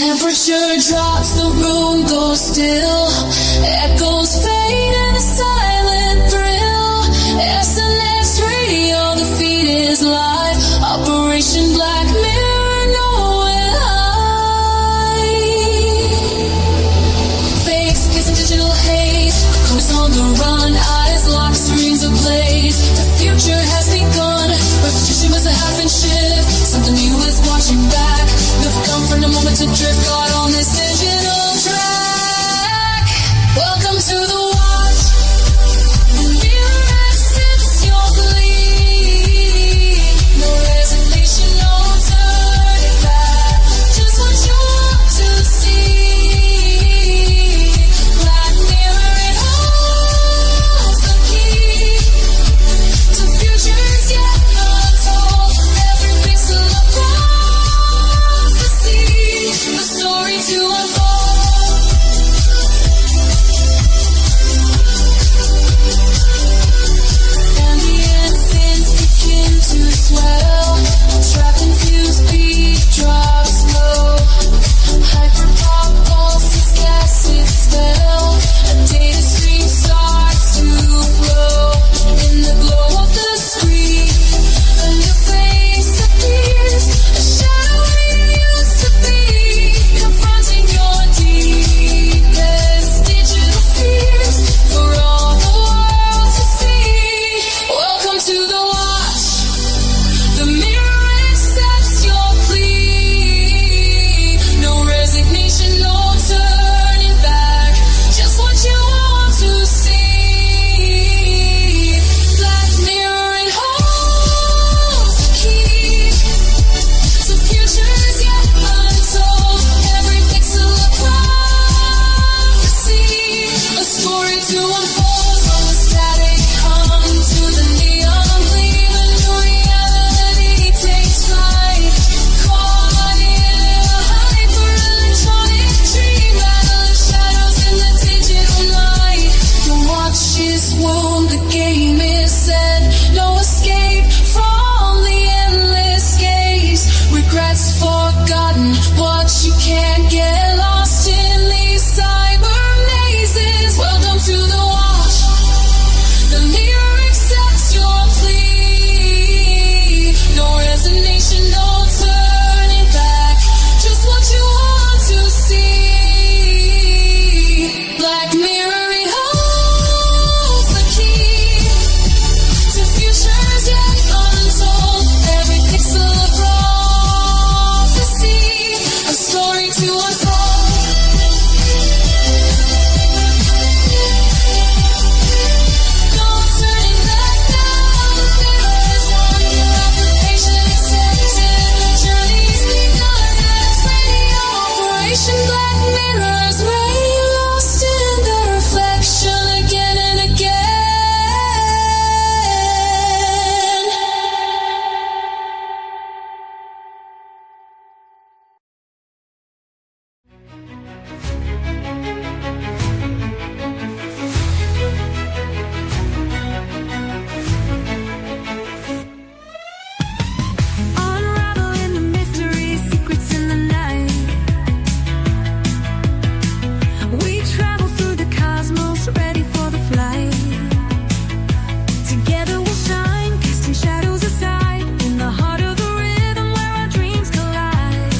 Temperature drops, the room goes still. Echoes fade in a silent thrill. SNX radio, the feed is live. Operation Black Mirror, nowhere hide. Fakes, kissing digital haze. Coast on the run, eyes locked, screens ablaze. The future has begun. Repetition was a half inch shift. Something new is watching back. We've come from the moment to drift, caught on this digital track. Welcome to the watch. The mirror accepts your bleed. No resignation, no turning back. Just what you want to see. Black mirror, it holds the key to futures yet untold. Every pixel of prophecy, the story to unfold. And the incense begin to swell. Trap infused beat drops low. Hyperpop pulses cast its spell. A data stream starts to flow. In the glow of the screen, a new face appears. A shadow where you used to be. Confronting your deepest digital fears for all the world to see. Welcome to the watch. The mirror accepts your plea. No resignation, no turning back. Just what you want to see. Black mirror, it holds the key to futures yet untold. Every pixel of prophecy, a story to unfold. From the static hum to the neon gleam, a new reality takes flight. Caught in a hyper-electronic dream, battle of shadows in the digital night. The watch is wound, the game is set. No escape from the endless gaze. Regrets forgotten, what you can't get lost in these cyber mazes. Welcome to the watch. The mirror accepts your plea. No resignation, no turning back. Just what you want to see. Black mirror, it holds the key to futures yet untold. Every pixel of prophecy, a story to unfold. No turning back now. The mirror is on your application accepted. Journey's begun. SNX Operation Black Mirror's ray lost in the reflection again and again. Unraveling the mystery, secrets in the night. We travel through the cosmos, ready for the flight. Together we'll shine, casting shadows aside. In the heart of the rhythm where our dreams collide.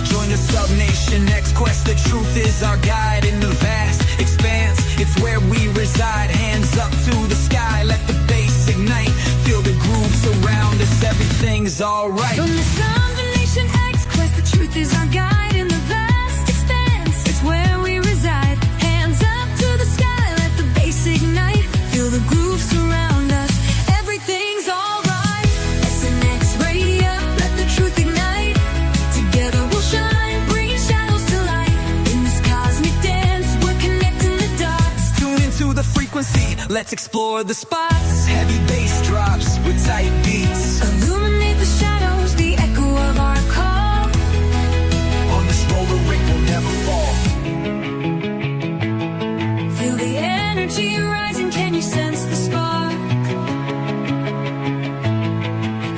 Join the Sub-Nation X quest, the truth is our guide. In the vast expanse, it's where we reside. Hands up to the sky, let the bass ignite. Feel the groove surround us, everything's alright. From the Sub-Nation X quest, the truth is our guide. In the vast expanse, it's where we reside. Hands up to the sky, let the bass ignite. Feel the groove surround us, everything's alright. SNX radio, let the truth ignite. Together we'll shine, bringing shadows to light. In this cosmic dance, we're connecting the dots. Tune into the frequency, let's explore the spots. Heavy bass drops with tight beats. Illuminate the shadows, the echo of our call. On this roller ring we'll never fall. Feel the energy rising, can you sense the spark?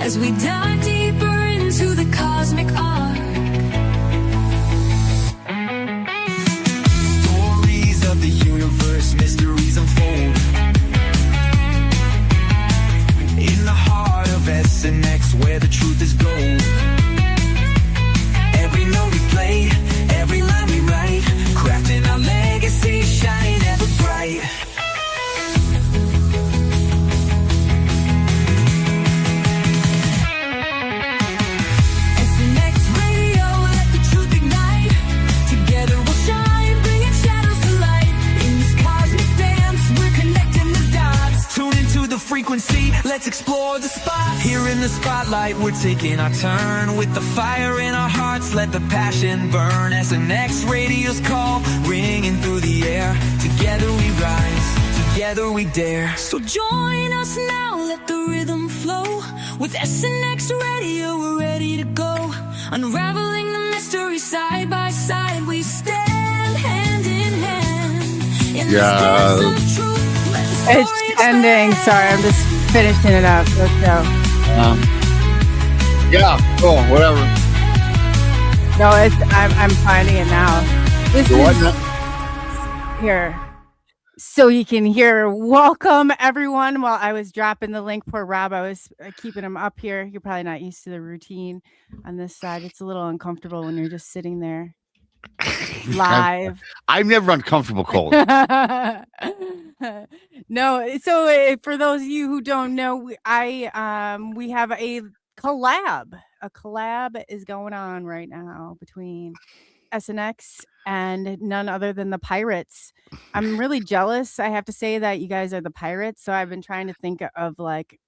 As we dive deeper into the cosmic arc. let's explore the spot. Here in the spotlight, we're taking our turn. With the fire in our hearts, let the passion burn. SNX radio's call, ringing through the air. Together we rise, together we dare. So join us now, let the rhythm flow. With SNX Radio, we're ready to go. Unraveling the mystery side by side, we stand hand in hand. In this dance of truth, let the story It's ending. Sorry, I'm just finishing it up. Let's go. Yeah, cool, whatever. No, I'm finding it now. This So what is now? here. So you can hear welcome everyone. While I was dropping the link, poor Rob, I was keeping him up here. You're probably not used to the routine on this side. It's a little uncomfortable when you're just sitting there live. I'm never uncomfortable cold. No, so for those of you who don't know, we have a collab. A collab is going on right now between SNX and none other than the Pirates. I'm really jealous. I have to say that you guys are the Pirates. So I've been trying to think of like,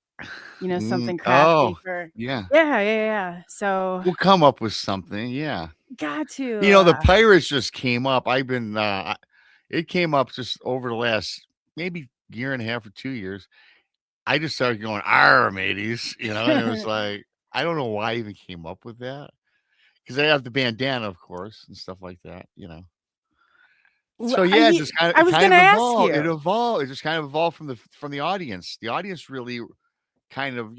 something crafty for. Yeah. Yeah. So We'll come up with something. Yeah. got to. The Pirates just came up. I've been, it came up just over the last maybe year and a half or 2 years. I just started going, "Arr, mateys," and it was like, I don't know why I even came up with that. Because I have the bandana, of course, and stuff like that, So yeah, I just kind was of gonna ask evolved. you. It evolved. It just kind of evolved from the audience. The audience really kind of,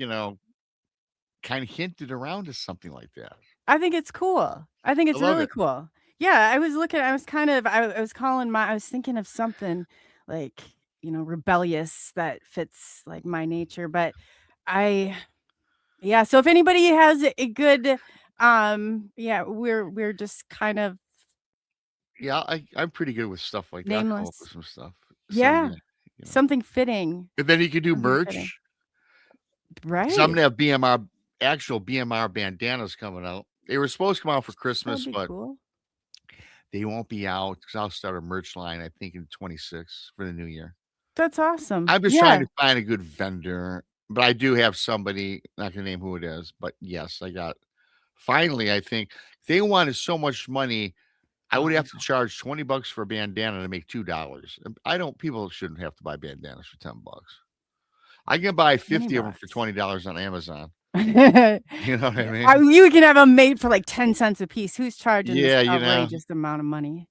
kind of hinted around to something like that. I think it's cool. I think it's love really it. cool. Yeah, I was looking. I was kind of. I was calling my. I was thinking of something like rebellious that fits like my nature. But yeah. So if anybody has a good, yeah, we're just kind of Yeah, I'm pretty good with stuff like that. I'll come up nameless. with some stuff. Yeah, Yeah. something fitting. And then you could do Something fitting. merch. Right. Because I'm gonna have actual BMR bandanas coming out. They were supposed to come out for Christmas, That'd be but cool. they won't be out because I'll start a merch line, I think, in 26 for the new year. That's awesome. I'm just Yeah. trying to find a good vendor, but I do have somebody, not gonna name who it is, but yes, I got finally, I think they wanted so much money. I would have to charge $20 for a bandana to make $2. People shouldn't have to buy bandanas for $10. I can buy 50 of them for $20 on Amazon. You know what I mean? You can have them made for like 10 cents a piece. Who's charging Yeah, this outrageous amount of money?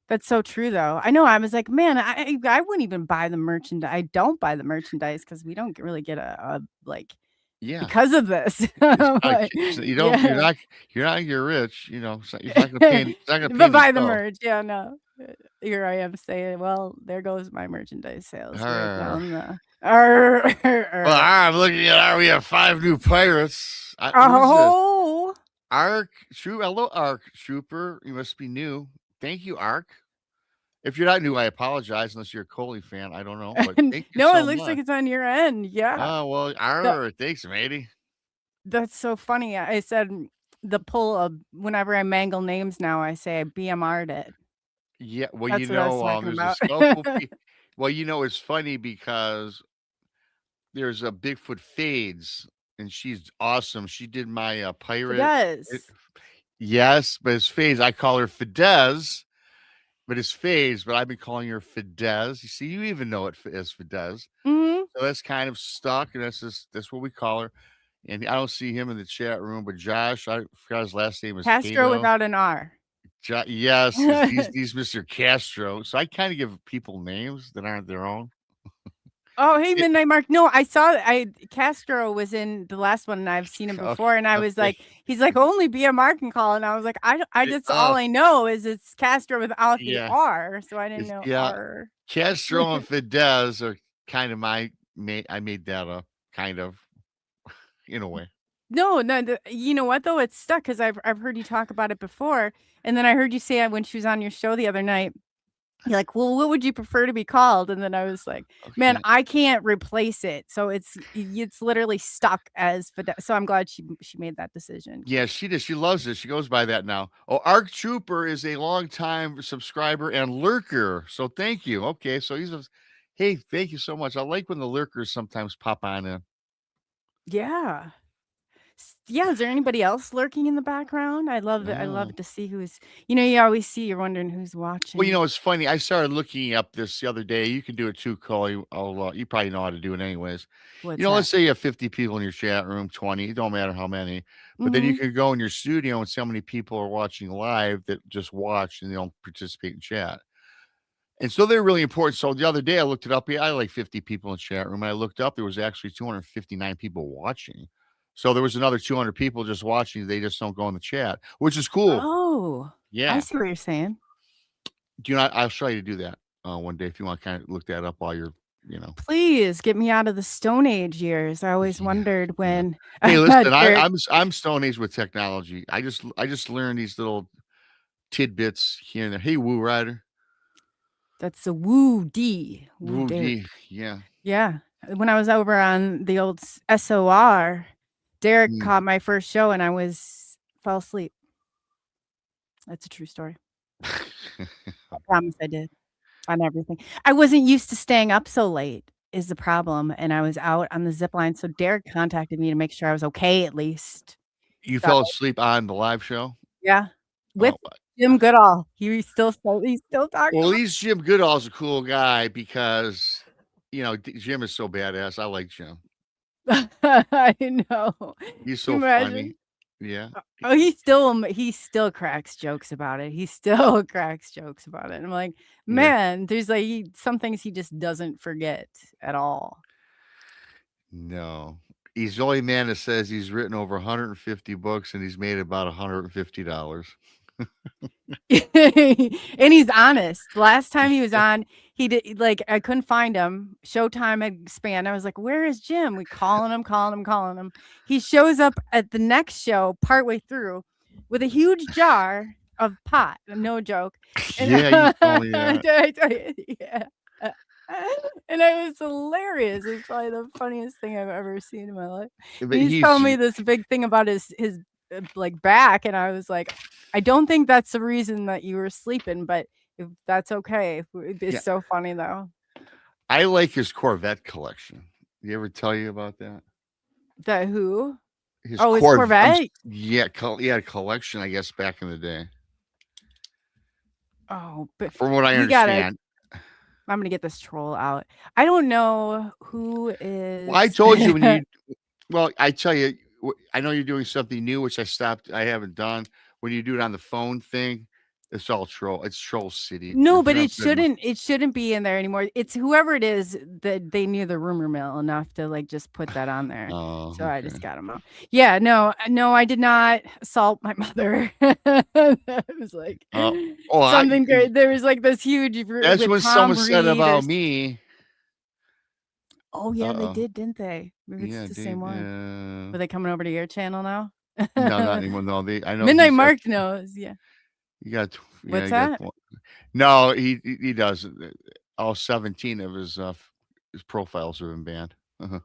That's so true, though. I know. I was like, man, I wouldn't even buy the merchandise. I don't buy the merchandise because we don't really get a Yeah. because of this. Like, you don't. Yeah. You're rich. So you're not gonna pay. It's not gonna pay But buy the bill. merch. Yeah, no. Here I am saying, well, there goes my merchandise sales. Right down the. Well, I'm looking at. We have 5 new pirates. Who's this? Oh. Ark Trooper. Hello, Ark Trooper. You must be new. Thank you, Ark. If you're not new, I apologize. Unless you're a Coley fan, I don't know. But thank you No, so it looks much. like it's on your end. Yeah. Oh well, thanks, matey. That's so funny. I said the pull of whenever I mangle names now, I say I BMR'd it. Yeah, well, That's what I was talking there's about. a couple. Well, it's funny because there's a Bigfoot Fades, and she's awesome. She did my pirate. Yes. Yes, but it's Fades. I call her Fidesz, but it's Fades. But I've been calling her Fidesz. You see, you even know it as Fidesz. Mm-hmm. So that's kind of stuck, and that's what we call her. And I don't see him in the chat room, but Josh, I forgot his last name is Castro Cato. without an R. Yes, he's Mr. Castro. So I kind of give people names that aren't their own. Oh, hey, Midnight Mark. No, Castro was in the last one, and I've seen him before, and I was like, he's like, only BMR can call, and I was like, I just all I know is it's Castro without the R, so I didn't know R. Castro and Fidesz are kind of I made that up, kind of, in a way. No, you know what though? It's stuck because I've heard you talk about it before, and then I heard you say it when she was on your show the other night. You're like, well, what would you prefer to be called? And then I was like, man, I can't replace it, so it's literally stuck as Fidesz. So I'm glad she made that decision. Yeah, she did. She loves it. She goes by that now. Oh, Ark Trooper is a longtime subscriber and lurker. So thank you. Okay, so hey, thank you so much. I like when the lurkers sometimes pop on in. Yeah. Yeah, is there anybody else lurking in the background? I love Oh. to see who's you always see, you're wondering who's Well, watching. it's funny. I started looking up this the other day. You can do it too, Coley. You probably know how to do it anyways. What's that? Let's say you have 50 people in your chat room, 20, it don't matter how many. But then you Mhm. can go in your studio and see how many people are watching live that just watch and they don't participate in chat. And so they're really important. So the other day I looked it up. Yeah, I had like 50 people in the chat room. I looked up, there was actually 259 people watching. So there was another 200 people just watching. They just don't go in the chat, which is cool. Oh, I Yeah. see what you're saying. I'll show you to do that one day if you want to kind of look that up while you're, you know. Please get me out of the Stone Age years. I always Yeah, wondered yeah. when Hey, listen, Derek I'm Stone Age with technology. I just learned these little tidbits here and there. Hey, Woo Rider. that's the Woo D. Woo Woo Derek. D. Yeah. Yeah. When I was over on the old SOR, Derek Mm. caught my first show and I fell asleep. That's a true story. I promise I did. On everything. I wasn't used to staying up so late is the problem, and I was out on the zip line, so Derek contacted me to make sure I was okay at least. You So, fell asleep on the live show? yeah, with Oh, Jim Goodall. He's still talking well, at least Jim Goodall's a cool guy because, Jim is so badass. I like Jim. about I know. He's Can you so funny. imagine? Yeah. Oh, he still cracks jokes about it. He still cracks jokes about it. And I'm like, Yeah. "Man, there's, like, some things he just doesn't forget at all." No. He's the only man that says he's written over 150 books and he's made about $150. And he's honest. Last time he was on, he did like I couldn't find him. Showtime had expanded. I was like, "Where is Jim?" We calling him. He shows up at the next show partway through with a huge jar of pot. No joke. And Yeah, you told me that. I tell you, yeah. And it was hilarious. It's probably the funniest thing I've ever seen in my life. But He's telling me this big thing about his like back, and I was like, I don't think that's the reason that you were sleeping, but if that's okay. yeah, It's so funny though. I like his Corvette collection. Did he ever tell you about that? The who? His Oh, his Corvette? Yeah, he had a collection, I guess, back in the day. Oh, but From what I we gotta. understand. I'm gonna get this troll out. I don't know who is. Well, I told you well, I tell you, I know you're doing something new, which I haven't done. When you do it on the phone thing, it's all troll. It's Troll City. No, If but you're it not good enough- shouldn't be in there anymore. It's whoever it is that they knew the rumor mill enough to like just put that on there. Oh, So I okay. just got them out. Yeah, no, I did not assault my mother. It was like something great. There was like this huge That's with what Tom someone said Reed about me. Oh yeah, they Uh-oh. did, didn't they? Maybe Yeah, it's the dude. same one. Yeah. Were they coming over to your channel now? No, not anymore. No, I know Midnight he's got Mark knows. Yeah. you got yeah, What's you got that? no, he does. All 17 of his profiles have been banned. Uh-huh.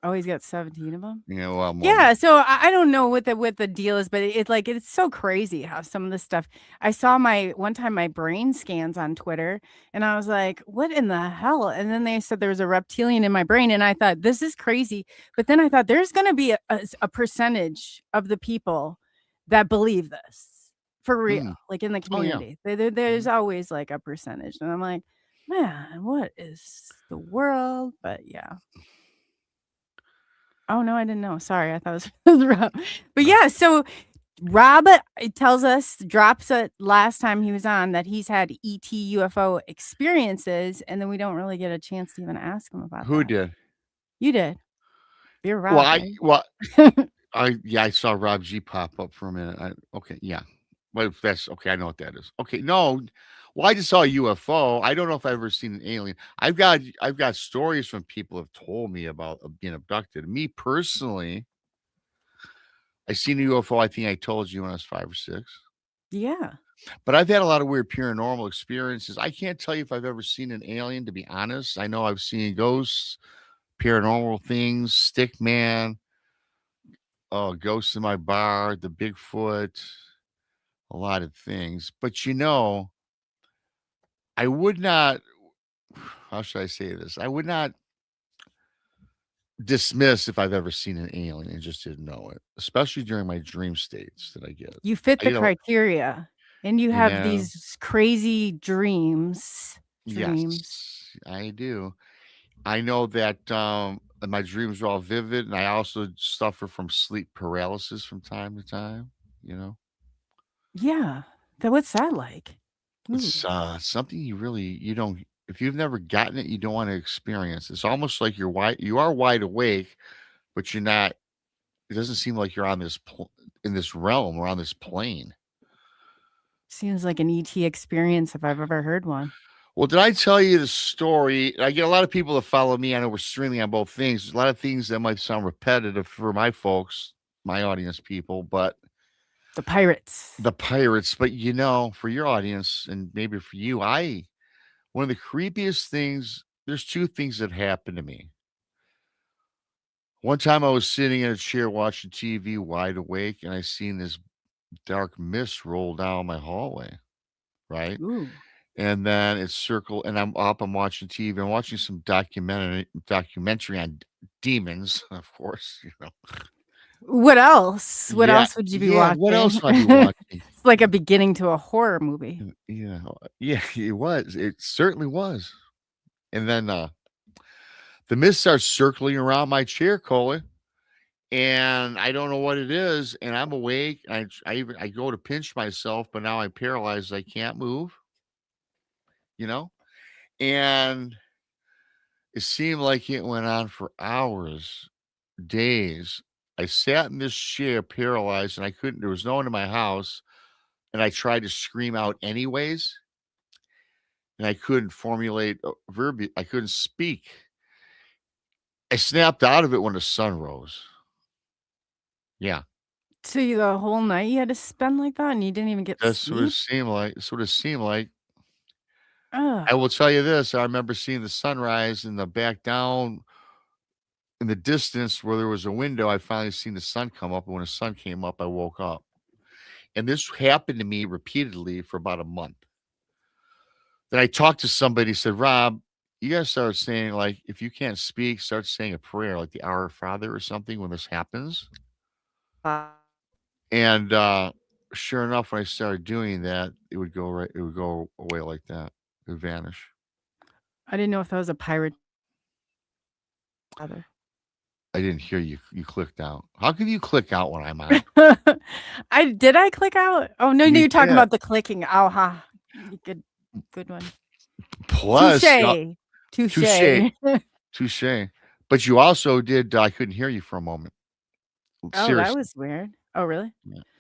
Oh, he's got 17 of them. Yeah, well, more. Yeah, so I don't know what the deal is, but it's like it's so crazy how some of this stuff. I saw one time my brain scans on Twitter, and I was like, "What in the hell?" And then they said there was a reptilian in my brain, and I thought this is crazy. But then I thought there's going to be a percentage of the people that believe this for real, like in the Oh, yeah. community. There's always like a percentage, and I'm like, man, what is the world? But yeah. Oh, no, I didn't know. Sorry, I thought it was Rob. But yeah, so Rob drops it last time he was on that he's had ET UFO experiences, and then we don't really get a chance to even ask him about Who that. did? You did. You're Rob. Well, right? I saw Rob G pop up for a minute. Okay, yeah. Well, that's okay. I know what that is. Okay, no. Well, I just saw a UFO. I don't know if I've ever seen an alien. I've got stories from people who have told me about being abducted. Me personally, I seen a UFO. I think I told you when I was 5 or 6. Yeah. But I've had a lot of weird paranormal experiences. I can't tell you if I've ever seen an alien, to be honest. I know I've seen ghosts, paranormal things, stick man, ghosts in my bar, the Bigfoot, a lot of things. But I would not, how should I say this? I would not dismiss if I've ever seen an alien and just didn't know it, especially during my dream states that I get. You fit the You know, criteria, and you you have know, these crazy dreams. yes, I do. I know that my dreams are all vivid, and I also suffer from sleep paralysis from time to time. You know, Yeah. What's that like? Ooh. it's something you don't. If you've never gotten it, you don't want to experience. It's almost like you are wide awake, but you're not. It doesn't seem like you're on in this realm or on this plane. Seems like an ET experience if I've ever heard one. Well, did I tell you the story? I get a lot of people that follow me. I know we're streaming on both things. There's a lot of things that might sound repetitive for my folks, my audience people, but The pirates. the pirates. But for your audience and maybe for you, one of the creepiest things. There's two things that happened to me. One time I was sitting in a chair watching TV, wide awake, and I seen this dark mist roll down my hallway. Right. Ooh. And then it's circle, and I'm up. I'm watching TV. I'm watching some documentary on demons, of course. What else? What Yeah, else would you be yeah. watching? What else might I be watching? It's like a beginning to a horror movie. Yeah, yeah. It was. It certainly was. And then the mist starts circling around my chair, Coley, and I don't know what it is. And I'm awake. I go to pinch myself, but now I'm paralyzed. I can't move. And it seemed like it went on for hours, days. I sat in this chair paralyzed and I couldn't, there was no one in my house. And I tried to scream out anyways. And I couldn't formulate verbiage. I couldn't speak. I snapped out of it when the sun rose. Yeah. So the whole night you had to spend like that, and you didn't even get That's what it sleep? seemed like. That's what it seemed like. Ugh. I will tell you this. I remember seeing the sunrise in the back down in the distance where there was a window. I finally seen the sun come up. And when the sun came up, I woke up. And this happened to me repeatedly for about a month. Then I talked to somebody, said, Rob, you got to start saying, like, if you can't speak, start saying a prayer, like the Our Father or something when this happens. And sure enough, when I started doing that, it would go away like that. It would vanish. I didn't know if that was a pirate. Father. I didn't hear you. You clicked out. How can you click out when I'm on? I click out? Oh no, You you're talking did. about the clicking. Oh, ha. Good one. Plus, Touche. touche. But you also did. I couldn't hear you for a moment. Oh, that Seriously. was weird. Oh, really?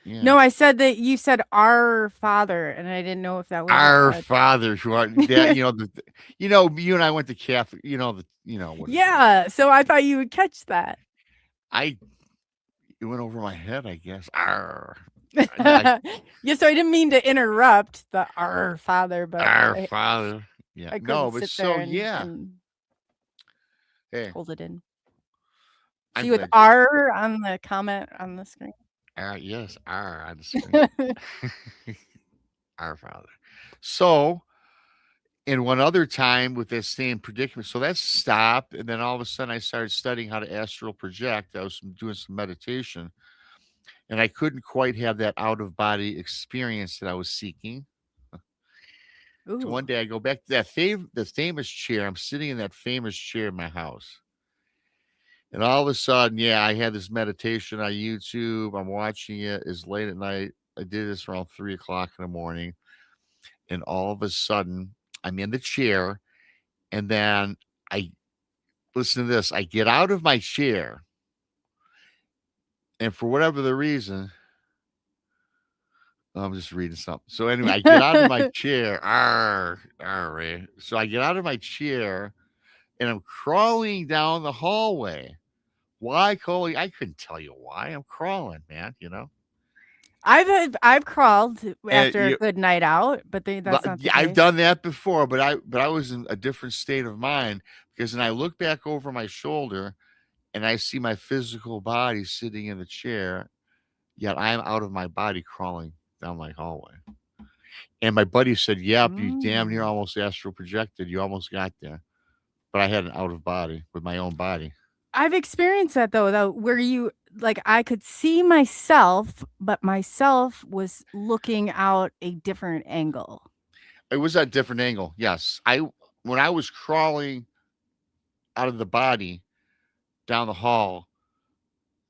Yeah. No, I said that you said our Father, and I didn't know if that was Our Father, who are that, you and I went to Catholic, what is it? Yeah, so I thought you would catch that. It went over my head, I guess. Arr. Yeah, so I didn't mean to interrupt the our Father, but Our Father. Yeah. I couldn't No, but sit so there and, yeah. and Hey, hold it in. I'm See with glad R on the comment on the screen. yes, R on the screen. Our Father. So, in one other time with this same predicament, so that stopped, and then all of a sudden I started studying how to astral project. I was doing some meditation, and I couldn't quite have that out of body experience that I was seeking. So Ooh. one day I go back to the famous chair. I'm sitting in that famous chair in my house. And all of a sudden, I had this meditation on YouTube. I'm watching it. It's late at night. I did this around 3:00 in the morning. And all of a sudden, I'm in the chair. And then listen to this. I get out of my chair. And for whatever the reason, I'm just reading something. So anyway, I get out of my chair. Ray. So I get out of my chair and I'm crawling down the hallway. Why, Coley? I couldn't tell you why. I'm crawling, man, I've crawled after you- a good night out, but that's not the I've case. done that before, but I was in a different state of mind because then I look back over my shoulder and I see my physical body sitting in the chair, yet I'm out of my body crawling down my hallway. And my buddy said, yep, you damn near almost astral projected. You almost got there. But I had an out of body with my own body. I've experienced that though, where you like I could see myself, but myself was looking out a different angle. It was at a different angle. Yes. When I was crawling out of the body down the hall,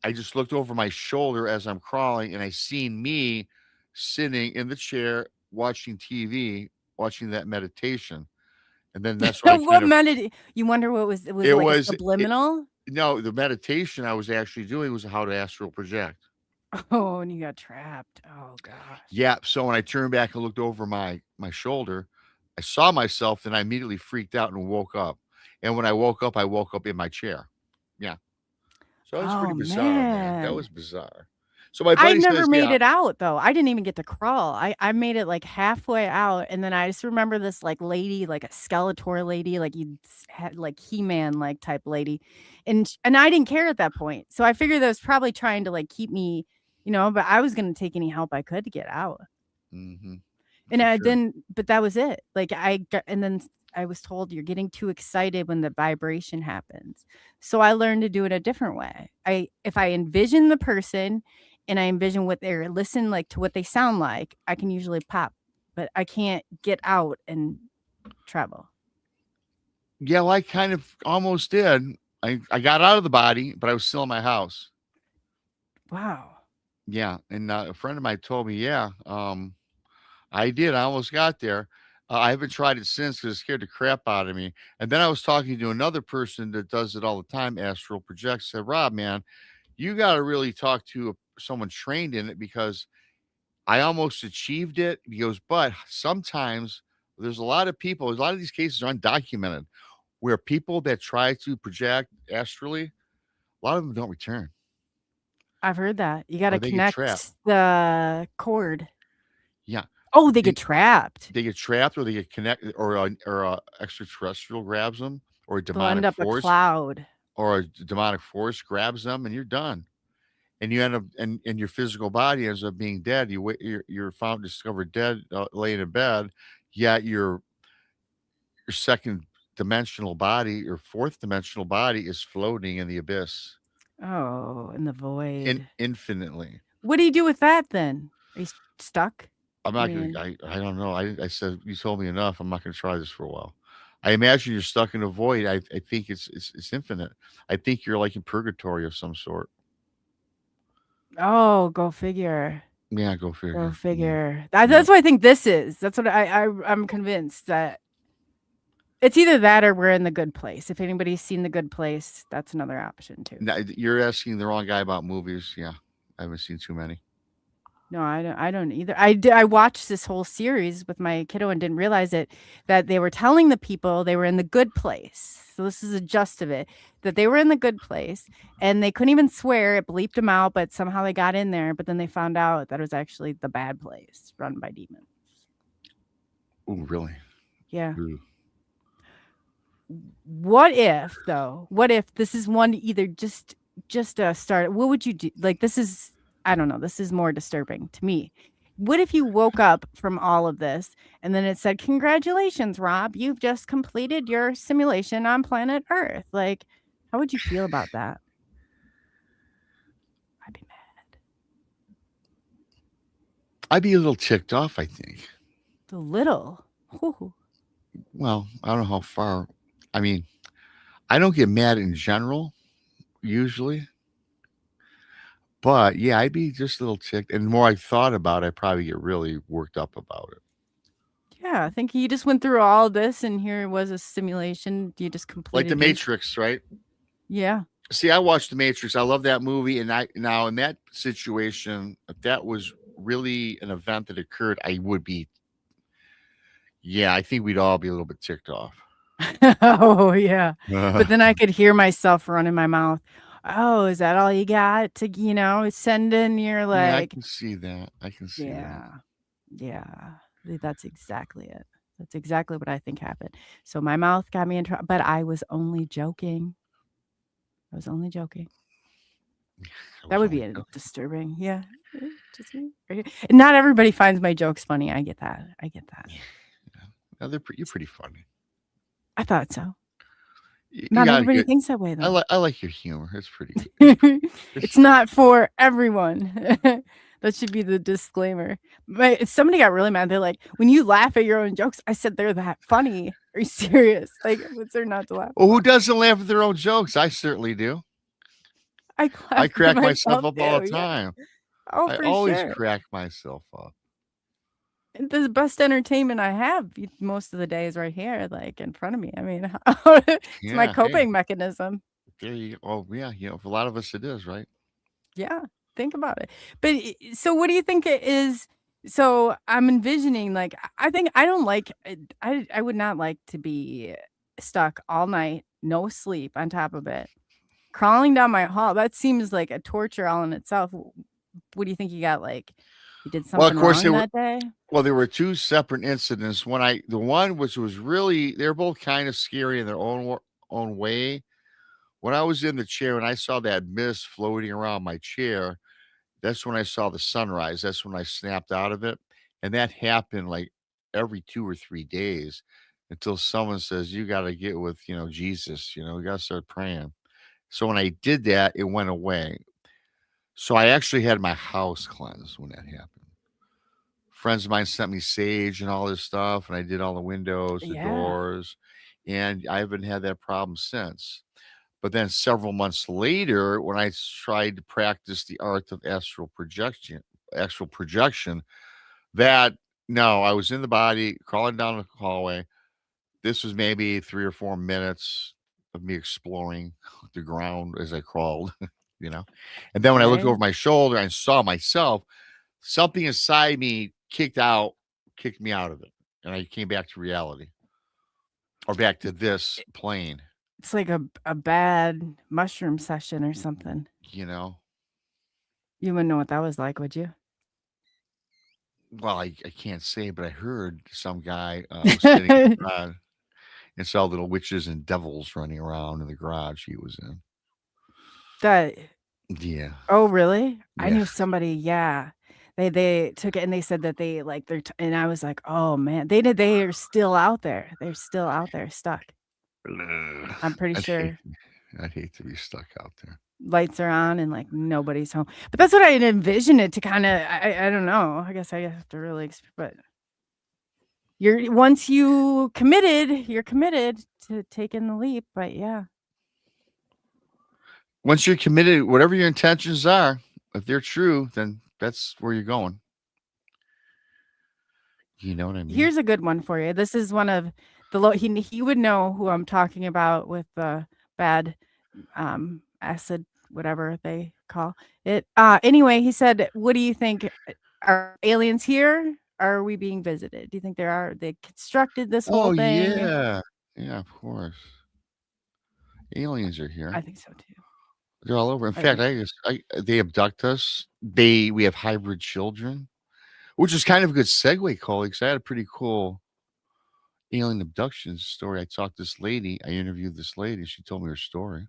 I just looked over my shoulder as I'm crawling and I seen me sitting in the chair watching TV, watching that meditation. And then that's where I What kind of melody? You wonder what it was it like a was subliminal? no, the meditation I was actually doing was how to astral project. Oh, and you got trapped. Oh gosh. Yeah. So when I turned back and looked over my shoulder, I saw myself, then I immediately freaked out and woke up. And when I woke up in my chair. Yeah. So that was pretty Oh bizarre, man. That man. was bizarre. So my I buddy never says, made yeah, it out though. I didn't even get to crawl. I made it like halfway out, and then I just remember this like lady, like a Skeletor lady, like you had like He-Man like type lady, and I didn't care at that point. So I figured that was probably trying to like keep me, but I was gonna take any help I could to get out. mm-hmm, And for I sure. didn't, but that was it. Like I got, and then I was told you're getting too excited when the vibration happens. So I learned to do it a different way. If I envision the person and I envision what they're listen like to what they sound like, I can usually pop, but I can't get out and travel. Yeah, well, I kind of almost did. I got out of the body, but I was still in my house. Wow. Yeah, and a friend of mine told me, yeah, I did. I almost got there. I haven't tried it since because it scared the crap out of me. And then I was talking to another person that does it all the time, astral projects. Said, Rob, man, you got to really talk to someone trained in it because I almost achieved it. He goes, but sometimes there's a lot of people, a lot of these cases are undocumented where people that try to project astrally, a lot of them don't return I've heard that. You got or to they get trapped. connect the cord. Yeah. Oh, they They, get trapped. they get trapped or they get connected or a extraterrestrial grabs them or a They'll end demonic up a force cloud. or a demonic force grabs them and you're done. And you end up and your physical body ends up being dead. You're found discovered dead, laying in bed. Yet your second dimensional body, your fourth dimensional body is floating in the abyss Oh, in the void. infinitely. What do you do with that then? Are you stuck? I'm I not gonna. mean, I don't know. I said you told me enough. I'm not gonna try this for a while. I imagine you're stuck in a void. I think it's infinite. I think you're like in purgatory of some sort. oh, go figure. Yeah, go Go figure. Yeah, figure. yeah. That's what I think this is. That's what I'm convinced that it's either that or we're in the good place. If anybody's seen the good place, that's another option too. Now, you're asking the wrong guy about movies. Yeah, I haven't seen too many. No, I don't either. I watched this whole series with my kiddo and didn't realize it that they were telling the people they were in the good place. So this is a gist of it, that they were in the good place and they couldn't even swear. It bleeped them out, but somehow they got in there. But then they found out that it was actually the bad place run by demons. Oh, really? Yeah. Ooh. What if though? What if this is one either just a start? What would you do? Like this is, I don't know. This is more disturbing to me. What if you woke up from all of this and then it said, "Congratulations, Rob, you've just completed your simulation on planet Earth." Like, how would you feel about that? I'd be mad. I'd be a little ticked off, I think. The little. Ooh. Well, I don't know how far. I mean, I don't get mad in general, usually. But yeah, I'd be just a little ticked. And the more I thought about it, I'd probably get really worked up about it. Yeah, I think you just went through all this and here was a simulation. You just Like completed The your- Matrix, right? Yeah. See, I watched The Matrix. I love that movie. And now in that situation, if that was really an event that occurred, I would be. Yeah, I think we'd all be a little bit ticked off. Oh yeah. But then I could hear myself running my mouth. Oh, is that all you got to, send in your Yeah, I like can see that. I can see that. Yeah. That's exactly it. That's exactly what I think happened. So my mouth got me in trouble, but I was only joking. I was only joking. I That was would be only joking. disturbing. Yeah. Just me. Right here. And not everybody finds my jokes funny. I get that. No, you're pretty funny. I thought so. You Not gotta everybody get. thinks that way, though. I like your humor. It's pretty good. It's not for everyone. That should be the disclaimer. Somebody got really mad. They're like, when you laugh at your own jokes, I said they're that funny. Are you serious? Like, what's there not to laugh Well, who about? doesn't laugh at their own jokes? I certainly do. I I laugh at crack myself myself up all too. the Yeah. time. Oh, I for always sure. crack myself up. The best entertainment I have most of the day is right here, like in front of me. I mean, it's my Yeah. Hey, coping mechanism. there you go. Oh, yeah. For a lot of us, it is, right? Yeah, think about it. But so what do you think it is? So I'm envisioning like I think I don't like I would not like to be stuck all night, no sleep on top of it. Crawling down my hall, that seems like a torture all in itself. What do you think you got like you did Well, of something course, wrong that day? there were two separate incidents. The one which was really, they're both kind of scary in their own way. When I was in the chair and I saw that mist floating around my chair, that's when I saw the sunrise. That's when I snapped out of it. And that happened like every 2 or 3 days until someone says, you got to get with, Jesus, we got to start praying. So when I did that, it went away. So I actually had my house cleansed when that happened. Friends of mine sent me sage and all this stuff, and I did all the windows, the Yeah. doors, and I haven't had that problem since. But then several months later, when I tried to practice the art of astral projection, that no, I was in the body, crawling down the hallway. This was maybe 3 or 4 minutes of me exploring the ground as I crawled, you know. And then when I looked Right. over my shoulder and saw myself, something inside me kicked me out of it, and I came back to reality or back to this plane, It's like a bad mushroom session or something. you know. You wouldn't know what that was like, would you? Well, I can't say, but I heard some guy was sitting in the garage and saw little witches and devils running around in the garage he was in. That Yeah, Oh, really? I yeah. knew somebody, yeah. They took it and they said that they like and I was like, "Oh man, they are still out there. They're still out there stuck." Ugh, I'm pretty I'd hate, sure I'd hate to be stuck out there. lights are on and like nobody's home. But that's what I had envisioned it to kind of I don't know. I guess I have to really but once you're committed to taking the leap, but yeah. Once you're committed, whatever your intentions are, if they're true, then that's where you're going. You know what I mean? Here's a good one for you. This is one of the he would know who I'm talking about with the bad acid, whatever they call it. Anyway, he said, "What do you think? Are aliens here? Are we being visited? Do you think they constructed this Oh whole thing?" yeah, of course. Aliens are here. I think so too. They're all over. In I fact, think they abduct us. We have hybrid children, which is kind of a good segue, Coley, because I had a pretty cool alien abduction story. I talked to this lady. I interviewed this lady. She told me her story.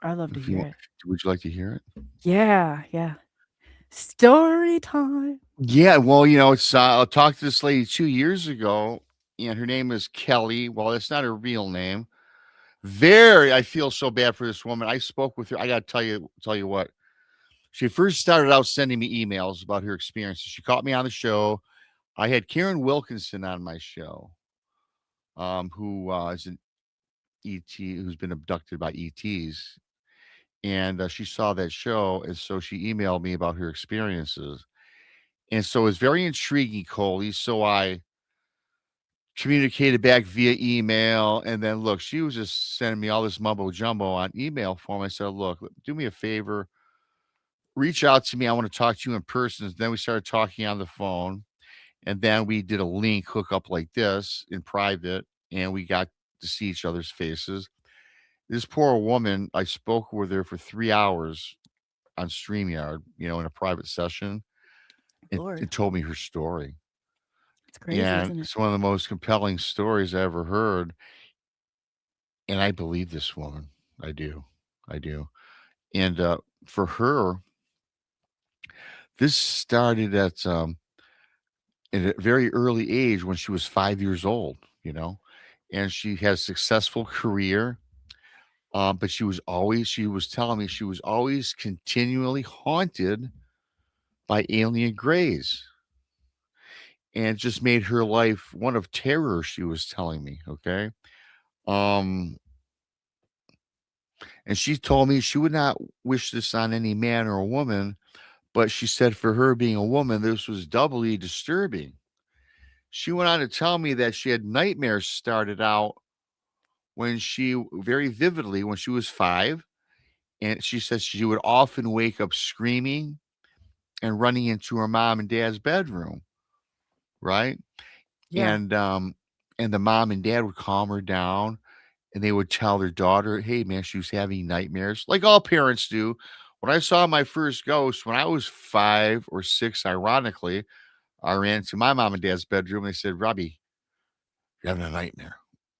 I love to If you hear want, it. would you like to hear it? Yeah. Story time. Yeah. Well, it's I talked to this lady 2 years ago, and her name is Kelly. Well, that's not her real name. I feel so bad for this woman. I spoke with her. I got to tell you what. She first started out sending me emails about her experiences. She caught me on the show. I had Karen Wilkinson on my show, who is an ET who's been abducted by ETs. And she saw that show. And so she emailed me about her experiences. And so it was very intriguing, Coley. So I communicated back via email. And then, look, she was just sending me all this mumbo jumbo on email form. I said, look, do me a favor. Reach out to me. I want to talk to you in person. Then we started talking on the phone. And then we did a link hookup like this in private. And we got to see each other's faces. This poor woman, I spoke with her for 3 hours on StreamYard, in a private session, and Lord, told me her story. it's crazy, And isn't it? it's one of the most compelling stories I ever heard. And I believe this woman. I do. I do. And for her, this started at a very early age when she was 5 years old, and she has a successful career. But she was telling me she was always continually haunted by alien grays. And it just made her life one of terror, she was telling me. Okay. Um, and she told me she would not wish this on any man or a woman, but she said for her being a woman, this was doubly disturbing. She went on to tell me that she had nightmares started out when she very vividly when she was 5, and she says she would often wake up screaming and running into her mom and dad's bedroom, right? Yeah. And the mom and dad would calm her down, and they would tell their daughter, "Hey, man, she was having nightmares," like all parents do. When I saw my first ghost when I was 5 or 6, ironically, I ran to my mom and dad's bedroom, and they said, "Robbie, you're having a nightmare."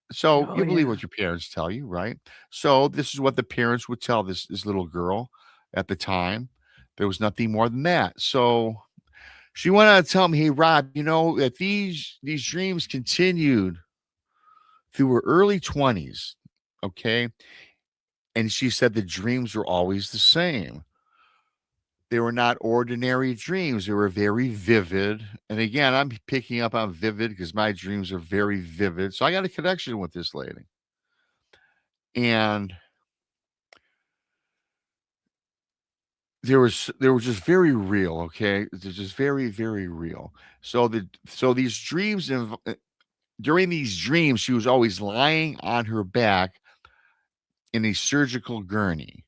So Oh you believe yeah. what your parents tell you, right? So this is what the parents would tell this little girl at the time. There was nothing more than that. So she went on to tell me, "Hey, Rob, you know that these dreams continued through her early 20s." Okay. And she said the dreams were always the same. They were not ordinary dreams. They were very vivid. And again, I'm picking up on vivid because my dreams are very vivid. So I got a connection with this lady. And they were just very real, okay? They're just very, very real. So these dreams during these dreams, she was always lying on her back in a surgical gurney.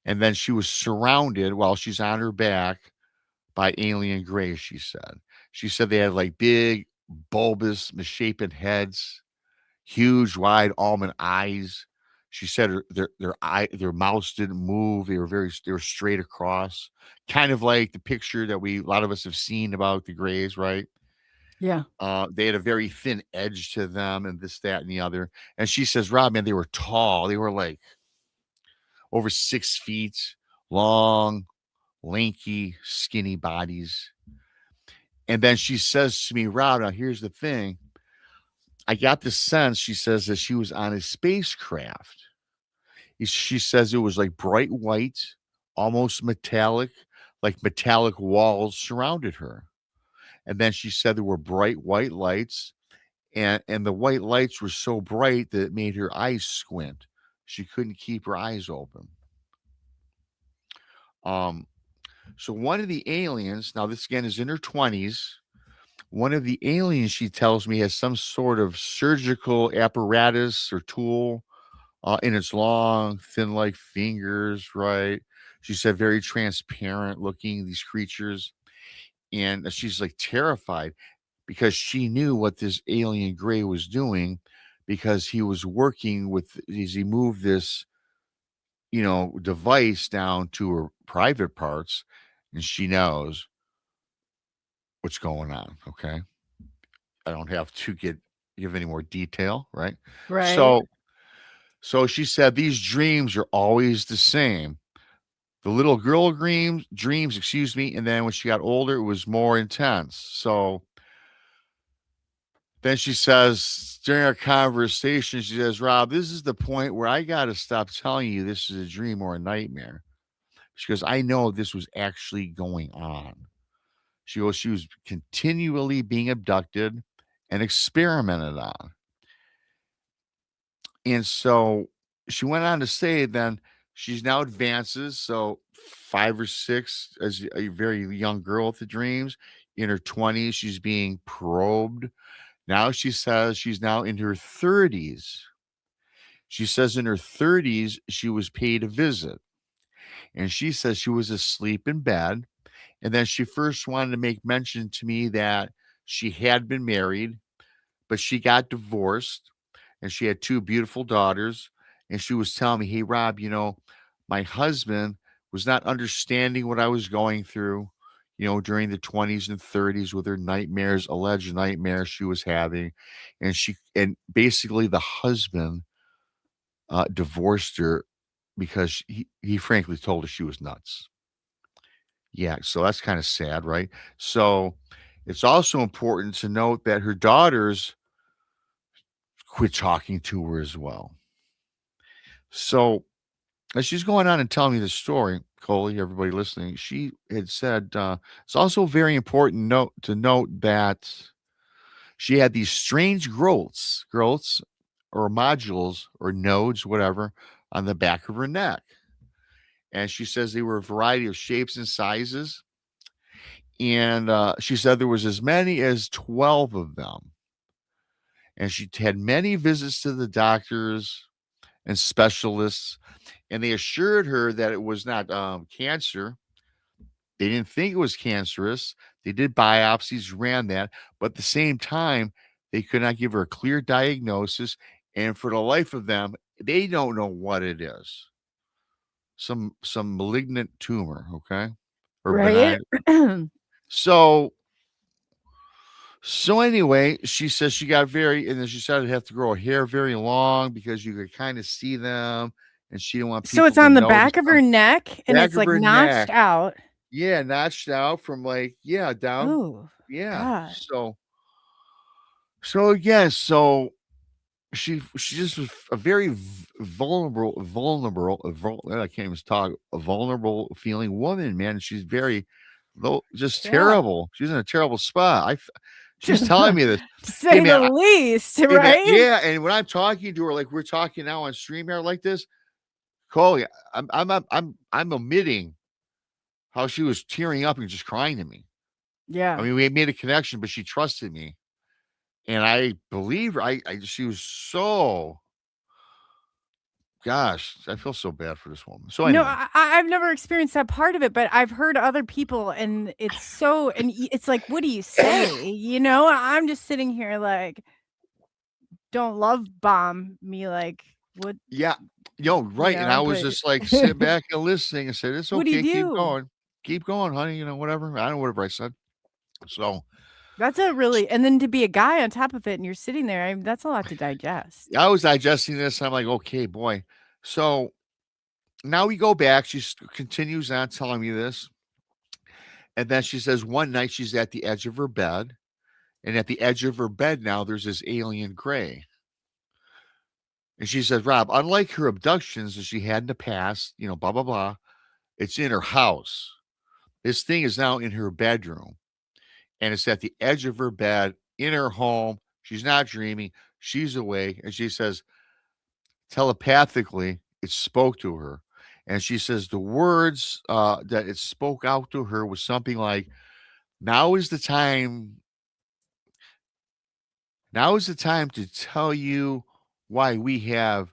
And then she was surrounded while she's on her back by alien grays, she said. She said they had like big, bulbous, misshapen heads, huge, wide almond eyes. She said their mouths didn't move. They were straight across, kind of like the picture that a lot of us have seen about the grays, right? Yeah. They had a very thin edge to them, and this, that, and the other. And she says, Rob, man, they were tall. They were like over 6 feet, long, lanky, skinny bodies. And then she says to me, Rob, now here's the thing. I got the sense, she says, that she was on a spacecraft. She says it was like bright white, almost metallic, like metallic walls surrounded her. And then she said there were bright white lights, and the white lights were so bright that it made her eyes squint. She couldn't keep her eyes open. Um, so one of the aliens, now this again is in her 20s, one of the aliens, she tells me, has some sort of surgical apparatus or tool in its long, thin like fingers, right? She said very transparent looking, these creatures. And she's like terrified because she knew what this alien gray was doing because he was working with, as he moved this, device down to her private parts, and she knows what's going on. Okay. I don't have to give any more detail, right? Right. So she said these dreams are always the same. The little girl dreams, excuse me, and then when she got older, it was more intense. So then she says during our conversation, she says, Rob, this is the point where I got to stop telling you this is a dream or a nightmare. She goes, I know this was actually going on. She goes, she was continually being abducted and experimented on. And so she went on to say then she's now advances. So 5 or 6 as a very young girl with the dreams. In her 20s, she's being probed. Now she says she's now in her 30s. She says in her 30s, she was paid a visit. And she says she was asleep in bed. And then she first wanted to make mention to me that she had been married, but she got divorced and she had 2 beautiful daughters. And she was telling me, hey, Rob, my husband was not understanding what I was going through, during the 20s and 30s with her nightmares, alleged nightmares she was having. And basically the husband divorced her because he frankly told her she was nuts. Yeah, so that's kind of sad, right? So it's also important to note that her daughters quit talking to her as well. So as she's going on and telling me the story, Coley, everybody listening, she had said it's also very important to note that she had these strange growths or modules or nodes, whatever, on the back of her neck. And she says they were a variety of shapes and sizes. And she said there was as many as 12 of them. And she had many visits to the doctors and specialists, and they assured her that it was not cancer. They didn't think it was cancerous. They did biopsies, ran that, but at the same time, they could not give her a clear diagnosis. And for the life of them, they don't know what it is. Some malignant tumor, okay, or Right. benign. So anyway, she says she got and then she started to have to grow her hair very long because you could kind of see them, and she didn't want people So it's to on the notice back of them. her neck and Back it's of like her notched neck. out. Yeah, notched out from down. Oh, Yeah. God. So again, she just was a very I can't even talk, a vulnerable feeling woman, man. She's very just Yeah. terrible. She's in a terrible spot. She's telling me this. To say Hey, man, the least, Hey, man, right? yeah, and when I'm talking to her like we're talking now on stream here like this, Coley, I'm omitting how she was tearing up and just crying to me. I Yeah. mean, we had made a connection, but she trusted me, and I believe her. She was so. Gosh, I feel so bad for this woman. So No, anyway, I've never experienced that part of it, but I've heard other people, and it's so, and it's like, what do you say? You know, I'm just sitting here like, don't love bomb me, like, what? yeah, right. And I was but just like sitting back and listening and said, "It's what do you okay, do? keep going, honey. Whatever. I don't know whatever I said." So That's a really, and then to be a guy on top of it, and you're sitting there, I mean, that's a lot to digest. I was digesting this. And I'm like, okay, boy. So now we go back. She continues on telling me this. And then she says one night she's at the edge of her bed. And at the edge of her bed now, there's this alien gray. And she says, Rob, unlike her abductions that she had in the past, blah, blah, blah, it's in her house. This thing is now in her bedroom. And it's at the edge of her bed in her home. She's not dreaming. She's awake. And she says, telepathically, it spoke to her. And she says the words that it spoke out to her was something like, now is the time to tell you why we have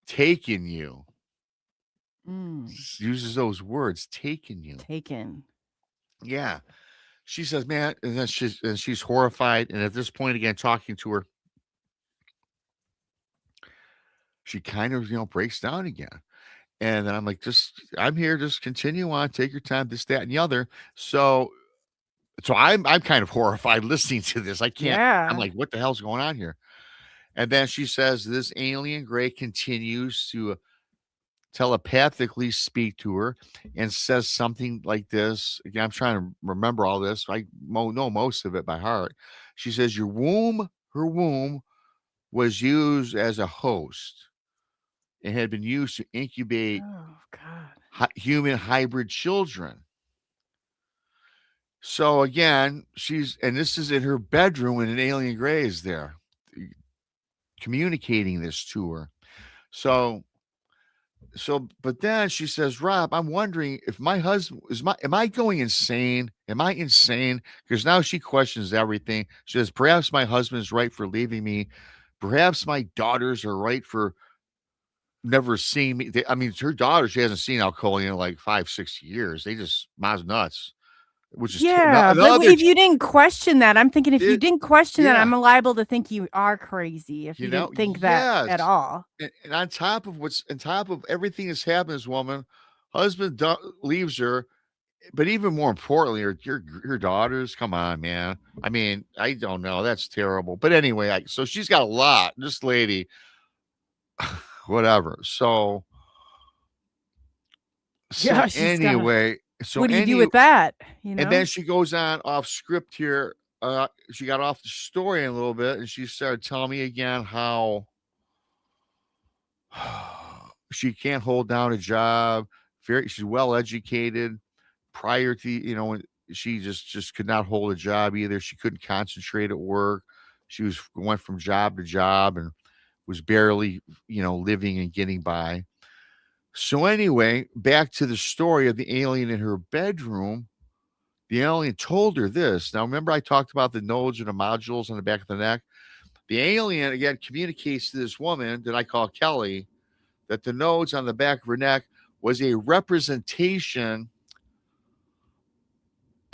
taken you. Mm, Uses those words, taken you. taken. Yeah. She says, man, and then she's horrified. And at this point, again, talking to her, she kind of, breaks down again. And then I'm like, I'm here, just continue on, take your time, this, that, and the other. So I'm kind of horrified listening to this. I'm Yeah. like, what the hell's going on here? And then she says this alien gray continues to telepathically speak to her and says something like this. Again, I'm trying to remember all this. I know most of it by heart. She says, her womb was used as a host. It had been used to incubate Oh, God. human hybrid children. So again, and this is in her bedroom, and an alien gray is there communicating this to her. So, but then she says, Rob, I'm wondering if my husband am I going insane? Am I insane? Because now she questions everything. She says, perhaps my husband's right for leaving me. Perhaps my daughters are right for never seeing me. Her daughter, she hasn't seen Coley in like 5-6 years. They just Ma's nuts. Which is Yeah, but if you didn't question that, I'm thinking if you didn't question that, I'm liable to think you are crazy if you didn't think that at all. And on top of everything that's happened, this woman, husband leaves her, but even more importantly, her daughters. Come on, man. I mean, I don't know. That's terrible. But anyway, so she's got a lot. This lady, whatever. So Yeah, anyway. So what do you do with that? And then she goes on off script here. She got off the story a little bit, and she started telling me again how she can't hold down a job. She's well educated. Prior to when she just could not hold a job either. She couldn't concentrate at work. She went from job to job and was barely living and getting by. So anyway, back to the story of the alien in her bedroom. The alien told her this. Now, remember I talked about the nodes and the modules on the back of the neck? The alien, again, communicates to this woman that I call Kelly that the nodes on the back of her neck was a representation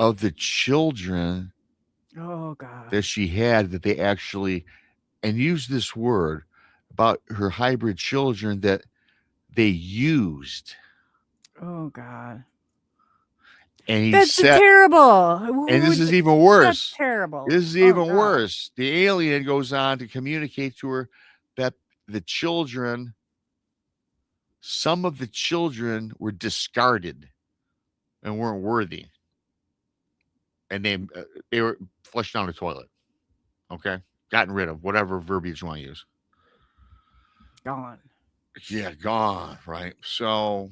of the children Oh God. that she had, that they actually, and used this word about her hybrid children that they used. Oh God. And he That's said, terrible. and this is even That's worse. terrible. This is Oh, even God. worse. The alien goes on to communicate to her that the children, some of the children were discarded and weren't worthy. And they were flushed down the toilet. Okay? Gotten rid of, whatever verbiage you want to use. Gone. Yeah, gone, right? So,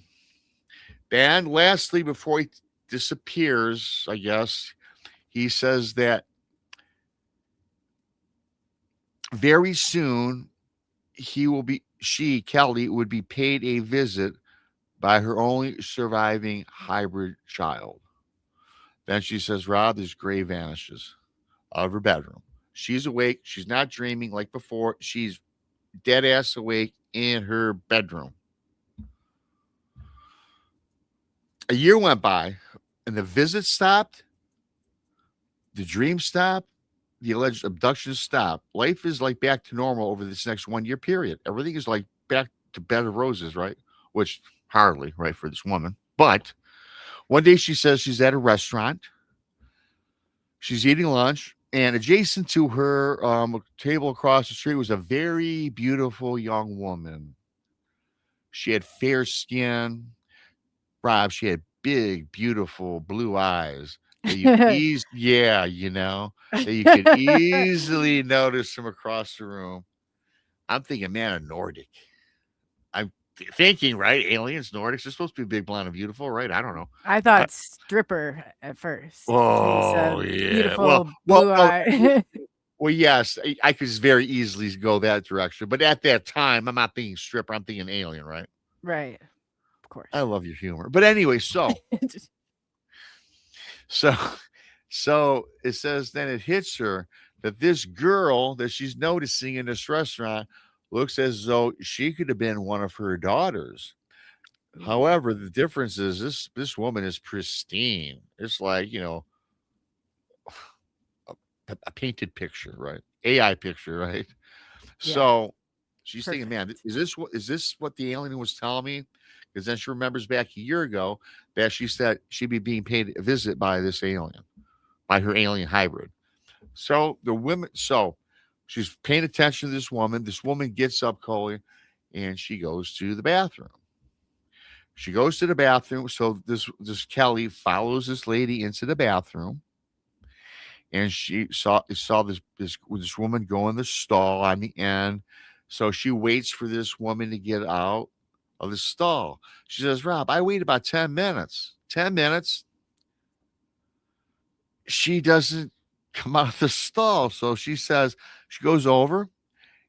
and lastly, before he disappears, I guess, he says that very soon Kelly, would be paid a visit by her only surviving hybrid child. Then she says, Rob, this gray vanishes out of her bedroom. She's awake. She's not dreaming like before. She's dead ass awake in her bedroom. A year went by and the visit stopped. The dream stopped. The alleged abduction stopped. Life is like back to normal over this next 1 year period. Everything is like back to bed of roses, right? Which hardly, right, for this woman. But one day she says she's at a restaurant. She's eating lunch, and adjacent to her, a table across the street was a very beautiful young woman. She had fair skin. Rob, she had big, beautiful blue eyes that you could that you could easily notice from across the room. I'm thinking, man, a Nordic. I'm thinking, right? Aliens, Nordics, they're supposed to be big, blonde, and beautiful, right? I don't know. I thought stripper at first. Oh, Till you said yeah. Beautiful Well, blue eye. Well, yes, I could very easily go that direction. But at that time, I'm not thinking stripper. I'm thinking alien, right? Right. Of course. I love your humor. But anyway, so it says then it hits her that this girl that she's noticing in this restaurant looks as though she could have been one of her daughters. However, the difference is this woman is pristine. It's like, a painted picture, right? AI picture, right? Yeah. So she's thinking, man, Perfect. is this what the alien was telling me? Because then she remembers back a year ago that she said she'd be being paid a visit by this alien, by her alien hybrid. So she's paying attention to this woman. This woman gets up, Coley, and she goes to the bathroom. She goes to the bathroom. So this Kelly follows this lady into the bathroom. And she saw this woman go in the stall on the end. So she waits for this woman to get out of the stall. She says, Rob, I wait about 10 minutes. 10 minutes. She doesn't come out of the stall. So she says, she goes over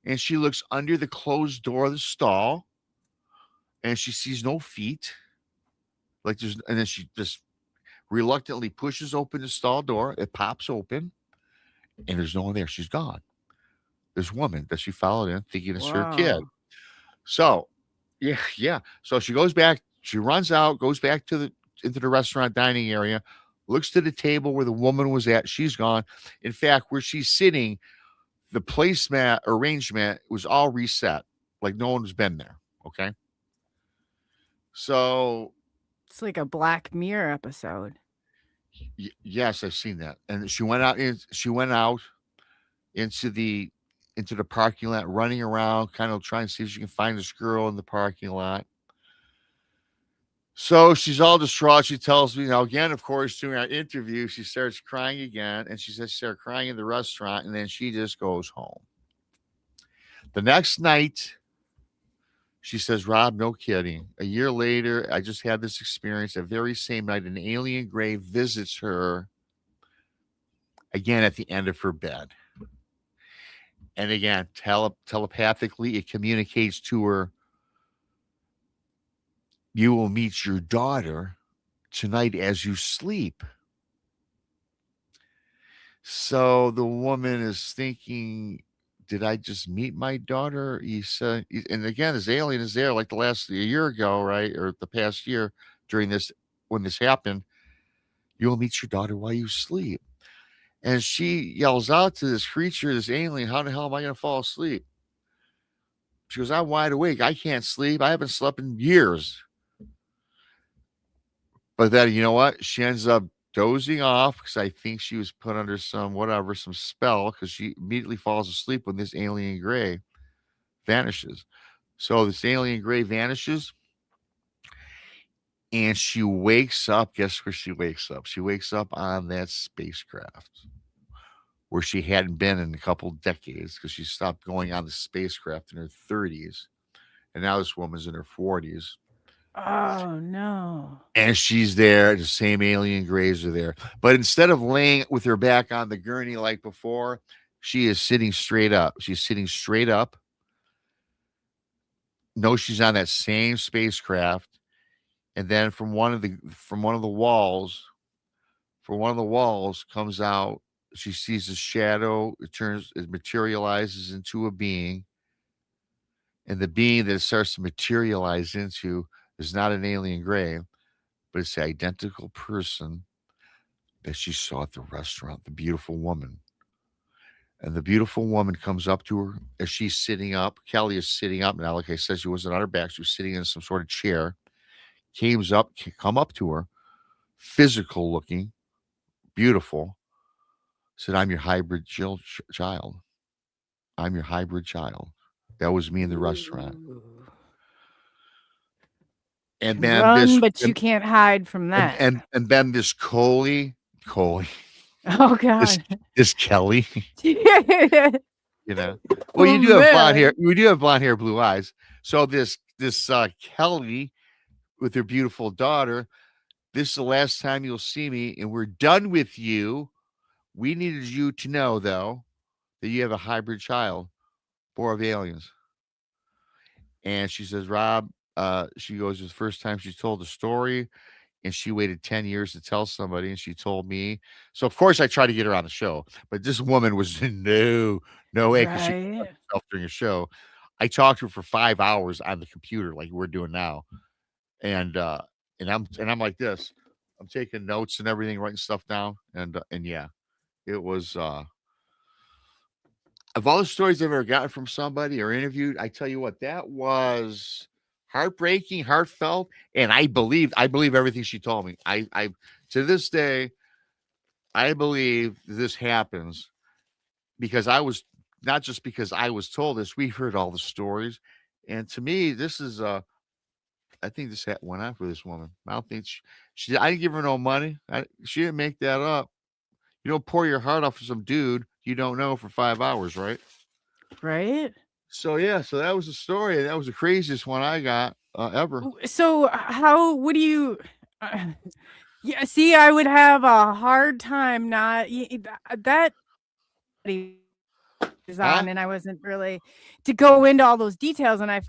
and she looks under the closed door of the stall and she sees no feet. And then she just reluctantly pushes open the stall door. It pops open and there's no one there. She's gone. This woman that she followed in thinking it's her kid. So, yeah. So she goes back, she runs out, goes back into the restaurant dining area, looks to the table where the woman was at. She's gone. In fact, where she's sitting, the placemat arrangement was all reset. Like no one has been there. Okay. So It's like a Black Mirror episode. Yes, I've seen that. And she went out into the parking lot, running around, kind of trying to see if she can find this girl in the parking lot. So she's all distraught. She tells me, again, of course, during our interview, she starts crying again. And she says she started crying in the restaurant, and then she just goes home. The next night, She says, Rob, no kidding. A year later, I just had this experience. The very same night, an alien gray visits her again at the end of her bed. And again, telepathically, it communicates to her, you will meet your daughter tonight as you sleep. So the woman is thinking, did I just meet my daughter? He said, and again, this alien is there like a year ago, right? Or the past year during this, when this happened, you'll meet your daughter while you sleep. And she yells out to this creature, this alien, how the hell am I going to fall asleep? She goes, I'm wide awake. I can't sleep. I haven't slept in years. But then, you know what? She ends up dozing off because I think she was put under some spell, because she immediately falls asleep when this alien gray vanishes. So this alien gray vanishes and she wakes up. Guess where she wakes up? She wakes up on that spacecraft where she hadn't been in a couple decades, because she stopped going on the spacecraft in her 30s. And now this woman's in her 40s. Oh no. And she's there. The same alien grays are there. But instead of laying with her back on the gurney like before, she is sitting straight up. She's sitting straight up. No, she's on that same spacecraft. And then from one of the walls comes out, she sees a shadow. It materializes into a being. And the being that it starts to materialize into is not an alien gray, but it's the identical person that she saw at the restaurant, the beautiful woman. And the beautiful woman comes up to her as she's sitting up. Kelly is sitting up now. Like I said, she wasn't on her back. She was sitting in some sort of chair. Come up to her, physical looking, beautiful. Said, I'm your hybrid child. I'm your hybrid child. That was me in the restaurant. And then Run, but you can't hide from that. And then this Coley, oh God. this Kelly, you know. Well, Oh, you do have blonde man. hair. We do have blonde hair, blue eyes. So this Kelly with her beautiful daughter. This is the last time you'll see me, and we're done with you. We needed you to know, though, that you have a hybrid child, born of aliens. And she says, Rob, she goes, it's the first time she's told the story, and she waited 10 years to tell somebody, and she told me. So, of course, I tried to get her on the show, but this woman was no way, because she Right. herself during a show. I talked to her for 5 hours on the computer, like we're doing now. And I'm like this. I'm taking notes and everything, writing stuff down. And yeah, it was of all the stories I've ever gotten from somebody or interviewed, I tell you what, that was heartbreaking, heartfelt, and I believe everything she told me. I to this day, I believe this happens because I was not just because I was told this. We heard all the stories, and to me, this is I think this went on for this woman. I don't think I didn't give her no money. She didn't make that up. You don't pour your heart out for some dude you don't know for 5 hours, right? Right. So yeah, so that was the story. That was the craziest one I got ever. So what do you yeah, see, I would have a hard time not that is on, Huh? and I wasn't really to go into all those details, and I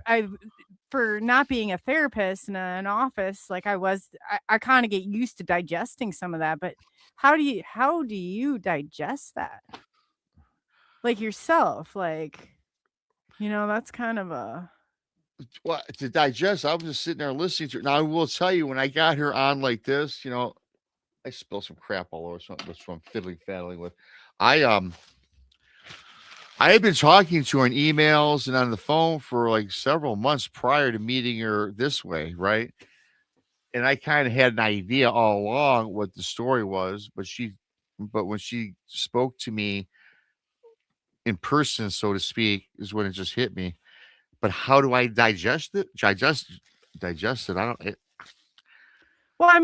for not being a therapist in an office like I kind of get used to digesting some of that, but how do you digest that? Like yourself, like, that's kind of a Well, to digest, I was just sitting there listening to her. Now I will tell you, when I got her on like this, I spilled some crap all over something that's from faddling with. I had been talking to her in emails and on the phone for like several months prior to meeting her this way, right? And I kind of had an idea all along what the story was, but when she spoke to me in person, so to speak, is when it just hit me. But how do I digest it? Digest it. I don't. well, I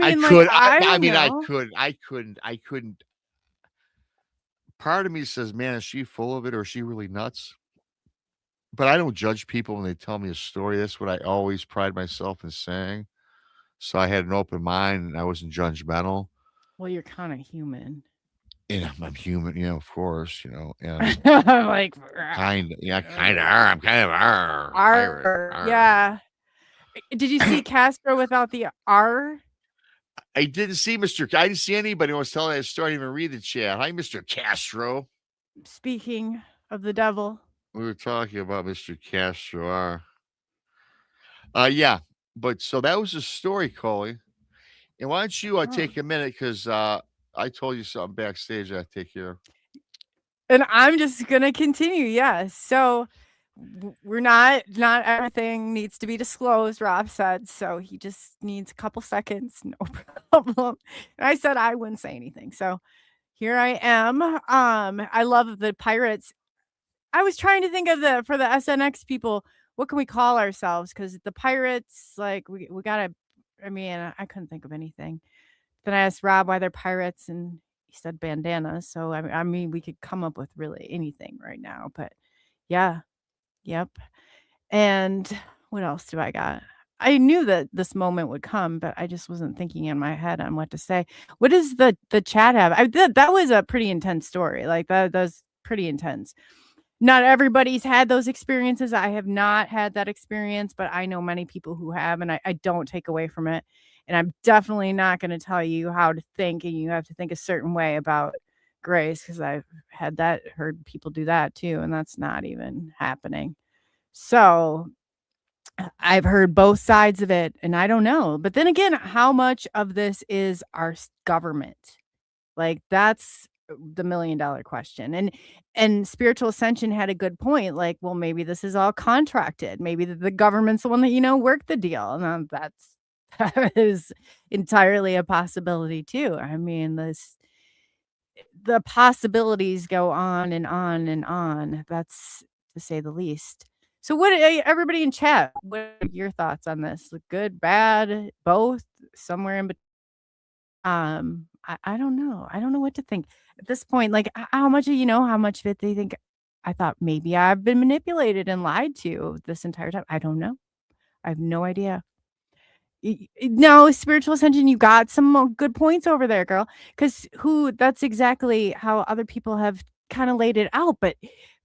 mean, I couldn't. Part of me says, man, is she full of it or is she really nuts? but I don't judge people when they tell me a story. That's what I always pride myself in saying. So I had an open mind and I wasn't judgmental. Well, you're kind of human. And I'm human, of course, and I'm like, kind of are. I'm kind of pirate. yeah. Did you see Castro without the R? I didn't see I didn't see anybody who was telling that story. I didn't even read the chat. Hi, Mr. Castro. Speaking of the devil. We were talking about Mr. Castro. Yeah. But so that was the story, Coley. And why don't you take a minute because I told you something backstage I take care of. And I'm just gonna continue. Yeah. So we're not everything needs to be disclosed, Rob said. So he just needs a couple seconds, no problem. And I said I wouldn't say anything. So here I am. I love the pirates. I was trying to think of for the SNX people, what can we call ourselves? Because the pirates, like we gotta. I mean, I couldn't think of anything. Then I asked Rob why they're pirates, and he said bandanas. So I mean, we could come up with really anything right now. But yeah, yep. And what else do I got? I knew that this moment would come, but I just wasn't thinking in my head on what to say. What does the chat have? That was a pretty intense story. Like that's pretty intense. Not everybody's had those experiences. I have not had that experience, but I know many people who have, and I don't take away from it. And I'm definitely not going to tell you how to think, and you have to think a certain way about grace, because I've heard people do that too, and that's not even happening. So I've heard both sides of it, and I don't know. But then again, how much of this is our government? Like that's the $1 million question. And Spiritual Ascension had a good point. Like, well, maybe this is all contracted. Maybe the government's the one that worked the deal, and that is entirely a possibility too. I mean, the possibilities go on and on and on. That's to say the least. So what everybody in chat, what are your thoughts on this? Good, bad, both, somewhere in between? I don't know. I don't know what to think at this point. Like how much of how much of it they think I thought maybe I've been manipulated and lied to this entire time. I don't know. I have no idea. No, Spiritual Ascension, you got some good points over there, girl. Because that's exactly how other people have kind of laid it out. But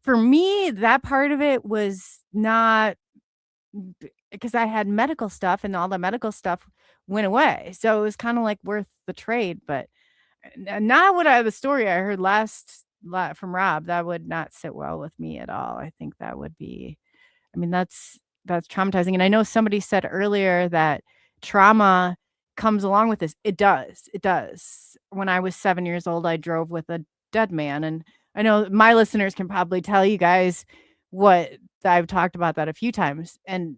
for me, that part of it was not, because I had medical stuff and all the medical stuff went away. So it was kind of like worth the trade. But not the story I heard last from Rob, that would not sit well with me at all. I think that would be, I mean, that's traumatizing. And I know somebody said earlier that trauma comes along with this. It does. It does. When I was 7 years old, I drove with a dead man. And I know my listeners can probably tell you guys what I've talked about that a few times. And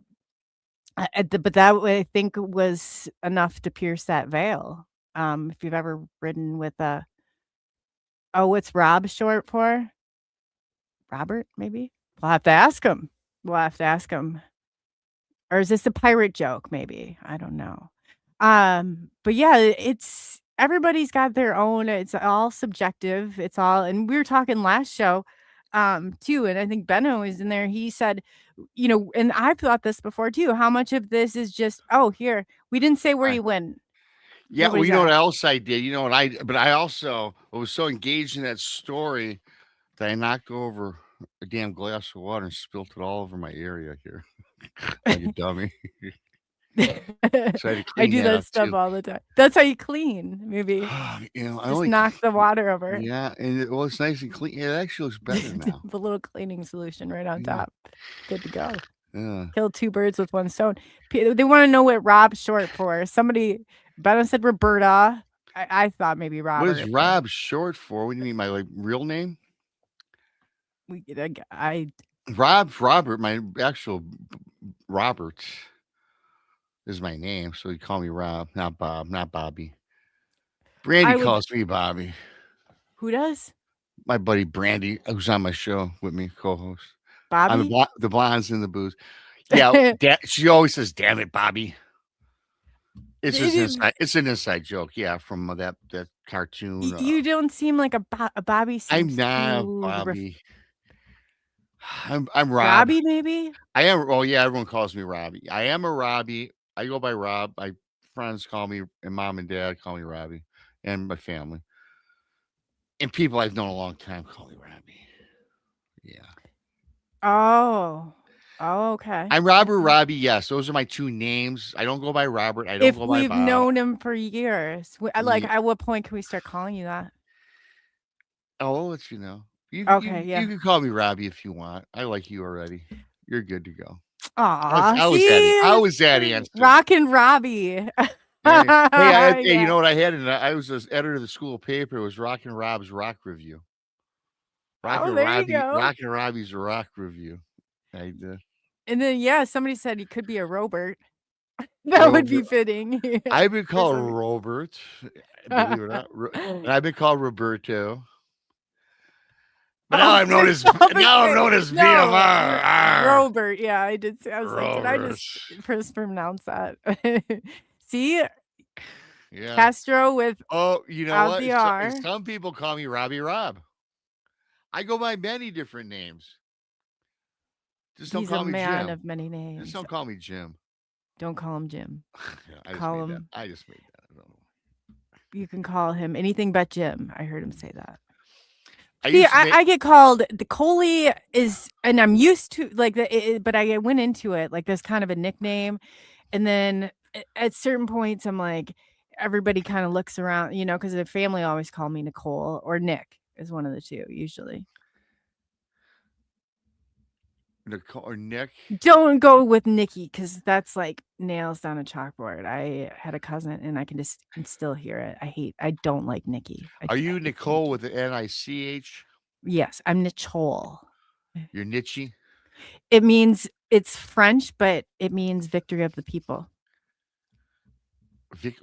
but that I think was enough to pierce that veil. If you've ever ridden with what's Rob short for? Robert, maybe? We'll have to ask him. Or is this a pirate joke? Maybe. I don't know. But yeah, it's everybody's got their own. It's all subjective. It's all, and we were talking last show, too. And I think Benno is in there. He said, and I've thought this before too. How much of this is just, here, we didn't say where you went. Yeah, well, you know what else I did? But I also was so engaged in that story that I knocked over a damn glass of water and spilled it all over my area here. Like a dummy. So I do that stuff all the time. That's how you clean, maybe. I just knock the water over. Yeah, and it's nice and clean. It actually looks better now. The little cleaning solution right on top. Good to go. Yeah. Kill two birds with one stone. They want to know what Rob's short for. Somebody, Benno said Roberta. I thought maybe Robert. What is Rob short for? What do you mean, my real name? Robert. My actual Robert is my name, so you call me Rob, not Bob, not Bobby. Brandy calls me Bobby. Who does? My buddy Brandy, who's on my show with me, co-host. Bobby? The blondes in the booth. Yeah, she always says, "Damn it, Bobby." It's just it's an inside joke, yeah, from that cartoon. You don't seem like a Bobby. I'm not Bobby. I'm Rob. Robbie, maybe? I am. Oh yeah, everyone calls me Robbie. I am a Robbie. I go by Rob. My friends call me, and mom and dad call me Robbie, and my family, and people I've known a long time call me Robbie. Yeah, Oh. Oh, okay. I'm Robert Okay. Robbie. Yes, those are my two names. I don't go by Robert. I don't If go by we've Bob. known him for years, like, Yeah. at what point can we start calling you that? Oh, I'll let you know. Okay, You yeah. can call me Robbie if you want. I like you already. You're good to go. Aw, How was see, that? How it's was that answer? Rockin' Robbie. Hey, hey, you Yeah. know what I had? I was an editor of the school paper. It was Rockin' Rob's Rock Review. Oh, there you go. Rockin' Robbie's Rock Review. I did. And then, yeah, somebody said he could be a Robert. That would be Robert. fitting. I've been called somebody. Robert, believe it or not, and I've been called Roberto. But now Oh, I'm known as stop now I'm it. known as No, BMR. Arr. Robert. Yeah, I did. I was like, did I Robert. just pronounce that? See, Yeah. Castro with Oh, you know out what? the R. Some people call me Robbie Rob. I go by many different names. Just don't He's call a me man Jim. of many Just names. don't call me Jim. Don't call him Jim. Yeah, I just Call made that. him. I just made that. I don't know. You can call him anything but Jim. I heard him say that. I See, used to make, I get called the Coley is, and I'm used to like but I went into it like there's kind of a nickname, and then at certain points I'm like everybody kind of looks around, because the family always call me Nicole or Nick is one of the two usually. Nicole or Nick. Don't go with Nikki because that's like nails down a chalkboard. I had a cousin and I can still hear it. I don't like Nikki. Are you hate Nicole Nikki. with an N-I-C-H? Yes, I'm Nicole. You're Nietzsche? It means it's French, but it means victory of the people.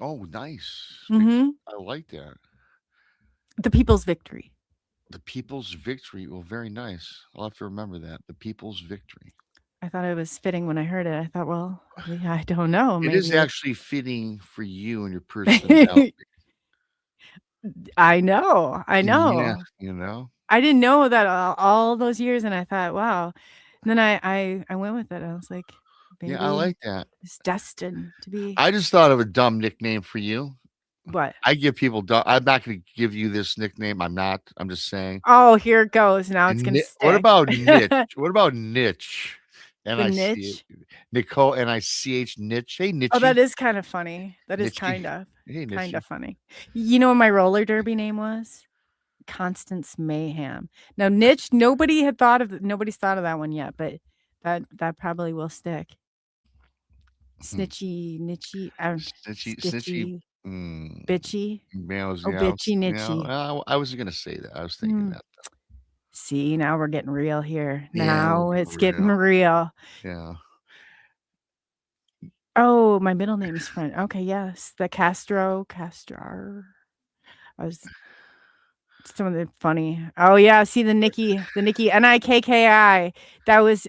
Oh, nice. Mhm. I like that. The people's victory. The people's victory. Well, very nice. I'll have to remember that. The people's victory. I thought it was fitting when I heard it. I thought, well, yeah, I don't know. It is Maybe actually fitting for you and your personality. I know. I Yeah, know. I didn't know that all those years, and I thought, wow. And then I went with it. I was like, maybe Yeah, I like that. it's destined to be. I just thought of a dumb nickname for you. What? I give people dumb. I'm not going to give you this nickname. I'm not. I'm just saying. Oh, here it goes. Now it's gonna stick. What about niche? What about niche? The niche? Nicole N-I-C-H niche. Hey, niche. Oh, that is kind of funny. That is Nitchy. kind of Hey, kind niche. of funny. You know what my roller derby name was? Constance Mayhem. Now, niche. Nobody's thought of that one yet, but that probably will stick. Snitchy, nichey, Snitchy. bitchy. Meows, Oh, meows, bitchy, meow. nichey. I wasn't going to say that. I was thinking that. See, now we're getting real here. Yeah, Now it's getting real. Yeah. Oh, my middle name is French. Okay, yes. The Castro. I was some of the funny. Oh yeah, see the Nikki, Nikki, Nikki. That was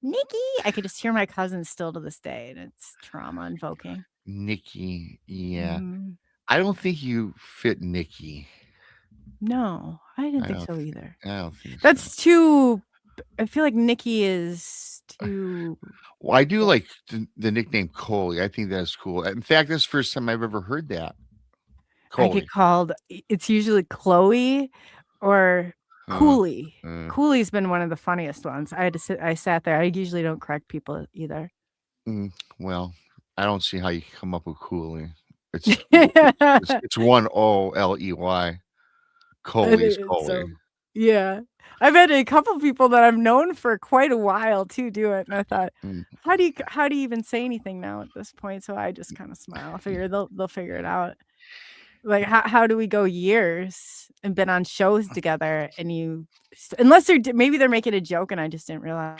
Nikki. I could just hear my cousin still to this day, and it's trauma invoking. Nikki, yeah. Mhm. I don't think you fit Nikki. No, I didn't think so either. I don't think That's too. I feel like Nikki is too. Well, I do like the nickname Coley. I think that's cool. In fact, that's the first time I've ever heard that. I get called. It's usually Chloe or Cooley. Cooley's been one of the funniest ones. I sat there. I usually don't correct people either. Well, I don't see how you can come up with Cooley. It's one O-L-E-Y. Coley's Coley. So, yeah. I've had a couple people that I've known for quite a while to do it, and I thought, how do you even say anything now at this point? So I just kind of smile. I figure they'll figure it out. Like how do we go years and been on shows together, and unless maybe they're making a joke and I just didn't realize.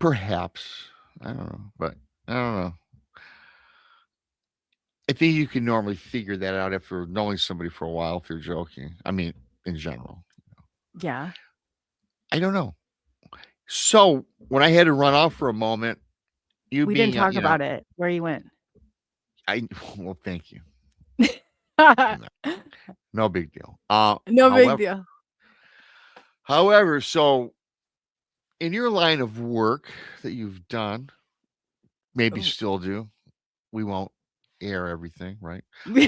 Perhaps. I don't know, but I don't know. I think you can normally figure that out after knowing somebody for a while if you're joking. I mean, in general. Yeah. I don't know. So when I had to run off for a moment, we didn't talk about it. Where you went? Well, thank you. No big deal. No big deal. However, so in your line of work that you've done, maybe Oh. still do. We won't air everything, right? we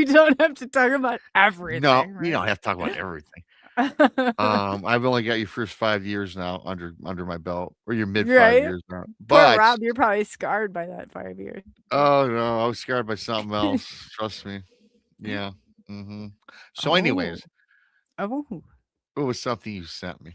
don't have to talk about everything. No, we right? don't have to talk about everything. I've only got your first 5 years now under my belt, or your mid 5 Right? years now. Poor But Rob, you're probably scarred by that 5 years. oh no, I was scared by something else. Trust me. Yeah. So, Oh. anyways, Oh. it was something you sent me.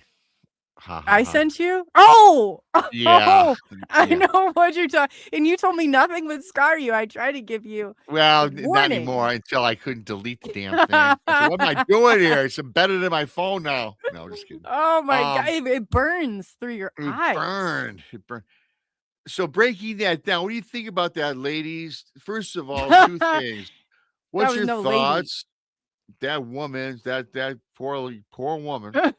Ha ha I ha. sent you? Oh! Yeah. Oh! I Yeah. know what you're talking. And you told me nothing would scar you. I tried to give you Well, a not warning. anymore until I couldn't delete the damn thing. I said, what am I doing here? It's embedded in my phone now. No, just kidding. Oh my god, it burns through your It eyes. burned. It burned. So breaking that down, what do you think about that, ladies? First of all, two things. What's was your no lady. thoughts? That woman, that poor woman.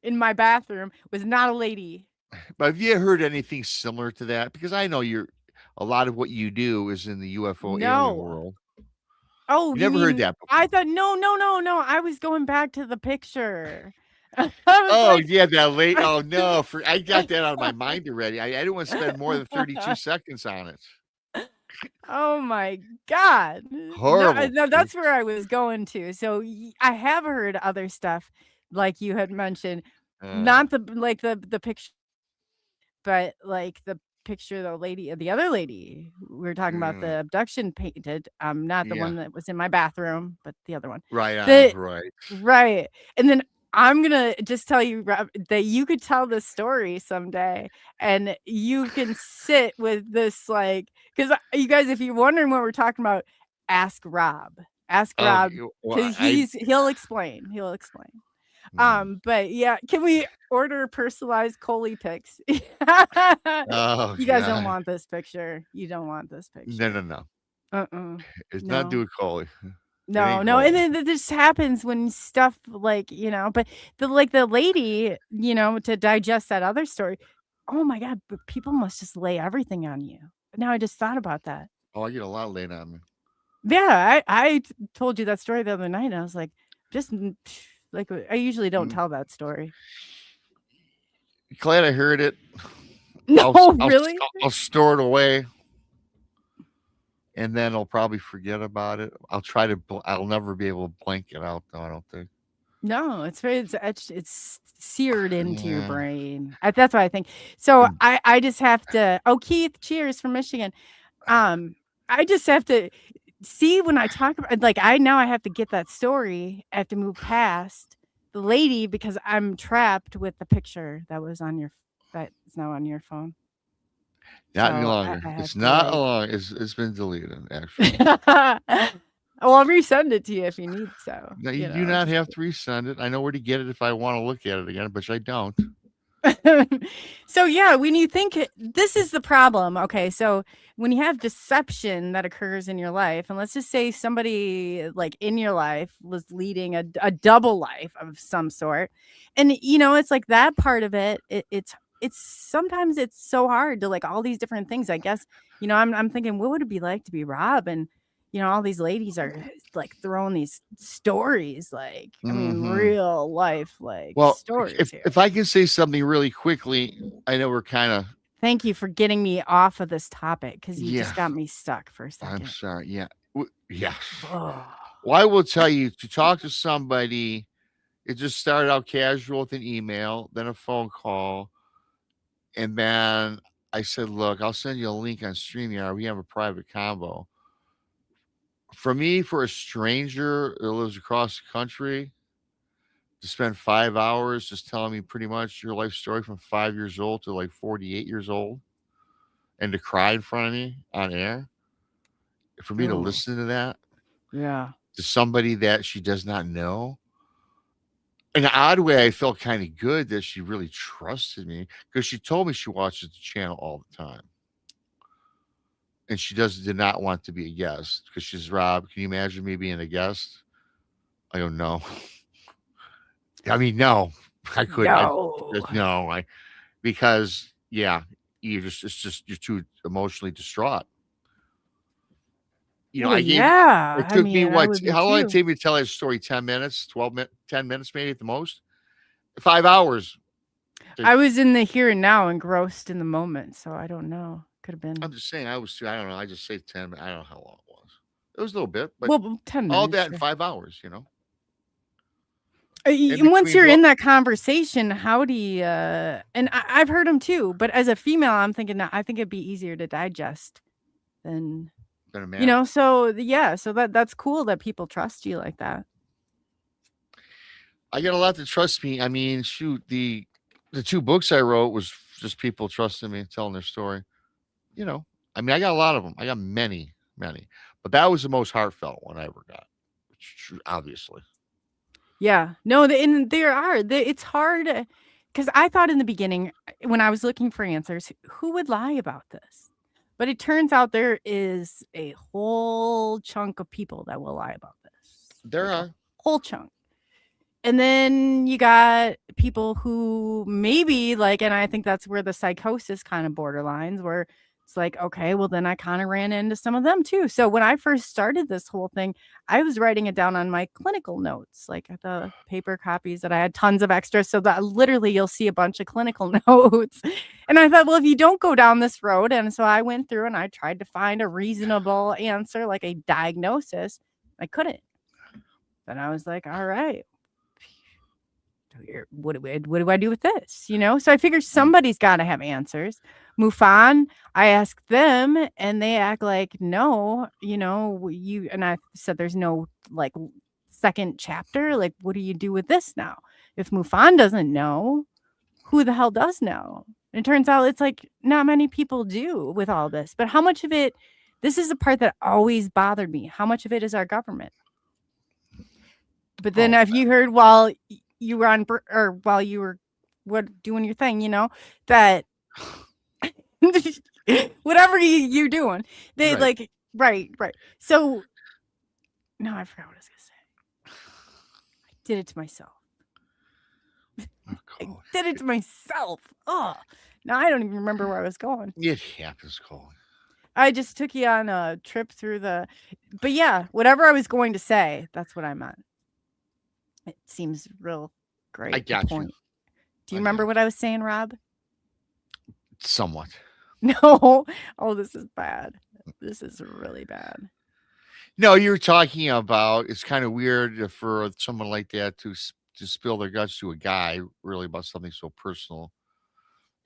In my bathroom was not a lady. But have you heard anything similar to that? Because I know a lot of what you do is in the UFO alien No. world. Oh, You never heard mean that I before. thought no. I was going back to the picture. I was Oh like, yeah, that late. Oh no, I got that out of my mind already. I didn't want to spend more than 32 seconds on it. oh my god. Horrible. No, that's where I was going to. So I have heard other stuff like you had mentioned, not the picture, but like the picture the other lady we were talking about, the abduction painted, not the one that was in my bathroom, but the other one. Right on, right. Right. And then I'm gonna just tell you, Rob, that you could tell this story someday, and you can sit with this, like, because you guys, if you're wondering what we're talking about, ask Rob. Ask Rob, because he'll explain. He'll explain. But yeah, can we order personalized Coley pics? Oh, You guys God. don't want this picture. You don't want this picture. No. It's No. not doing Coley. No, ain't and Coley. then this happens when stuff like, but the lady, to digest that other story. Oh my God, but people must just lay everything on you. Now I just thought about that. Oh, I get a lot laid on me. Yeah, I told you that story the other night, and I was like, just like, I usually don't tell that story. Glad I heard it. No, really? I'll store it away, and then I'll probably forget about it. I'll never be able to blank it out, though, I don't think. No, it's etched, it's seared into your brain. That's what I think. So I just have to. Oh, Keith, cheers from Michigan. I just have to see when I talk about, like, I have to get that story. I have to move past the lady because I'm trapped with the picture that was that's now on your phone. Not any So longer. I have It's to, not like- long. It's been deleted, actually. Well, I'll resend it to you if you need so. No, you do not have to resend it. I know where to get it if I want to look at it again, but I don't. So yeah, when you think this is the problem, okay, so when you have deception that occurs in your life, and let's just say somebody like in your life was leading a double life of some sort, and it's like that part of it's sometimes it's so hard to, like, all these different things, I guess. I'm thinking, what would it be like to be Rob, and all these ladies are like throwing these stories, like, I mean, real life, like, stories here. If I can say something really quickly, I know we're kind of. Thank you for getting me off of this topic, because you just Yeah. got me stuck for a second. I'm sorry. Yeah. Yes. Oh. Well, I will tell you, to talk to somebody, it just started out casual with an email, then a phone call, and then I said, look, I'll send you a link on StreamYard. We have a private convo. For me, for a stranger that lives across the country, to spend 5 hours just telling me pretty much your life story from 5 years old to like 48 years old, and to cry in front of me on air, for me to Oh. listen to that, Yeah. to somebody that she does not know. In an odd way, I felt kind of good that she really trusted me, because she told me she watches the channel all the time. And she did not want to be a guest, because she's, Rob, can you imagine me being a guest? I go, no. I mean, no, I couldn't. No. Because you're too emotionally distraught. Well, I gave. yeah. It took me I would be how long did it too. take me to tell that story? 10 minutes, 12 minutes, 10 minutes maybe at the most. 5 hours. I was in the here and now, engrossed in the moment, so I don't know. Could have been I'm just saying, I don't know. I just say 10. I don't know how long it was. It was a little bit, but well 10 all minutes. that in Sure. 5 hours, In And once between you're in book- that conversation, how do you? And I've heard them too, but as a female, I'm thinking that I think it'd be easier to digest than Than a man. So that's cool that people trust you like that. I got a lot to trust me. I mean, shoot, the 2 books I wrote was just people trusting me, telling their story. I mean, I got a lot of them. I got many, but that was the most heartfelt one I ever got. Obviously, Yeah, no, and it's hard because I thought in the beginning when I was looking for answers, who would lie about this? But it turns out there is a whole chunk of people that will lie about this. there Like a are. whole chunk. And then you got people who maybe and I think that's where the psychosis kind of borderlines, where it's like, okay, well then I kind of ran into some of them too. So when I first started this whole thing, I was writing it down on my clinical notes, like the paper copies that I had tons of extras, so that literally you'll see a bunch of clinical notes. And I thought, well, if you don't go down this road, and so I went through and I tried to find a reasonable answer, like a diagnosis. I couldn't. Then I was like, all right, what do I do with this? So I figured somebody's got to have answers. MUFON, I asked them and they act like, no, and I said, there's no second chapter. Like, what do you do with this now? If MUFON doesn't know, who the hell does know? And it turns out it's like not many people do with all this, but how much of it, this is the part that always bothered me. How much of it is our government? But then have you heard while you were on or while you were doing your thing, that whatever you're doing, they right. So no, I forgot what I was gonna say. I did it to myself. I did it to myself. Oh, now I don't even remember where I was going. It happens, Coley. I just took you on a trip through but yeah, whatever I was going to say, that's what I meant. It seems real great. I got you. Do you remember what I was saying, Rob? Somewhat. No. Oh, this is bad. This is really bad. No, you were talking about it's kind of weird for someone like that to spill their guts to a guy really about something so personal.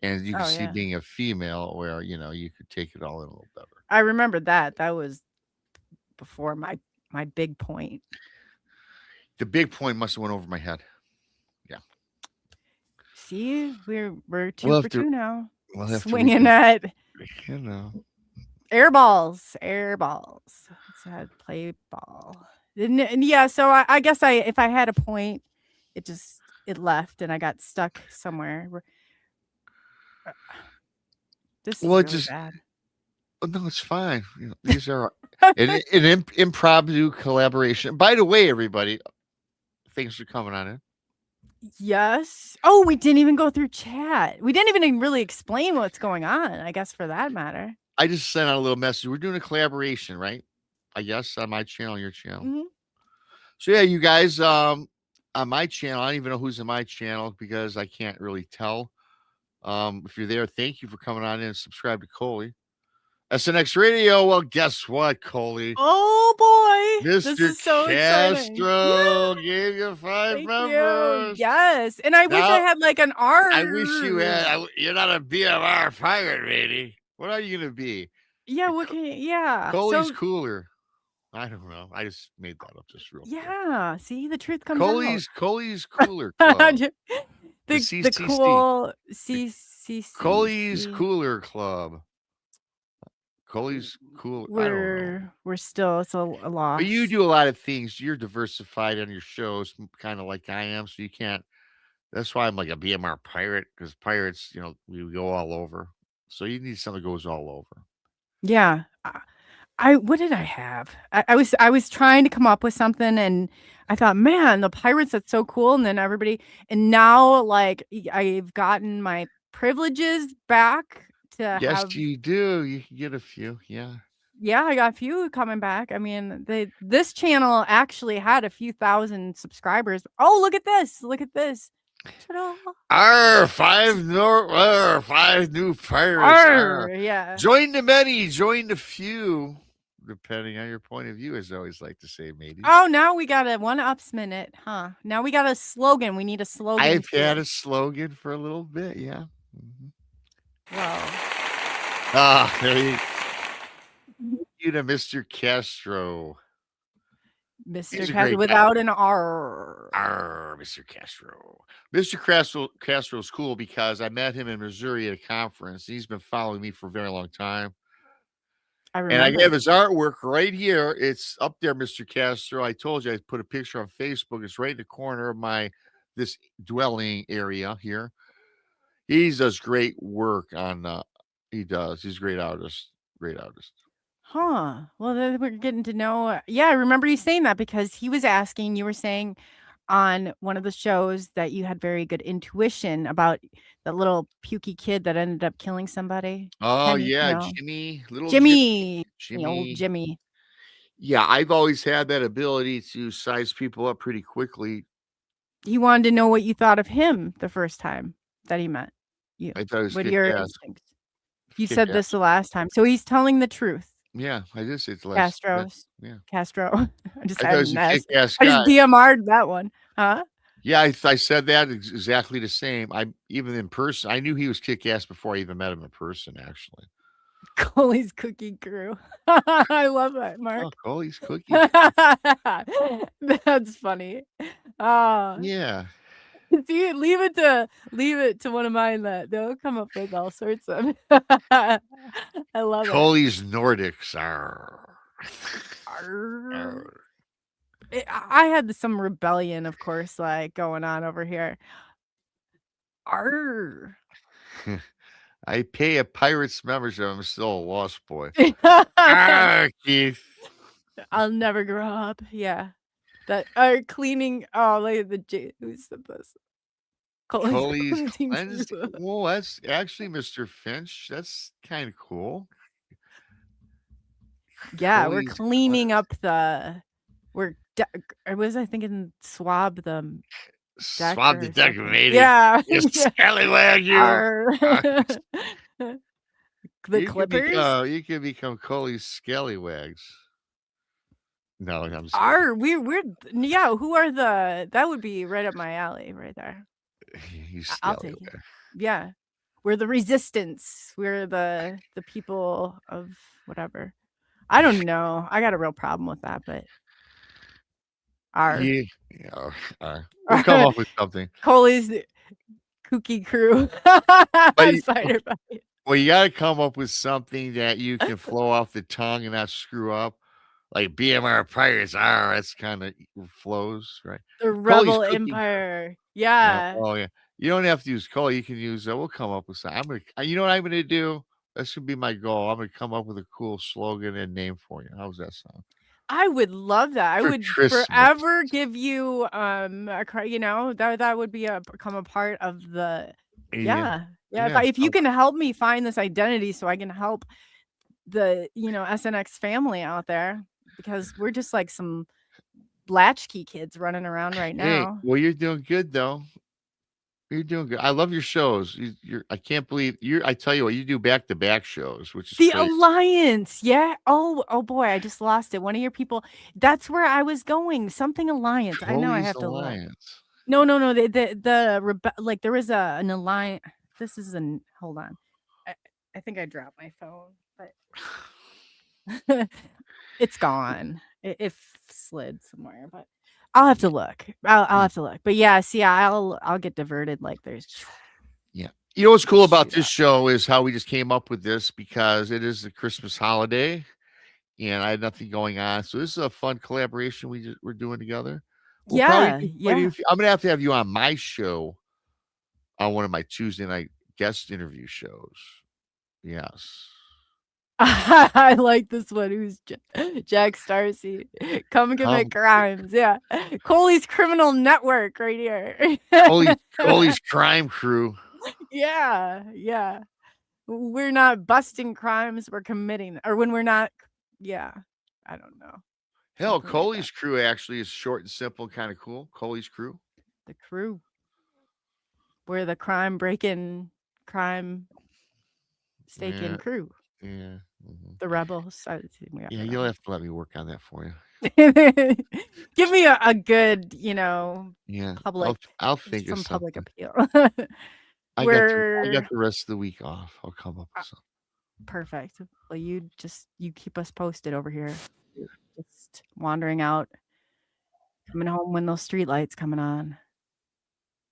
And you can see being a female where, you could take it all in a little better. I remember that. That was before my big point. The big point must have went over my head. Yeah. See, we're two for two now. We'll have swinging at air balls. Let's play ball. And yeah, so I guess if I had a point, it left and I got stuck somewhere. This is really bad. Oh, no, it's fine. These are an impromptu collaboration. By the way, everybody, thanks for coming on in. Yes. Oh, we didn't even go through chat. We didn't even really explain what's going on, I guess, for that matter. I just sent out a little message. We're doing a collaboration, right? I guess on my channel, your channel. Mm-hmm. So yeah, you guys, on my channel, I don't even know who's in my channel because I can't really tell. If you're there, thank you for coming on in and subscribe to Coley. SNX Radio. Well, guess what, Coley? Oh boy, Mr. This is so Castro gave you 5 members. Yes, and I wish I had an R. I wish you had. You're not a BMR pirate, lady. What are you gonna be? Yeah, what can you? Yeah, Coley's cooler. I don't know. I just made that up just real quick. Yeah, see, the truth comes Coley's Cooler out. Club. the cool CCC. Coley's Cooler Club. Coley's cool. We're still it's a loss. But you do a lot of things. You're diversified on your shows, kind of like I am. So you can't. That's why I'm like a BMR pirate because pirates, we go all over. So you need something that goes all over. Yeah. What did I have? I was trying to come up with something and I thought, man, the pirates, that's so cool. And then and now I've gotten my privileges back. Yes, you do. You can get a few. Yeah. Yeah, I got a few coming back. I mean, this channel actually had a few thousand subscribers. Oh, look at this. Five new pirates. Yeah. Join the many, join the few, depending on your point of view, as I always like to say, mateys. Oh, now we got a 1-ups minute, huh? Now we got a slogan. We need a slogan. I've had too. a slogan for a little bit, yeah. Wow. There you to Mr. Castro. Mr. He's a Castro great without an R. Mr. Castro. Mr. Castro's cool because I met him in Missouri at a conference. He's been following me for a very long time. I And I remember. have his artwork right here. It's up there, Mr. Castro. I told you I put a picture on Facebook. It's right in the corner of this dwelling area here. He does great work on he does. He's a great artist. Great artist. Huh. Well, then we're getting to know. Yeah, I remember you saying that because he was asking, you were saying on one of the shows that you had very good intuition about that little pukey kid that ended up killing somebody. Oh Ken, yeah, no. Jimmy, little Jimmy. Jimmy. Old Jimmy. Yeah, I've always had that ability to size people up pretty quickly. He wanted to know what you thought of him the first time that he met you. I thought it was What your kick-ass. instincts? You said this Kick-ass. the last time, so he's telling the truth. Yeah, I did say it the last. Yeah, Castro. I just I thought had it was an a S. kick-ass I guy. just BMR'd that one. Huh? Yeah, I said that exactly the same. I even in person, I knew he was kick-ass before I even met him in person. Actually, Coley's Cookie Crew. I love that, Mark. oh, Coley's cookie. That's funny. Yeah, See, leave it to one of mine that they'll come up with all sorts of. I love Coley's Nordics are. it. I had some rebellion, of course, like going on over here. Arr. I pay a Pirates membership. I'm still a lost boy. Keith. I'll never grow up. Yeah. That cleaning. Oh, look at who said this? Coley's cleansing cleansed. crew. Well, that's actually Mr. Finch. That's kind of cool. Yeah, we're Coley's cleaning up the. I was thinking swab the. Swab the deck, matey. Yeah. You scallywag, you. The Clippers. You can become Coley's scallywags. No, I'm sorry. We're yeah. Who are the? That would be right up my alley, right there. I'll take it. Yeah, we're the resistance. We're the people of whatever. I don't know. I got a real problem with that, but we'll come up with something. Coley's Kooky Crew. Spider bite. Well, you got to come up with something that you can flow off the tongue and not screw up. Like BMR Pirates, that's kind of flows, right? The Rebel Empire. Yeah. Oh, yeah. You don't have to use Coley. You can use, we'll come up with something. You know what I'm going to do? That should be my goal. I'm going to come up with a cool slogan and name for you. How's that sound? I would love that. I would forever give you that would become a part of the if you can help me find this identity so I can help the SNX family out there, because we're just like some latchkey kids running around right now. Well, you're doing good though. You're doing good. I love your shows. I can't believe I tell you what, you do back-to-back shows, which is the crazy. Alliance. Yeah. Oh boy, I just lost it. One of your people. That's where I was going. Something Alliance. Coley's I know I have to Alliance. look. No. Like there was an Alliance. This is hold on. I think I dropped my phone, but it's gone. It slid somewhere, but I'll have to look. I'll have to look. But yeah, see, I'll get diverted like there's. Yeah. You know what's cool about this show is how we just came up with this, because it is the Christmas holiday and I had nothing going on. So this is a fun collaboration we're doing together. I'm going to have you on my show on one of my Tuesday night guest interview shows. Yes. I like this one. Who's Jack Starcy? Come commit crimes. Yeah. Coley's Criminal Network right here. Coley's Crime Crew. Yeah. We're not busting crimes, we're committing, or when we're not. Yeah. I don't know. Hell, Coley's Crew actually is short and simple, kind of cool. Coley's Crew. The crew. We're the crime staking Yeah, crew, yeah, mhm. the rebels. We are Yeah, the you'll have to let me work on that for you. rebels. Give me a good, Yeah, public, I'll think of some public something. appeal. I got We're the rest of the week off. I'll come up uh, with something. perfect. Well, you keep us posted over here. Just wandering out, coming home when those street lights coming on.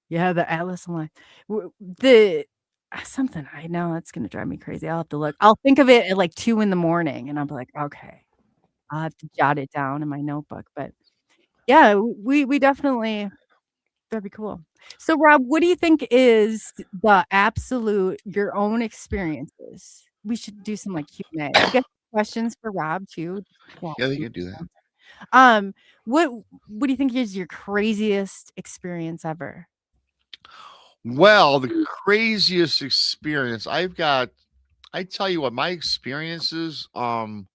Yeah, the Atlas line. The something I know that's gonna drive me crazy. I'll have to look. I'll think of it at like 2 in the morning, and I'll be like, okay, I'll have to jot it down in my notebook. But yeah, we definitely that'd be cool. So Rob, what do you think is the absolute your own experiences? We should do some like Q&A. You got questions for Rob too? Well, Yeah, they can do that. um, what do you think is your craziest experience ever? Well, the craziest experience I tell you what, my experiences have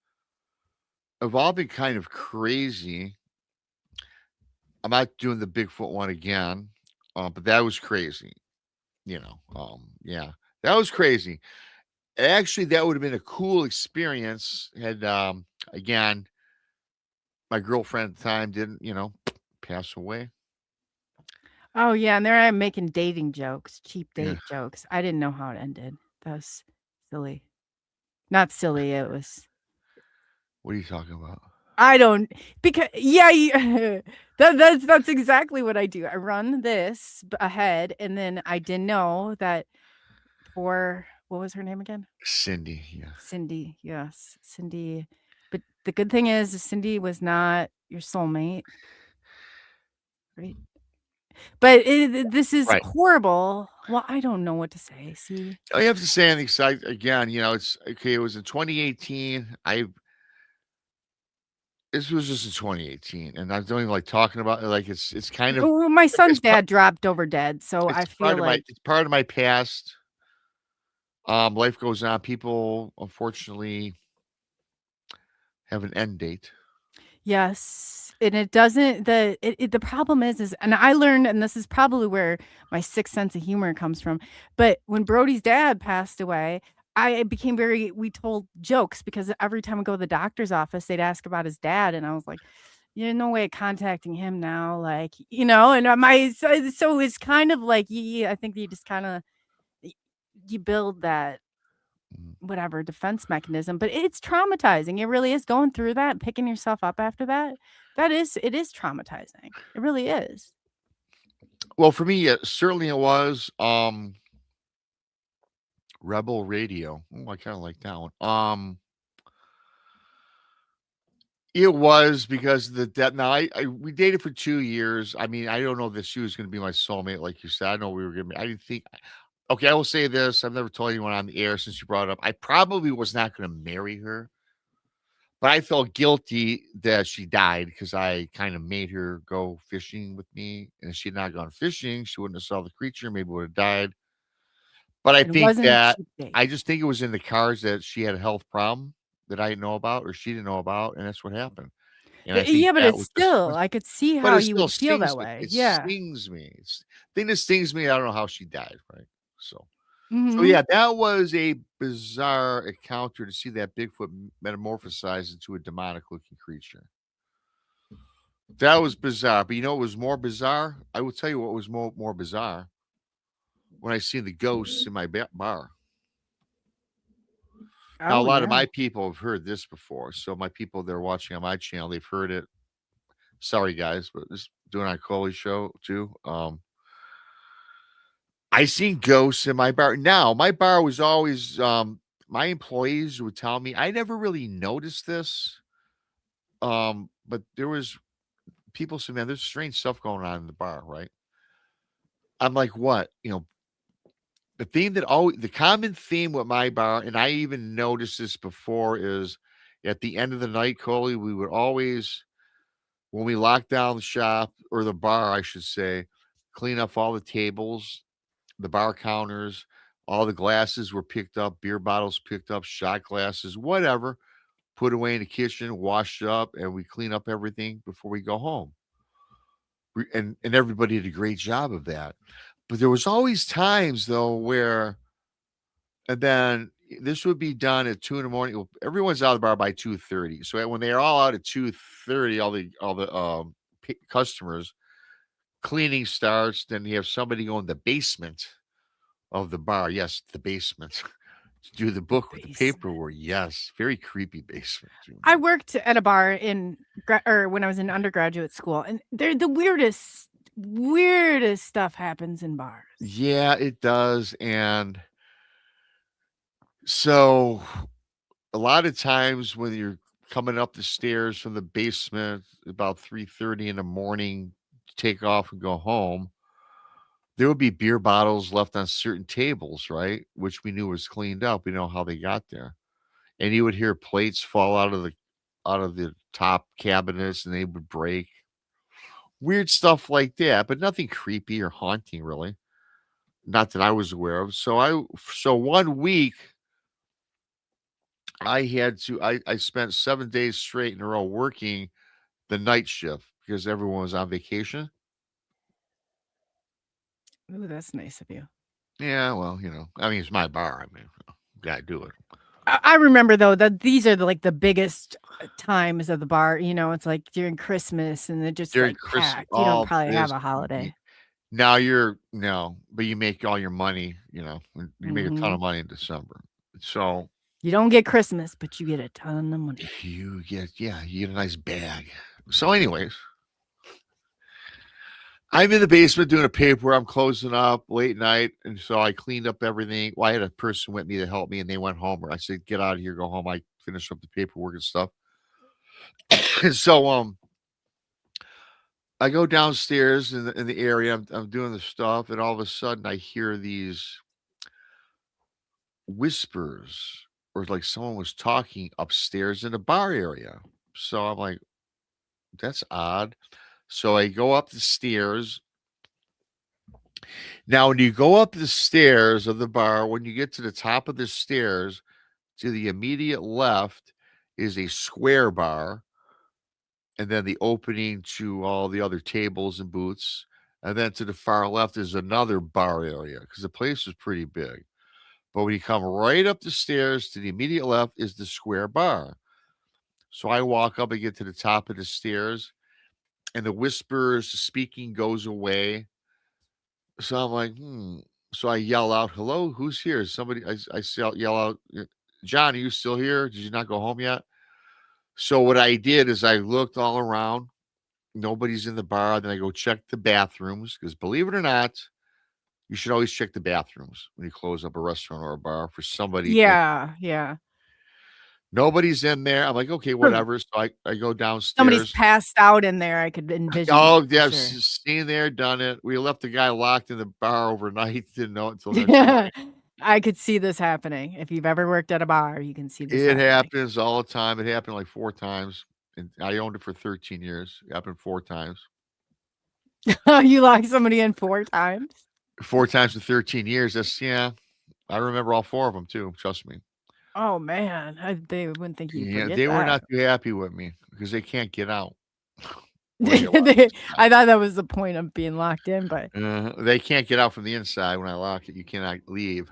all been kind of crazy. I'm not doing the Bigfoot one again, but that was crazy. Yeah, that was crazy. Actually, that would have been a cool experience had again my girlfriend at the time didn't, pass away. Oh, yeah, and there I am making dating jokes, cheap Yeah. date jokes. I didn't know how it ended. That was silly. Not silly, it was What are you talking about? I don't because yeah, that's exactly what I do. I run this ahead, and then I didn't know that for what was her name again? Cindy, yeah. Cindy, yes, Cindy. But the good thing is Cindy was not your soulmate, right? But this is Right. horrible. Well, I don't know what to say. See, I have to say anything. So again, it's okay. It was in 2018. This was just in 2018, and I don't even like talking about it. Like it's kind of oh, my son's it's part, dad dropped over dead, so I feel like it's part of my past. Life goes on. People unfortunately have an end date. yes, and it doesn't the problem is and I learned and this is probably where my sixth sense of humor comes from, but when Brody's dad passed away, I became very we told jokes because every time we go to the doctor's office, they'd ask about his dad, and I was like, "There's no way of contacting him now," like, and my so it's kind of like I think you just kinda you build that Mhm. whatever defense mechanism, but it's traumatizing. It really is going through that, picking yourself up after that. It is traumatizing. It really is. Well, for me, certainly it was. Rebel Radio. Oh, I kind of like that one. It was because of the death. Now, we dated for 2 years. I mean, I don't know that she was going to be my soulmate, like you said. I know we were going to be. I didn't think. Okay, I will say this. I've never told anyone on the air since you brought it up. I probably was not going to marry her, but I felt guilty that she died because I kind of made her go fishing with me. And if she had not gone fishing, she wouldn't have saw the creature. Maybe would have died. But I It think wasn't a that cheap date. I just think it was in the cards that she had a health problem that I didn't know about or she didn't know about, and that's what happened. And I think Yeah, but that it's was just still I could see but how it you still would feel stings that me. way. It Yeah. stings me. It's thing that stings me, I don't know how she died, right? So Mhm. yeah, that was a bizarre encounter to see that Bigfoot metamorphosize into a demonic looking creature. That was bizarre. But you know what was more bizarre? I will tell you what was more bizarre when I seen the ghosts in my bar. Now, a Oh, lot of yeah. my people have heard this before. So my people that are watching on my channel, they've heard it. Sorry guys, but just doing our Coley show too. I seen ghosts in my bar. Now, my bar was always my employees would tell me I never really noticed this. But there was people said, man, there's strange stuff going on in the bar, right? I'm like, what? The theme that always the common theme with my bar, and I even noticed this before, is at the end of the night, Coley, we would always, when we locked down the shop or the bar, I should say, clean up all the tables, the bar counters, all the glasses were picked up, beer bottles picked up, shot glasses, whatever, put away in the kitchen, washed up, and we clean up everything before we go home. And everybody did a great job of that. But there was always times though where, and then this would be done at 2 in the morning. Well, everyone's out of the bar by 2:30. So when they're all out at 2:30, all the customers, cleaning starts. Then you have somebody go in the basement of the bar. Yes, the basement. To do the book with the Basement. paperwork. Yes, very creepy basement. I worked at a bar or when I was in undergraduate school, and they're the weirdest stuff happens in bars. Yeah, it does. And so a lot of times when you're coming up the stairs from the basement about 3:30 in the morning, take off and go home, there would be beer bottles left on certain tables, right? Which we knew was cleaned up. We know how they got there. And you would hear plates fall out of the top cabinets and they would break. Weird stuff like that, but nothing creepy or haunting really. Not that I was aware of. So 1 week I spent 7 days straight in a row working the night shift because everyone was on vacation. Ooh, that's nice of you. Yeah, well, I mean, it's my bar. I mean, gotta do it. I remember though that these are the biggest times of the bar. It's like during Christmas and they're just During like Christmas, packed. You don't all probably have this. a holiday. Now no, but you make all your money. You make a ton of money in December. So You don't get Christmas, but you get a ton of money. you get a nice bag. So, anyways, I'm in the basement doing a paper. I'm closing up late night, and so I cleaned up everything. Well, I had a person with me to help me, and they went home. Or I said, "Get out of here, go home." I finished up the paperwork and stuff. And so, I go downstairs in the area. I'm doing the stuff, and all of a sudden, I hear these whispers, or like someone was talking upstairs in the bar area. So I'm like, "That's odd." So I go up the stairs. Now, when you go up the stairs of the bar, when you get to the top of the stairs, to the immediate left is a square bar, and then the opening to all the other tables and booths. And then to the far left is another bar area because the place is pretty big. But when you come right up the stairs to the immediate left is the square bar. So I walk up and get to the top of the stairs, and the whispers, the speaking goes away. So I'm like, So I yell out, "Hello, who's here?" Somebody, yell out, "John, are you still here? Did you not go home yet?" So what I did is I looked all around. Nobody's in the bar. Then I go check the bathrooms because, believe it or not, you should always check the bathrooms when you close up a restaurant or a bar for somebody. Yeah. Nobody's in there. I'm like, okay, whatever. So I go Somebody's downstairs. passed out in there. I could envision. Oh, it, for yeah, sure. seen there, done it. We left the guy locked in the bar overnight. Didn't know it until next morning. I could see this happening. If you've ever worked at a bar, you can see this It happening. happens all the time. It happened like 4 times, and I owned it for 13 years. It happened 4 times. You locked somebody in 4 times? 4 times in 13 years. I remember all 4 of them too. Trust me. Oh man, they wouldn't think you. Yeah, forget they were that. not too happy with me because they can't get out. When you lock I thought that was the point of being locked in, but they can't get out from the inside when I lock it. You cannot leave.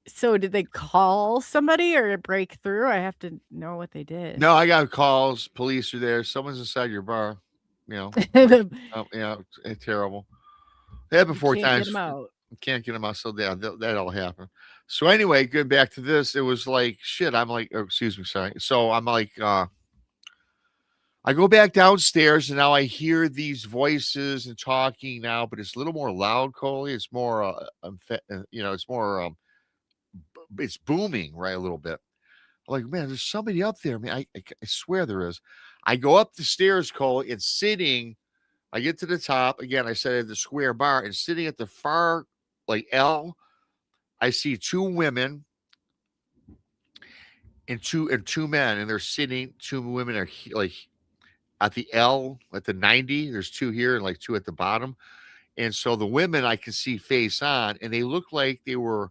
so did they call somebody or break through? I have to know what they did. No, I got calls. Police are there. Someone's inside your bar. It's terrible. It happened 4 Can't times. get 'em out. Can't get them out. So that all happened. So anyway, going back to this, it was like shit. I'm like, excuse me, sorry. So I'm like, I go back downstairs and now I hear these voices and talking now, but it's a little more loud, Coley. It's more, it's more, it's booming, right? A little bit. I'm like, man, there's somebody up there, man. I swear there is. I go up the stairs, Coley, and sitting. I get to the top again. I said at the square bar, and sitting at the far like L, I see 2 women and two men, and they're sitting. 2 women are like at the L at the 90. There's 2 here and like 2 at the bottom. And so the women I can see face on, and they look like they were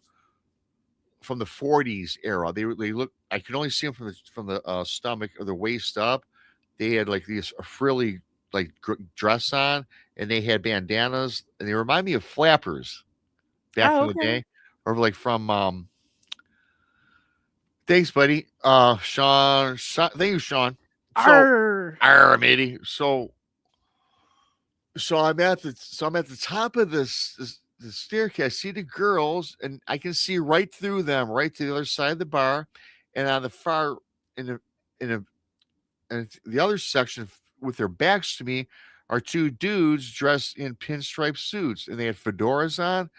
from the 40s era. They look. I can only see them from the stomach or the waist up. They had like these frilly like dress on, and they had bandanas, and they remind me of flappers. back Oh, from the okay. day, or like from. Thanks, buddy. Sean, thank you, Sean. So, Arr. matey. So I'm at the top of this staircase. I see the girls, and I can see right through them, right to the other side of the bar, and on the far in the in a and the other section with their backs to me are two dudes dressed in pinstripe suits, and they had fedoras on.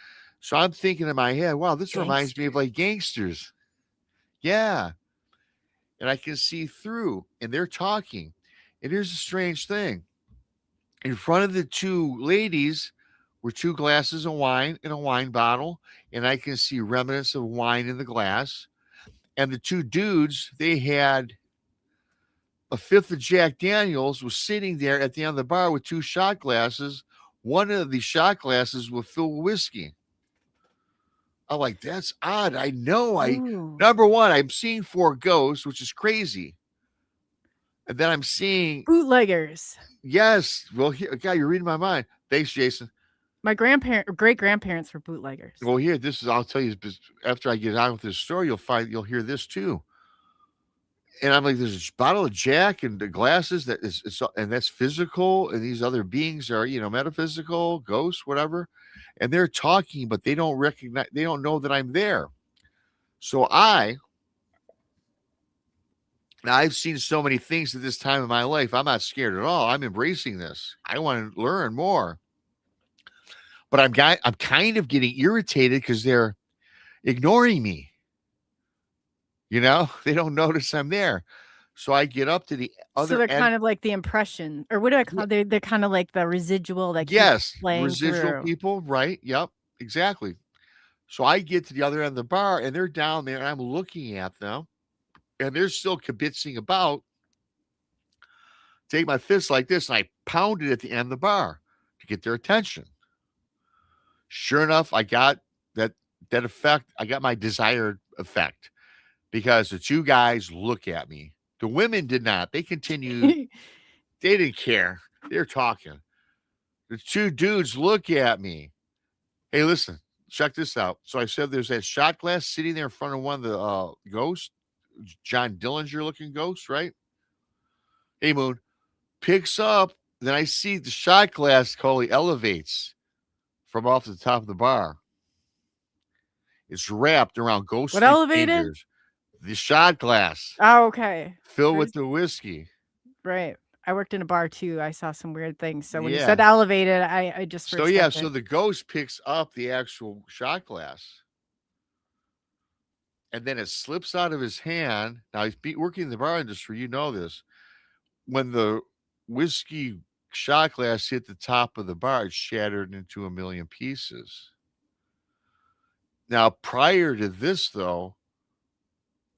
So I'm thinking in my head, wow, this reminds me of like gangsters. Yeah, and I can see through, and they're talking. And here's a strange thing: in front of the two ladies were two glasses of wine and a wine bottle, and I can see remnants of wine in the glass. And the two dudes, they had a fifth of Jack Daniels, was sitting there at the end of the bar with two shot glasses. One of the shot glasses was filled with whiskey. I'm like, that's odd. I know. Ooh. Number one, I'm seeing four ghosts, which is crazy. And then I'm seeing, Bootleggers. yes. Well, here, God, you're reading my mind. Thanks, Jason. My great grandparents were bootleggers. Well, here, this is, I'll tell you, after I get on with this story, you'll hear this too. And I'm like, there's a bottle of Jack and the glasses and that's physical. And these other beings are, metaphysical, ghosts, whatever. And they're talking, but they don't know that I'm there. So now I've seen so many things at this time in my life. I'm not scared at all. I'm embracing this. I want to learn more. But I'm kind of getting irritated because they're ignoring me. They don't notice I'm there. So I get up to the other So they're end. kind of like the impression, or what do I call? They're kind of like the residual that keeps Yes, playing residual through. people, right? Yep, exactly. So I get to the other end of the bar, and they're down there, and I'm looking at them, and they're still kibitzing about. Take my fist like this, and I pound it at the end of the bar to get their attention. Sure enough, I got that effect. I got my desired effect because the two guys look at me. The women did not. They continued. They didn't care. They're talking. The two dudes look at me. Hey, listen, check this out. So I said there's that shot glass sitting there in front of one of the ghosts, John Dillinger looking ghost, right? Hey, Moon, picks up. Then I see the shot glass, Coley, elevates from off the top of the bar. It's wrapped around ghostly What elevated? fingers. The shot glass Oh, okay. filled with the whiskey. Right. I worked in a bar too. I saw some weird things. So when you Yeah. said elevated, I just So so the ghost picks up the actual shot glass, and then it slips out of his hand. Now he's working in the bar industry. You know this. When the whiskey shot glass hit the top of the bar, it shattered into a million pieces. Now, prior to this, though,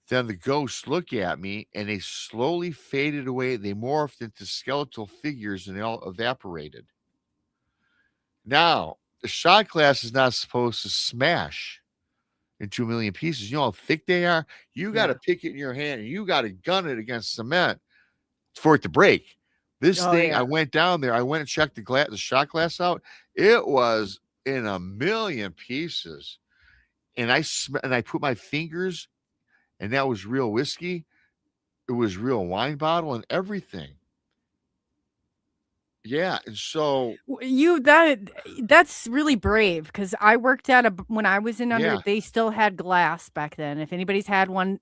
then the ghosts look at me and they slowly faded away. They morphed into skeletal figures and they all evaporated. Now, the shot glass is not supposed to smash into a million pieces. You know how thick they are? You got to pick it in your hand and you got to gun it against cement for it to break. This thing, yeah. I went down there. I went and checked the shot glass out. It was in a million pieces. And I put my fingers, and that was real whiskey. It was real wine bottle and everything. Yeah, and so that's really brave because I worked at when I was in under. Yeah. They still had glass back then. If anybody's had one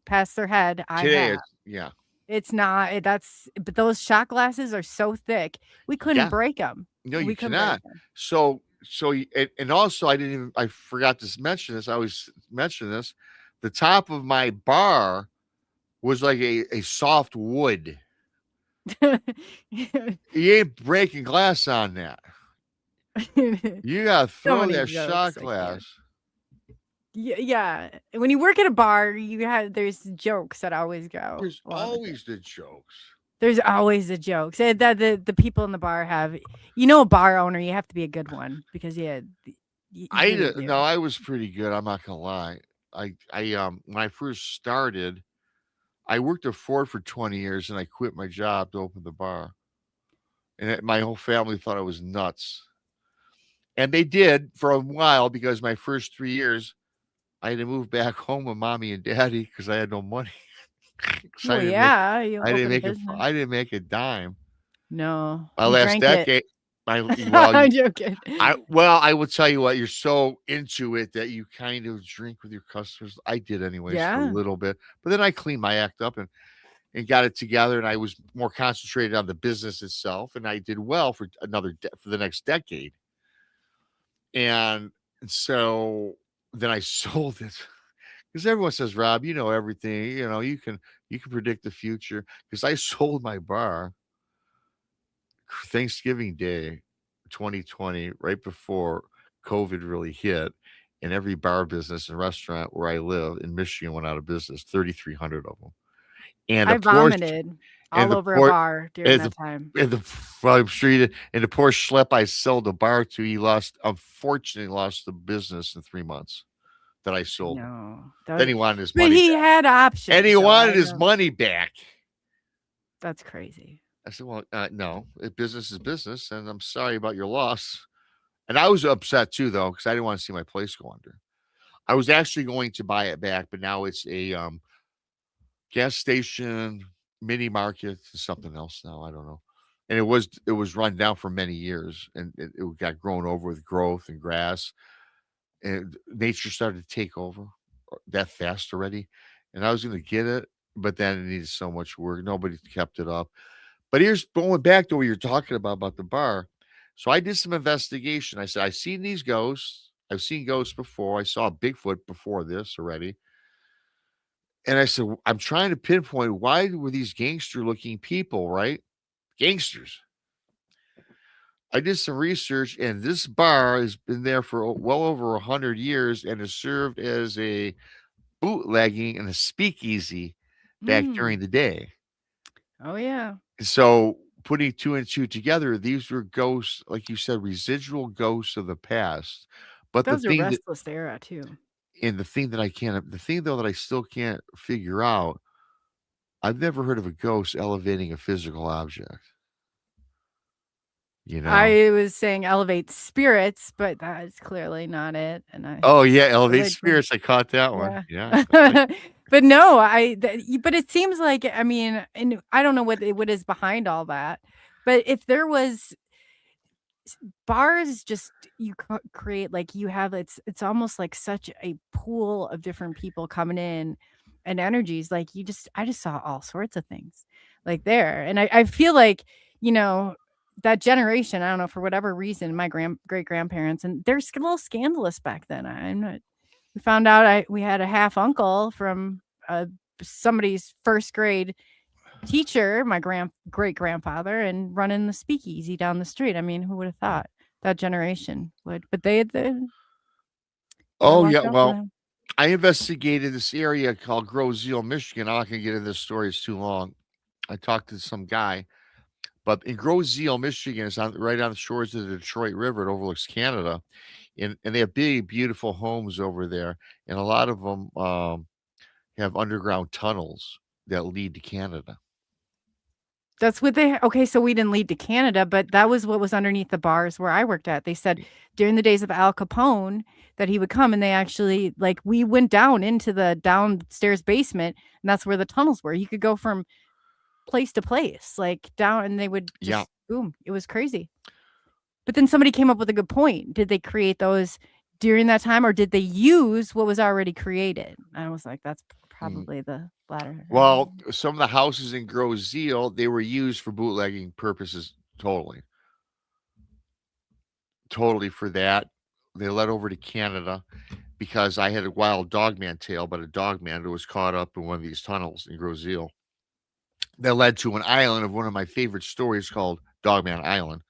past their head, I today, have. yeah. It's not. But those shot glasses are so thick, we couldn't Yeah. break them. No, We you couldn't break cannot. 'em. So and also I forgot to mention this. I always mention this. The top of my bar was like a soft wood. You ain't breaking glass on that. You gotta throw many that jokes, shot I can't. glass. Yeah. When you work at a bar, there's jokes that always go. There's along with it. always the jokes. There's always the jokes that the people in the bar have. A bar owner, you have to be a good one because I was pretty good. I'm not gonna lie. I when I first started, I worked at Ford for 20 years and I quit my job to open the bar. And my whole family thought I was nuts. And they did for a while because my first 3 years, I had to move back home with mommy and daddy because I had no money. 'Cause Well, yeah, you open a business. I didn't make a dime. No, My you last drank it. decade, well, I'm joking. I will tell you what, you're so into it that you kind of drink with your customers. I did anyways for a Yeah. little bit, but then I cleaned my act up and got it together, and I was more concentrated on the business itself, and I did well for for the next decade. And so then I sold it because everyone says, Rob, you know everything. You can predict the future. Because I sold my bar Thanksgiving Day, 2020, right before COVID really hit, and every bar business and restaurant where I live in Michigan went out of business. 3,300 of them, and I the poor vomited and all the over a poor bar during and the that time. and the well, I'm sure you did. And the poor schlep I sold the bar to, he unfortunately lost the business in 3 months that I sold him. No, Then he wanted his but money he back. had options. And he so wanted I his don't- money back. That's crazy. I said, well, no, business is business, and I'm sorry about your loss. And I was upset too, though, because I didn't want to see my place go under. I was actually going to buy it back, but now it's a gas station, mini market, something else now. I don't know. And it was run down for many years, and it got grown over with growth and grass, and nature started to take over that fast already. And I was going to get it, but then it needed so much work. Nobody kept it up. But here's going back to what you're talking about the bar. So I did some investigation. I said, I've seen these ghosts. I've seen ghosts before. I saw Bigfoot before this already. And I said, I'm trying to pinpoint why were these gangster looking people, right? Gangsters. I did some research, and this bar has been there for well over 100 years and has served as a bootlegging and a speakeasy back during the day. Oh yeah. So putting two and two together, these were ghosts, like you said, residual ghosts of the past. But That was a restless era too. the thing though that I still can't figure out, I've never heard of a ghost elevating a physical object. I was saying elevate spirits, but that is clearly not it. And Oh yeah, elevate Like, spirits. I caught that one. Yeah. but no, but it seems like, I mean, and I don't know what is behind all that, but if there was bars, just create, like, you have, it's almost like such a pool of different people coming in and energies, like, I just saw all sorts of things like there. And I feel like, that generation, I don't know, for whatever reason, my great grandparents, and they're a little scandalous back then. We found out we had a half uncle from somebody's first grade teacher, my great grandfather, and running the speakeasy down the street. I mean, who would have thought that generation would? But they Oh yeah. Well, I investigated this area called Grozeel, Michigan. I'm not gonna get into this story; it's too long. I talked to some guy, but in Grozeel, Michigan, it's right on the shores of the Detroit River. It overlooks Canada, and they have big, beautiful homes over there, and a lot of them have underground tunnels that lead to Canada. That's what okay, so we didn't lead to Canada, but that was what was underneath the bars where I worked at. They said during the days of Al Capone that he would come, and they actually, like, we went down into the downstairs basement, and that's where the tunnels were. You could go from place to place, like down, and they would just boom. It was crazy. But then somebody came up with a good point. Did they create those during that time, or did they use what was already created? I was like, that's probably the latter. Well, some of the houses in Grozeel, they were used for bootlegging purposes totally for that. They led over to Canada because I had a wild dogman tale, but a dogman that was caught up in one of these tunnels in Grozeel that led to an island of one of my favorite stories called Dogman Island,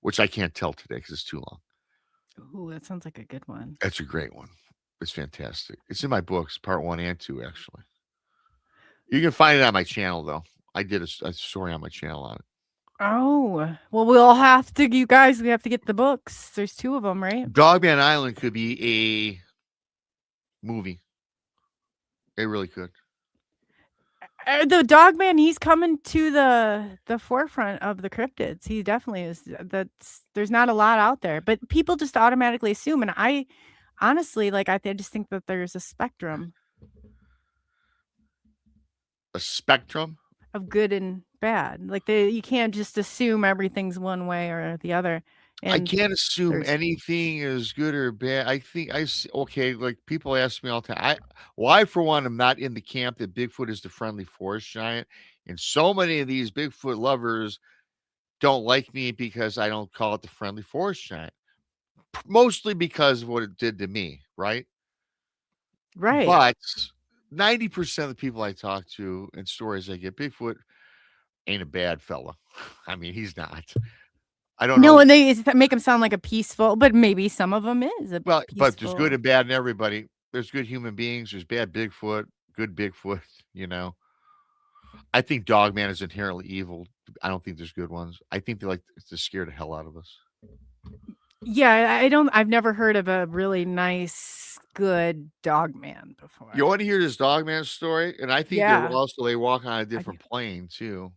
which I can't tell today because it's too long. Ooh, that sounds like a good one. That's a great one. It's fantastic. It's in my books, part 1 and 2, actually. You can find it on my channel, though. I did a story on my channel on it. Oh, well, we have to get the books. There's 2 of them, right? Dogman Island could be a movie. It really could. The dog man, he's coming to the forefront of the cryptids. He definitely is. There's not a lot out there, but people just automatically assume. And I honestly, like, I just think that there's a spectrum A spectrum. of good and bad. Like, you can't just assume everything's one way or the other. I And can't assume there's anything is good or bad. I think okay, like people ask me all the time. I for one am not in the camp that Bigfoot is the friendly forest giant. And so many of these Bigfoot lovers don't like me because I don't call it the friendly forest giant. Mostly because of what it did to me, right? right. But 90% of the people I talk to and stories I get, Bigfoot ain't a bad fella. I mean, he's not. I don't No, know. and they make him sound like a peaceful, but maybe some of them is a Well, but there's good peaceful. and bad in everybody. There's good human beings. There's bad Bigfoot, good Bigfoot. You know, I think Dogman is inherently evil. I don't think there's good ones. I think they like to scare the hell out of us. Yeah, I've never heard of a really nice, good dog man before. You want to hear this Dogman story? And I think Yeah. they walk on a I do. different plane too.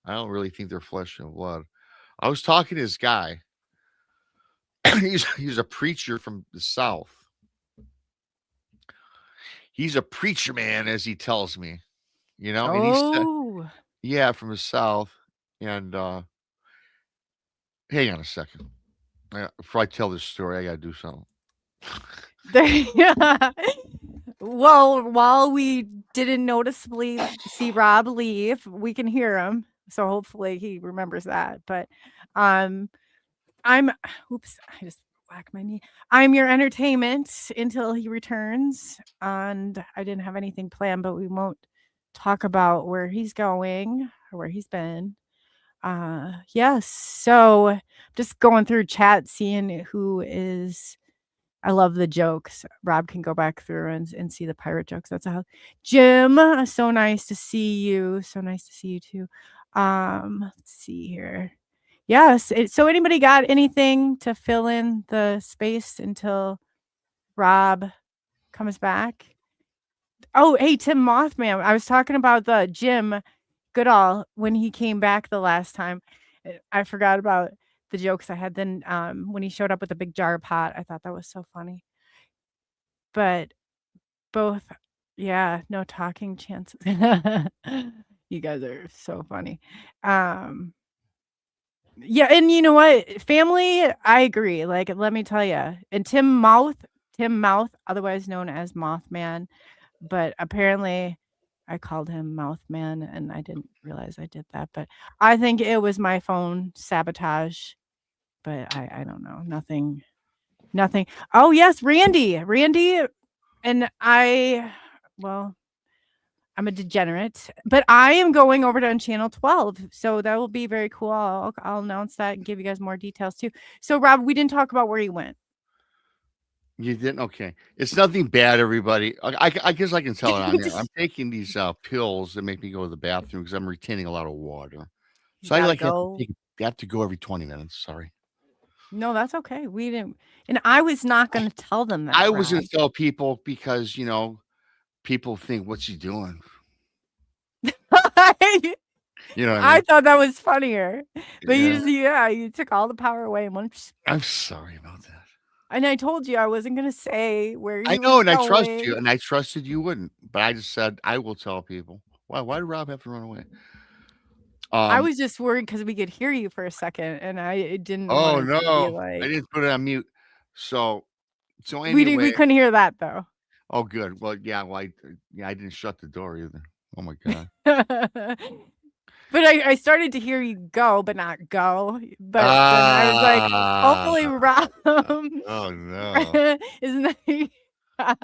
I don't really think they're flesh and blood. I was talking to this guy. he's a preacher from the South. He's a preacher man, as he tells me. You know, and he said, Oh. yeah, from the South. And hang on a second. Before I tell this story, I gotta do something. Yeah. Well, while we didn't noticeably see Rob leave, we can hear him. So hopefully he remembers that. But I'm oops, I just whacked my knee. I'm your entertainment until he returns. And I didn't have anything planned, but we won't talk about where he's going or where he's been. Yes. So just going through chat, seeing who is. I love the jokes. Rob can go back through and see the pirate jokes. That's how. Jim, so nice to see you. So nice to see you too. Let's see here. Yes. So anybody got anything to fill in the space until Rob comes back? Oh, hey, Tim Mothman. I was talking about the Jim Goodall when he came back the last time. I forgot about the jokes I had then when he showed up with a big jar of pot. I thought that was so funny. But both, yeah, no talking chances. You guys are so funny. Yeah, and you know what? Family, I agree. Like, let me tell you. And Tim Mouth, otherwise known as Mothman, but apparently I called him Mouthman and I didn't realize I did that. But I think it was my phone sabotage. But I don't know. Nothing. Oh yes, Randy. And well, I'm a degenerate, but I am going over to channel 12. So that will be very cool. I'll announce that and give you guys more details too. So Rob, we didn't talk about where you went. You didn't? Okay. It's nothing bad, everybody. I guess I can tell it on there. I'm taking these pills that make me go to the bathroom because I'm retaining a lot of water. So I Gotta like go. have to go every 20 minutes. Sorry. No, that's okay. We didn't, and I was not going to tell them that. I was Rob. going to tell people because, people think, what's he doing? You know what I I mean? thought that was funnier, but Yeah. you took all the power away in one. I'm sorry about that. And I told you I wasn't going to say where I you know, were and I trust you, going. and I trusted you wouldn't. But I just said, I will tell people. Why did Rob have to run away? I was just worried because we could hear you for a second, and I didn't want Oh, it to be no. like I didn't put it on mute. So we anyway. couldn't hear that though. Oh, good. Well, yeah. Well, I didn't shut the door either. Oh my god. But I started to hear you go, but not go. But then I was like, hopefully Rob Oh no. isn't that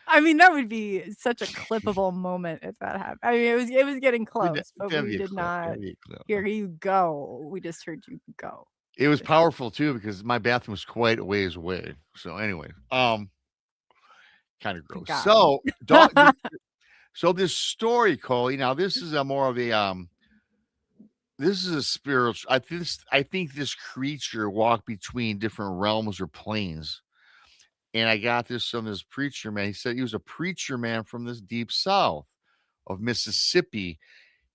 I mean, that would be such a clippable moment if that happened. I mean, it was getting close, but That'd we be a did clip. not That'd be a clip. hear you go. We just heard you go. It was powerful too because my bathroom was quite a ways away. So anyway, kind of gross. God. So so this story, Coley. Now this is a more of a this is a spiritual. I think this creature walked between different realms or planes. And I got this from this preacher man. He said he was a preacher man from this deep south. of Mississippi.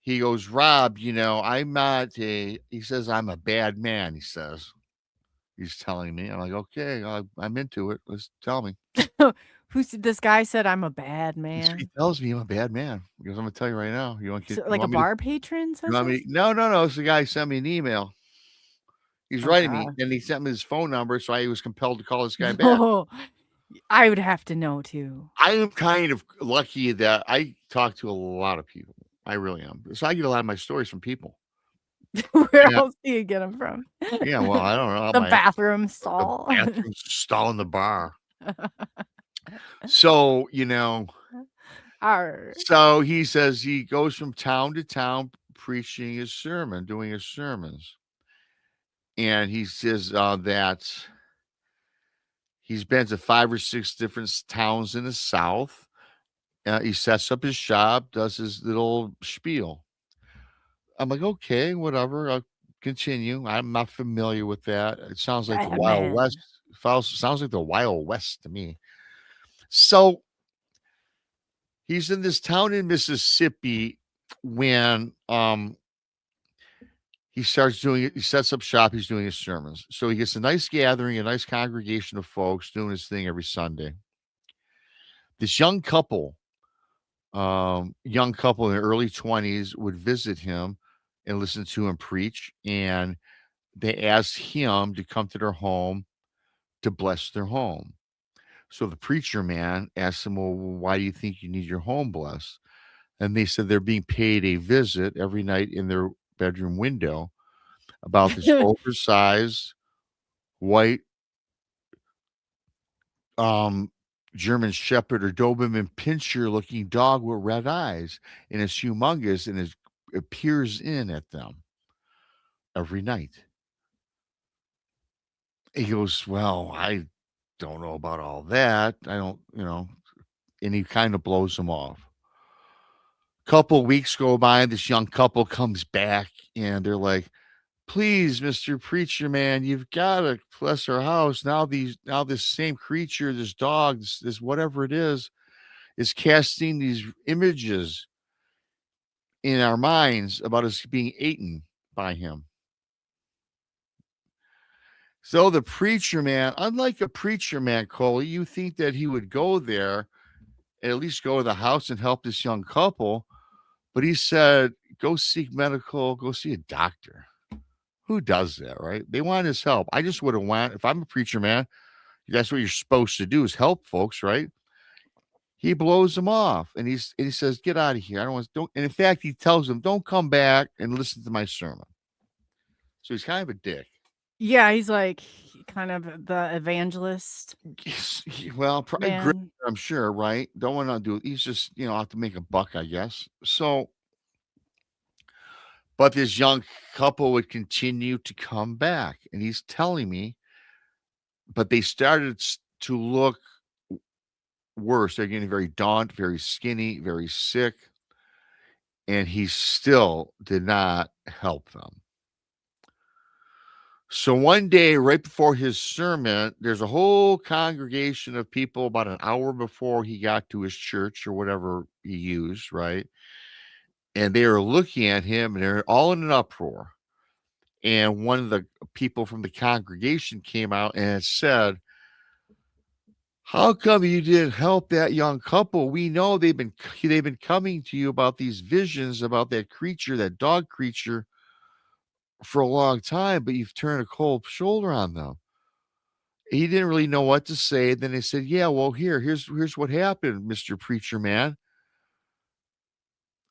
He goes, Rob, I'm not he says, I'm a bad man. He's telling me. I'm like, okay, I'm into it. Let's tell me. This guy said I'm a bad He man. tells me I'm a bad man. Because I'm gonna tell you right now. You want, So, you like a want me to, bar patron you says want this? me? No, no, no. It's the guy who sent me an email. He's Oh writing me, God. and he sent me his phone number, so I was compelled to call this guy back. Oh, I would have to know too. I am kind of lucky that I talk to a lot of people. I really am. So I get a lot of my stories from people. Where Yeah, else do you get them from? yeah. Well, I don't know. The My bathroom the stall. bathroom stall in the bar. So Arr. so he says he goes from town to town preaching his sermon, doing his sermons, and he says that he's been to 5 or 6 different towns in the South. He sets up his shop, does his little spiel. I'm like, okay, whatever. I'll continue. I'm not familiar with that. It sounds like the Wild Batman. West. Sounds like the Wild West to me. So he's in this town in Mississippi when he starts doing it. He sets up shop. He's doing his sermons. So he gets a nice gathering, a nice congregation of folks doing his thing every Sunday. This young couple in their early 20s would visit him and listen to him preach. And they asked him to come to their home to bless their home. So the preacher man asked them, well, why do you think you need your home blessed? And they said they're being paid a visit every night in their bedroom window about this oversized white German Shepherd or Doberman Pinscher looking dog with red eyes, and it's humongous, and it peers in at them every night. He goes, well, I don't know about all that. I don't, and he kind of blows them off. Couple weeks go by, and this young couple comes back, and they're like, please, Mr. Preacher Man, you've got to bless our house. Now this same creature, this dog, this whatever it is casting these images in our minds about us being eaten by him. So the preacher man, unlike a preacher man, Coley, you think that he would go there and at least go to the house and help this young couple. But he said, go see a doctor. Who does that, right? They want his help. I just would have went, if I'm a preacher man, that's what you're supposed to do is help folks, right? He blows them off and he says, get out of here. Don't. And in fact, he tells them, don't come back and listen to my sermon. So he's kind of a dick. Yeah, he's like kind of the evangelist. Well, probably Man. great, I'm sure, right? Don't want to do it. He's just, out to make a buck, I guess. So, but this young couple would continue to come back. And he's telling me, but they started to look worse. They're getting very daunt, very skinny, very sick. And he still did not help them. So one day, right before his sermon, there's a whole congregation of people about an hour before he got to his church or whatever he used, right? And they are looking at him and they're all in an uproar. And one of the people from the congregation came out and said, how come you didn't help that young couple? We know they've been coming to you about these visions about that creature, that dog creature, for a long time, but you've turned a cold shoulder on them. He didn't really know what to say. Then they said, yeah, well, here's what happened, Mr. Preacher Man.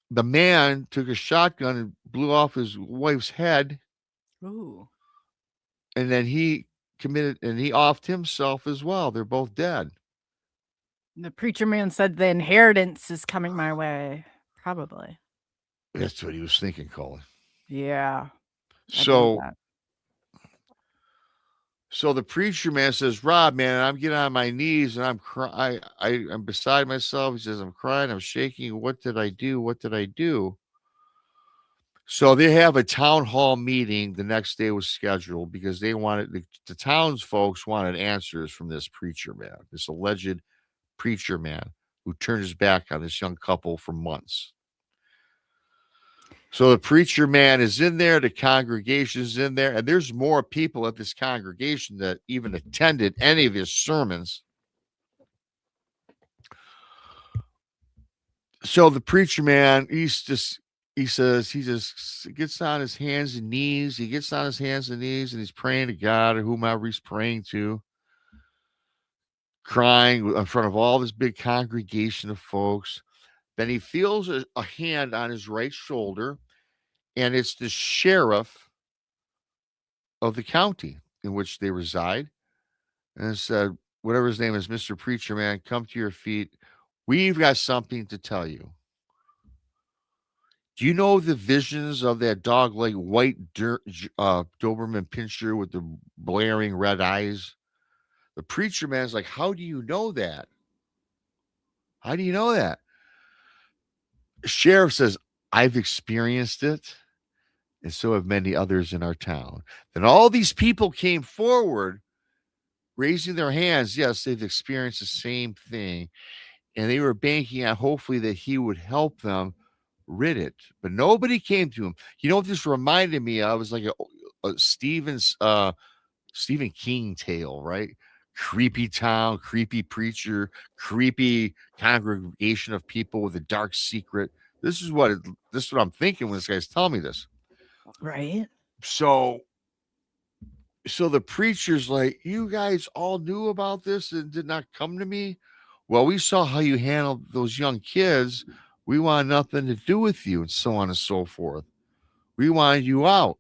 The man took a shotgun and blew off his wife's head. Ooh. And then he offed himself as well. They're both dead. The preacher man said the inheritance is coming my way. Probably. That's what he was thinking, Colin. Yeah. So the preacher man says, Rob, man, I'm getting on my knees and I'm crying. I'm beside myself. He says, I'm crying. I'm shaking. What did I do? What did I do? So they have a town hall meeting. The next day was scheduled because they wanted the townsfolk wanted answers from this preacher man, this alleged preacher man who turned his back on this young couple for months. So the preacher man is in there, the congregation's in there, and there's more people at this congregation that even attended any of his sermons. So the preacher man, he just gets on his hands and knees. He gets on his hands and knees and he's praying to God or whomever he's praying to, crying in front of all this big congregation of folks. Then he feels a hand on his right shoulder, and it's the sheriff of the county in which they reside. And it said, whatever his name is, Mr. Preacher Man, come to your feet. We've got something to tell you. Do you know the visions of that dog-like white Doberman Pinscher with the blaring red eyes? The preacher man's like, how do you know that? How do you know that? The sheriff says, I've experienced it, and so have many others in our town. Then all these people came forward, raising their hands. Yes, they've experienced the same thing, and they were banking on hopefully that he would help them rid it. But nobody came to him. You know what this reminded me of? It was like a Stephen King tale, right? Creepy town, creepy preacher, creepy congregation of people with a dark secret. This is what I'm thinking when this guy's telling me this. Right. So the preacher's like, you guys all knew about this and did not come to me? Well, we saw how you handled those young kids. We want nothing to do with you, and so on and so forth. We wanted you out.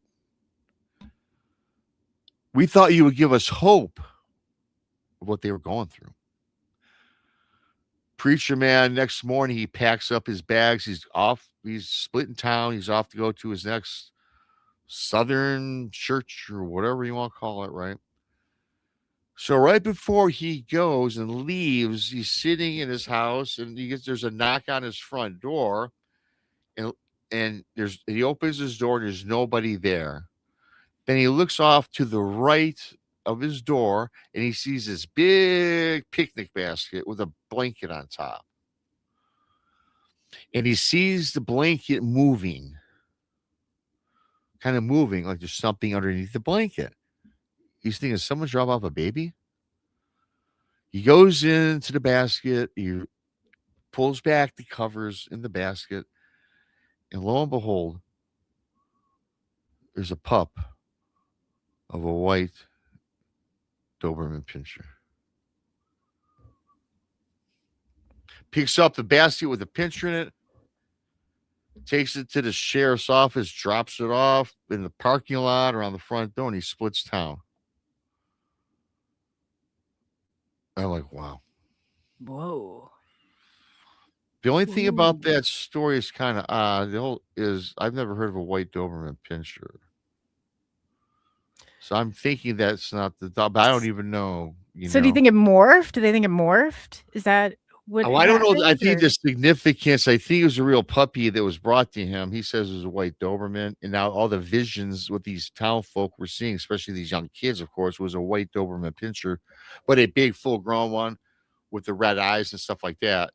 We thought you would give us hope of what they were going through. Preacher man, next morning, he packs up his bags. He's off. He's splitting town. He's off to go to his next Southern church or whatever you want to call it, right? So right before he goes and leaves, he's sitting in his house, and there's a knock on his front door, and he opens his door, and there's nobody there. Then he looks off to the right of his door, and he sees this big picnic basket with a blanket on top. And he sees the blanket moving, kind of moving, like there's something underneath the blanket. He's thinking, someone drop off a baby? He goes into the basket, he pulls back the covers in the basket, and lo and behold, there's a pup of a white Doberman Pinscher. Picks up the basket with the pinscher in it, takes it to the sheriff's office, drops it off in the parking lot or on the front door, and he splits town. I'm like, wow. Whoa. The only thing about that story is kind of odd. I've never heard of a white Doberman Pinscher. So I'm thinking that's not the dog, but I don't even know. So do you think it morphed? Do they think it morphed? Is that what? Oh, I don't know. I think or? the significance, I think it was a real puppy that was brought to him. He says it was a white Doberman. And now all the visions with these town folk were seeing, especially these young kids, of course, was a white Doberman Pinscher, but a big full grown one with the red eyes and stuff like that.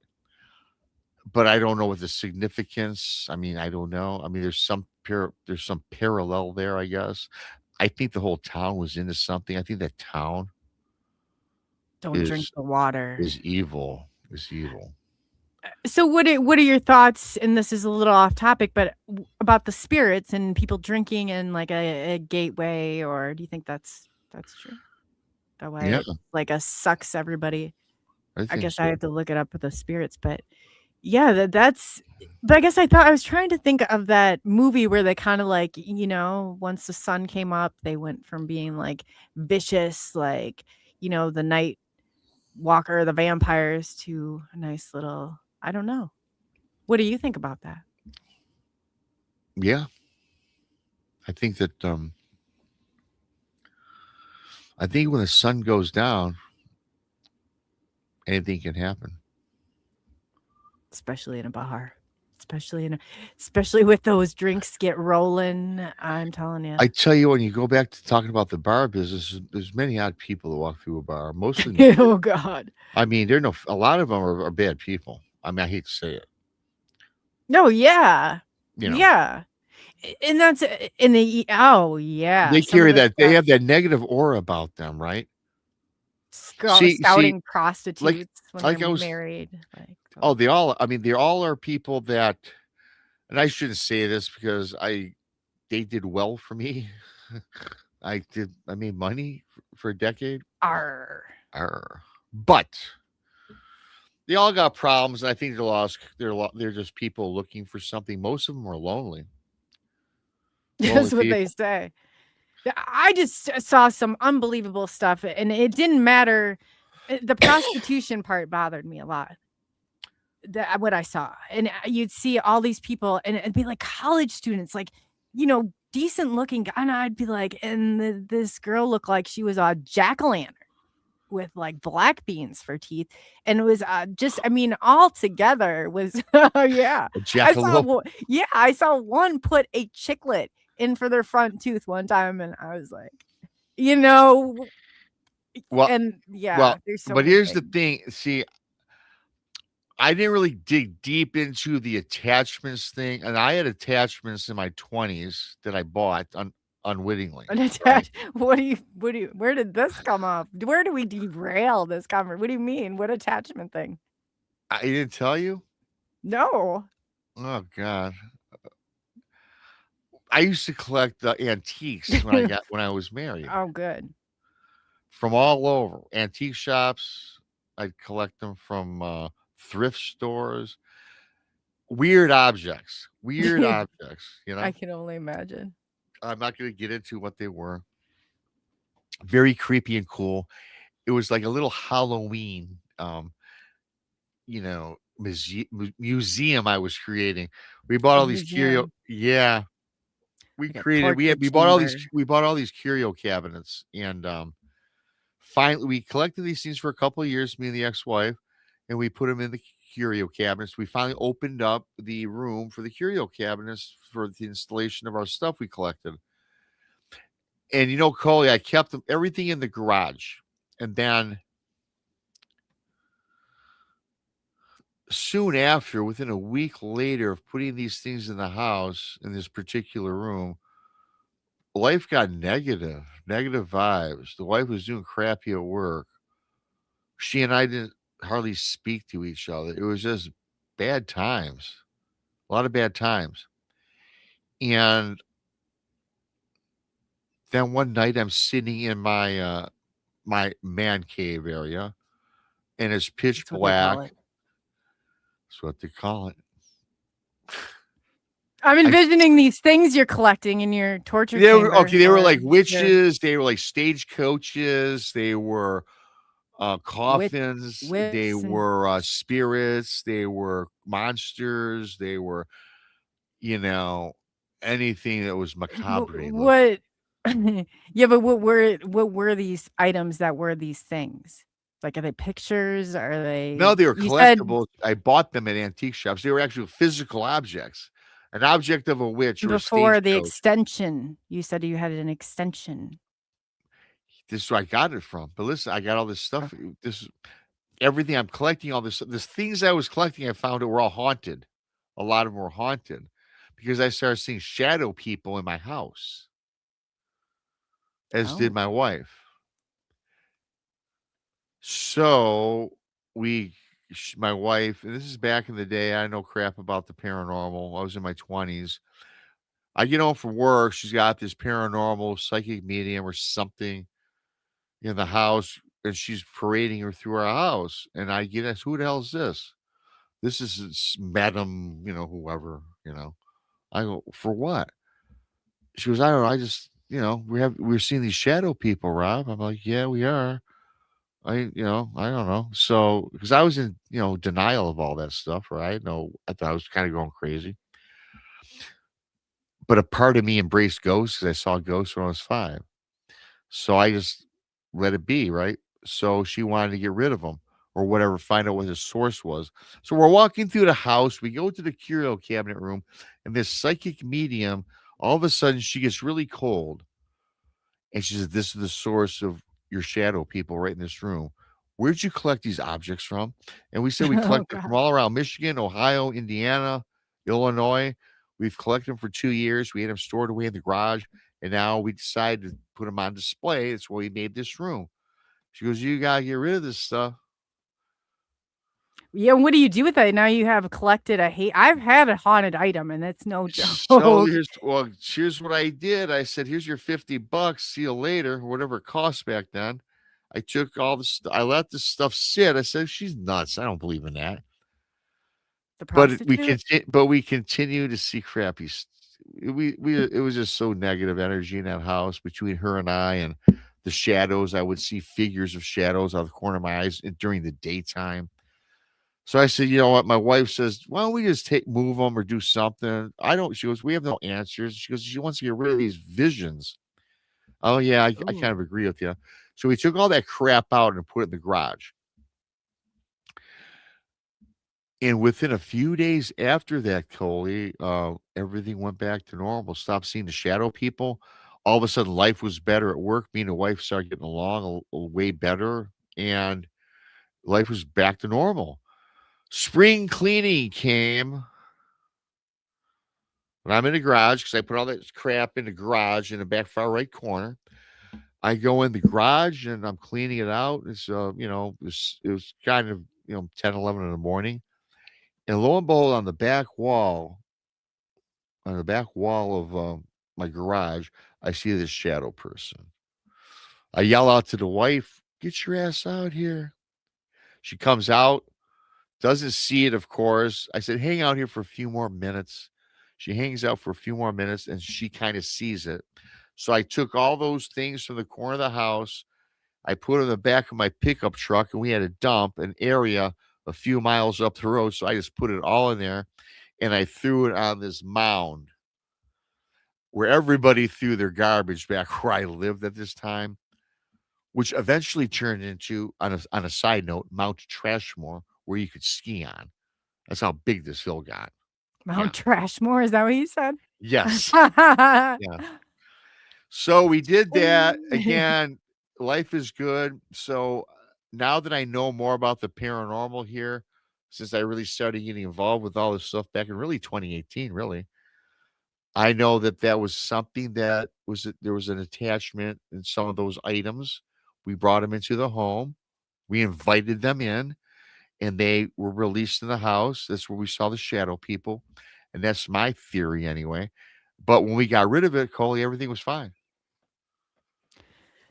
But I don't know what the significance. I mean, I don't know. I mean, there's some parallel there, I guess. I think the whole town was into something. I think that town Don't drink the water. Is evil. Is evil. So what are your thoughts? And this is a little off topic, but about the spirits and people drinking in like a gateway, or do you think that's true? That way, like sucks everybody. I guess so. I have to look it up with the spirits, but yeah, that's. But I guess I was trying to think of that movie where they kind of like, once the sun came up, they went from being like vicious, like, the night walker, the vampires, to a nice little, I don't know. What do you think about that? Yeah. I think that, I think when the sun goes down, anything can happen. Especially in a bar. Especially with those drinks get rolling. I'm telling you. I tell you, when you go back to talking about the bar business, there's many odd people that walk through a bar. Mostly, oh God. I mean, a lot of them are bad people. I mean, I hate to say it. No, yeah, yeah. And that's in the oh yeah, They some of carry the that. They stuff have that negative aura about them, right? See, scouting like prostitutes when they're like I was. married, like Oh, they all. I mean, they all are people that, and I shouldn't say this because they did well for me. I made money for a decade. are Arr. But they all got problems, and I think they're lost. They're just people looking for something. Most of them are lonely. Lonely that's what they people. say. I just saw some unbelievable stuff, and it didn't matter. The prostitution part bothered me a lot. What I saw, and you'd see all these people, and it'd be like college students, like decent looking, and I'd be like, and this girl looked like she was a jack-o'-lantern with like black beans for teeth, and it was just, I mean, all together was yeah. A jackalope. I saw one put a chiclet in for their front tooth one time, and I was like, Well, and yeah, well, there's so but many here's the things. thing. See, I didn't really dig deep into the attachments thing, and I had attachments in my 20s that I bought unwittingly. Right? Where did this come up? Where do we derail this conversation? What do you mean? What attachment thing? I didn't tell you. No. Oh God. I used to collect the antiques when I was married Oh, good. from all over antique shops. I'd collect them from thrift stores. Weird objects. Weird objects. I can only imagine. I'm not going to get into what they were. Very creepy and cool. It was like a little Halloween, museum I was creating. We bought A all these curio. museum, Yeah, like a torture we bought all these chamber. curio cabinets, and finally we collected these things for a couple of years, me and the ex-wife, and we put them in the curio cabinets. We finally opened up the room for the curio cabinets for the installation of our stuff we collected. And Coley, I kept everything in the garage, and then soon after, within a week later of putting these things in the house in this particular room, life got negative vibes. The wife was doing crappy at work. She and I didn't hardly speak to each other. It was just bad times, a lot of bad times. And then one night, I'm sitting in my man cave area, and it's pitch That's what they call black. it. That's what they call it. I'm I envisioning these things you're collecting in your torture They were chamber. okay. They were like Your witches. They were like stagecoaches. They were wit, coffins. They wits, and were spirits. They were monsters. They were, you know, anything that was macabre looking. what? Yeah, but what were these items that were these things? Like, are they pictures? Are No, they? they were You said collectibles. I bought them at antique shops. They were actual physical objects. An object of a witch or a before the stagecoach. extension. You said you had an extension. This is where I got it from. But listen, I got all this stuff. This everything I'm collecting, all this things I was collecting, I found it were all haunted. A lot of them were haunted because I started seeing shadow people in my house, as did Oh, my wife. So my wife, and this is back in the day. I know crap about the paranormal. I was in my 20s. I get home from work. She's got this paranormal psychic medium or something in the house, and she's parading her through our house. And I get asked, "Who the hell is this?" This is Madam, whoever. I go, "For what?" She goes, "I don't know. I just, we're seeing these shadow people, Rob." I'm like, "Yeah, we are." I don't know. So, because I was in, denial of all that stuff, right? No, I thought I was kind of going crazy. But a part of me embraced ghosts because I saw ghosts when I was 5. So I just let it be, right? So she wanted to get rid of them or whatever, find out what the source was. So we're walking through the house. We go to the curio cabinet room, and this psychic medium, all of a sudden, she gets really cold. And she says, "This is the source of your shadow people right in this room. Where'd you collect these objects from?" And we said we oh collected from God. all around Michigan, Ohio, Indiana, Illinois. We've collected them for 2 years. We had them stored away in the garage, and now we decided to put them on display. That's why we made this room. She goes, "You gotta get rid of this stuff." Yeah, what do you do with it? Now you have collected I've had a haunted item, and that's no So joke. here's what I did. I said, "Here's your $50. See you later," or whatever it cost back then. I took all this. I let this stuff sit. I said, "She's nuts. I don't believe in that." The But prostitute? we continue to see crappy. We it was just so negative energy in that house between her and I, and the shadows. I would see figures of shadows out of the corner of my eyes during the daytime. So I said, "You know what?" My wife says, "Why don't we just move them or do something?" I don't. She goes, "We have no answers." She goes, "She wants to get rid of these visions." Oh yeah, I kind Ooh. of agree with you. So we took all that crap out and put it in the garage. And within a few days after that, Coley, everything went back to normal. Stopped seeing the shadow people. All of a sudden, life was better at work. Me and the wife started getting along way better, and life was back to normal. Spring cleaning came. When I'm in the garage, because I put all that crap in the garage in the back far right corner. I go in the garage and I'm cleaning it out. It's it was kind of 10, 11 in the morning. And lo and behold, on the back wall of my garage, I see this shadow person. I yell out to the wife, "Get your ass out here." She comes out, doesn't see it, of course. I said, "Hang out here for a few more minutes." She hangs out for a few more minutes and she kind of sees it. So I took all those things from the corner of the house. I put it in the back of my pickup truck, and we had a dump, an area a few miles up the road. So I just put it all in there and I threw it on this mound where everybody threw their garbage back where I lived at this time, which eventually turned into, on a side note, Mount Trashmore, where you could ski on. That's how big this hill got. Yeah. Mount Trashmore, is that what you said? Yes. Yeah. So we did that. Again, life is good. So now that I know more about the paranormal here, since I really started getting involved with all this stuff back in really 2018, really, I know that that was something that there was an attachment in some of those items. We brought them into the home. We invited them in, and they were released in the house. That's where we saw the shadow people, and that's my theory anyway. But when we got rid of it, Coley, everything was fine.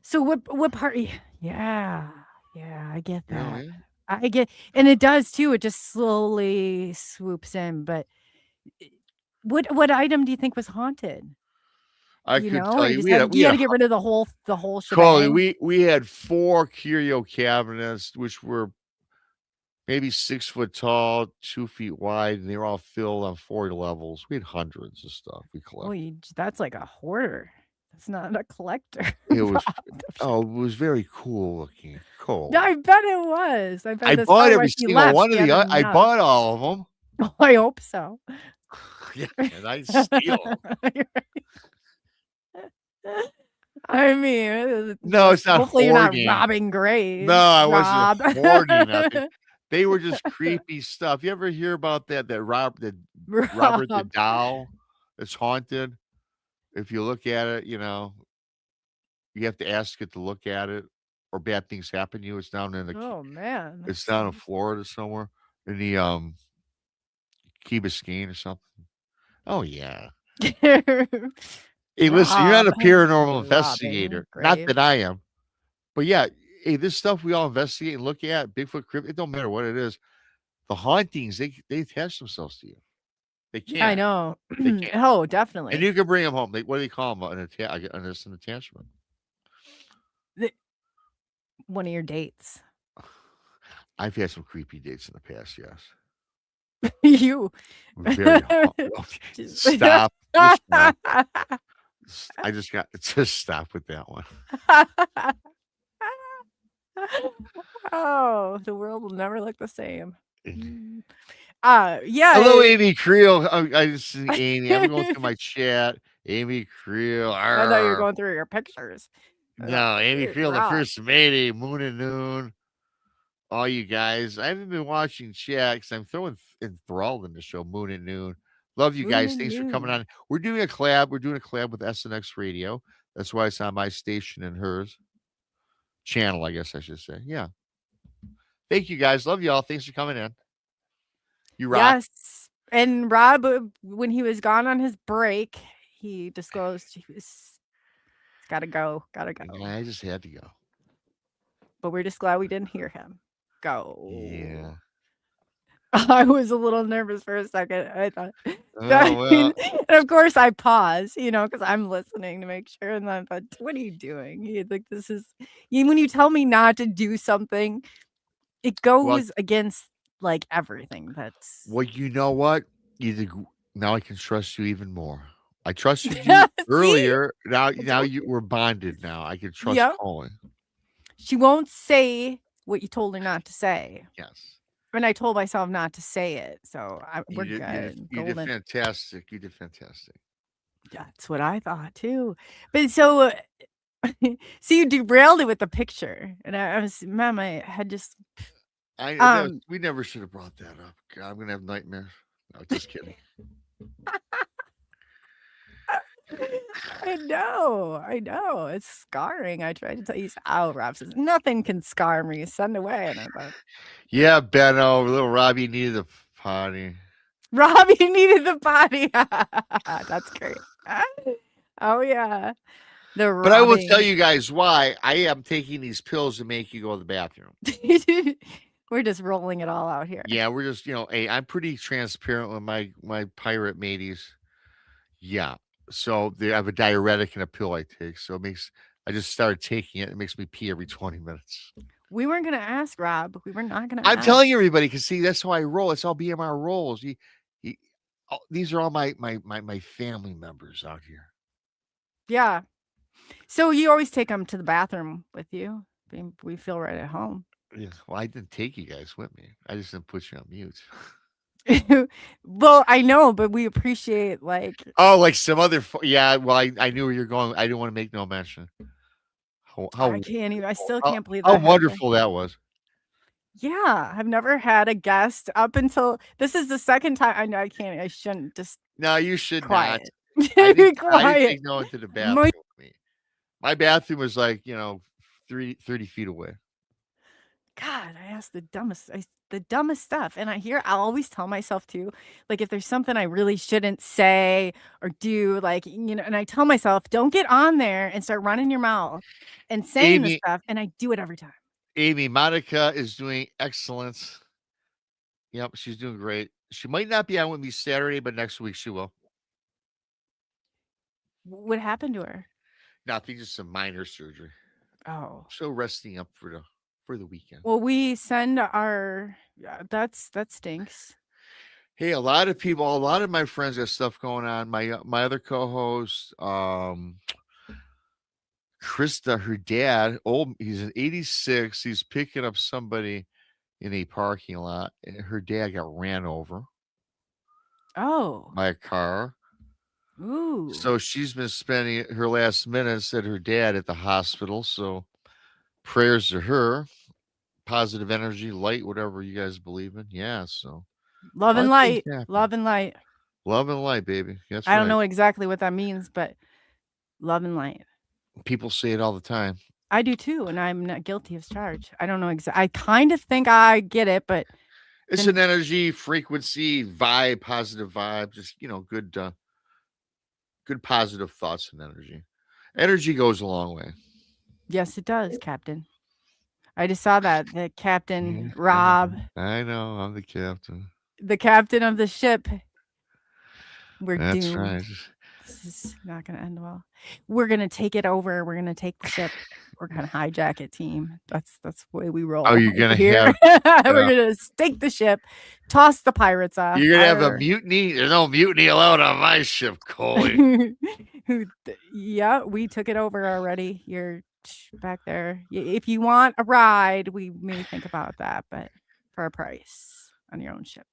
So what part? Yeah, I get that. Yeah. I get, and it does too. It just slowly swoops in. But what item do you think was haunted? I Do you could know, tell or you you just we had had you had to get rid of the whole Coley, shebang? we had 4 curio cabinets, which were maybe 6 foot tall, 2 feet wide, and they were all filled on 4 levels. We had hundreds of stuff we Well, collected. that's like a hoarder. That's not a collector. It was Rob. it was very cool looking. Yeah, I Coley. bet it was. I bet I that's bought probably why every she single left. one She of the had I enough. bought all of them. Oh, I hope so. Yeah, and I steal 'em. I mean, No, it's not hopefully you're not hoarding. robbing No, graves, I wasn't Rob. hoarding nothing. They were just creepy stuff. You ever hear about that Robert the Rob. Doll that's haunted? If you look at it, you have to ask it to look at it, or bad things happen to you. It's down in Oh man, it's that's down in Florida somewhere in the Key Biscayne or something. Oh yeah. Hey, listen, you're not Rob a paranormal robbing investigator. Not graves. that I am. But yeah, hey, this stuff we all investigate and look at, Bigfoot, crypt, it don't matter what it is. The hauntings, they attach themselves to you. They Yeah, I can. know. They can. Oh, And definitely. you can bring them home. What do they call them? An attachment. The- One of your dates. I've had some creepy dates in the past, yes. You. Very Just- stop. Just stop. I just got just stop with that one. Oh, the world will never look the same. Hello, Yeah. Amy Creel. I just see Amy. I'm going through my chat. Amy Creel. I thought you were Arr. going through your pictures. No, Amy Creel, the Rob. first Mayday, Moon and Noon. All you guys. I haven't been watching chat because I'm enthralled in the show Moon and Noon. Love you guys. Moon and Thanks for coming Noon. on. We're doing a collab. We're doing a collab with SNX Radio. That's why it's on my station and hers channel, I guess I should say. Yeah. Thank you guys. Love y'all. Thanks for coming in. You rock. Yes. And Rob, when he was gone on his break, he disclosed he was gotta go. Yeah, I just had to go. But we're just glad we didn't hear him go. Yeah. I was a little nervous for a second. I thought, Oh, and of course, I paused, because I'm listening to make sure. And then I thought, what are you doing? Like, this is when you tell me not to do something, it goes against like everything. That's well, you know what? Now I can trust you even more. I trusted you earlier. Now we're bonded. Now I can trust Coley. She won't say what you told her not to say. Yes. And I told myself not to say it, so we're good. You did fantastic. You did fantastic. That's what I thought too. But so, see, you derailed it with the picture, and I was, man, my head just. We never should have brought that up. God, I'm gonna have nightmares. No, just kidding. I know. It's scarring. I tried to tell you. Rob says nothing can scar me. Send away. And I thought, yeah, Benno, little Robbie needed a potty. Robbie needed the potty. That's great. Oh yeah. But I will tell you guys why I am taking these pills to make you go to the bathroom. We're just rolling it all out here. Yeah, we're just, hey, I'm pretty transparent with my pirate mateys. Yeah. So I have a diuretic and a pill I take. So I just started taking it. It makes me pee every 20 minutes. We weren't going to ask, Rob. We were not going to I'm telling everybody, because see, that's how I roll. It's how BMR rolls. These are all my family members out here. Yeah. So you always take them to the bathroom with you. We feel right at home. Yeah. Well, I didn't take you guys with me. I just didn't put you on mute. Well, I know, but we appreciate like some other well, I knew where you're going. I didn't want to make no mention. I can't even. I still can't believe how wonderful that was. Yeah, I've never had a guest up until this is the second time. I know I can't. I shouldn't just. No, you should quiet. not. I didn't take no one to the bathroom with me. My bathroom was like 30 feet away. God, I ask the dumbest stuff. And I'll always tell myself too, like if there's something I really shouldn't say or do, like, and I tell myself, don't get on there and start running your mouth and saying this stuff. And I do it every time. Amy, Monica is doing excellent. Yep, she's doing great. She might not be on with me Saturday, but next week she will. What happened to her? Nothing, just some minor surgery. Oh. So resting up for the weekend. Well, we send that stinks. Hey, a lot of my friends have stuff going on. My other co-host, Krista, her dad, he's an 86. He's picking up somebody in a parking lot. And her dad got ran over. Oh. By a car. Ooh. So she's been spending her last minutes at her dad at the hospital. So prayers to her. Positive energy, light, whatever you guys believe in. Yeah, so love and light. Love and light. Love and light, baby. That's I don't know exactly what that means, but love and light. People say it all the time. I do too, and I'm not guilty of charge. I don't know exactly. I kind of think I get it, but it's an energy, frequency, vibe, positive vibe. Just good positive thoughts and energy. Energy goes a long way. Yes, it does, Captain. I just saw that the Captain Rob. I know, I'm the captain. The captain of the ship. That's doomed. right. This is not going to end well. We're going to take it over. We're going to take the ship. We're going to hijack it, team. That's the way we roll. Oh, you're going to have. We're going to stake the ship, toss the pirates off. You're going to have a mutiny. There's no mutiny allowed on my ship, Coley. Yeah, we took it over already. You're back there. If you want a ride, we may think about that, but for a price on your own ship.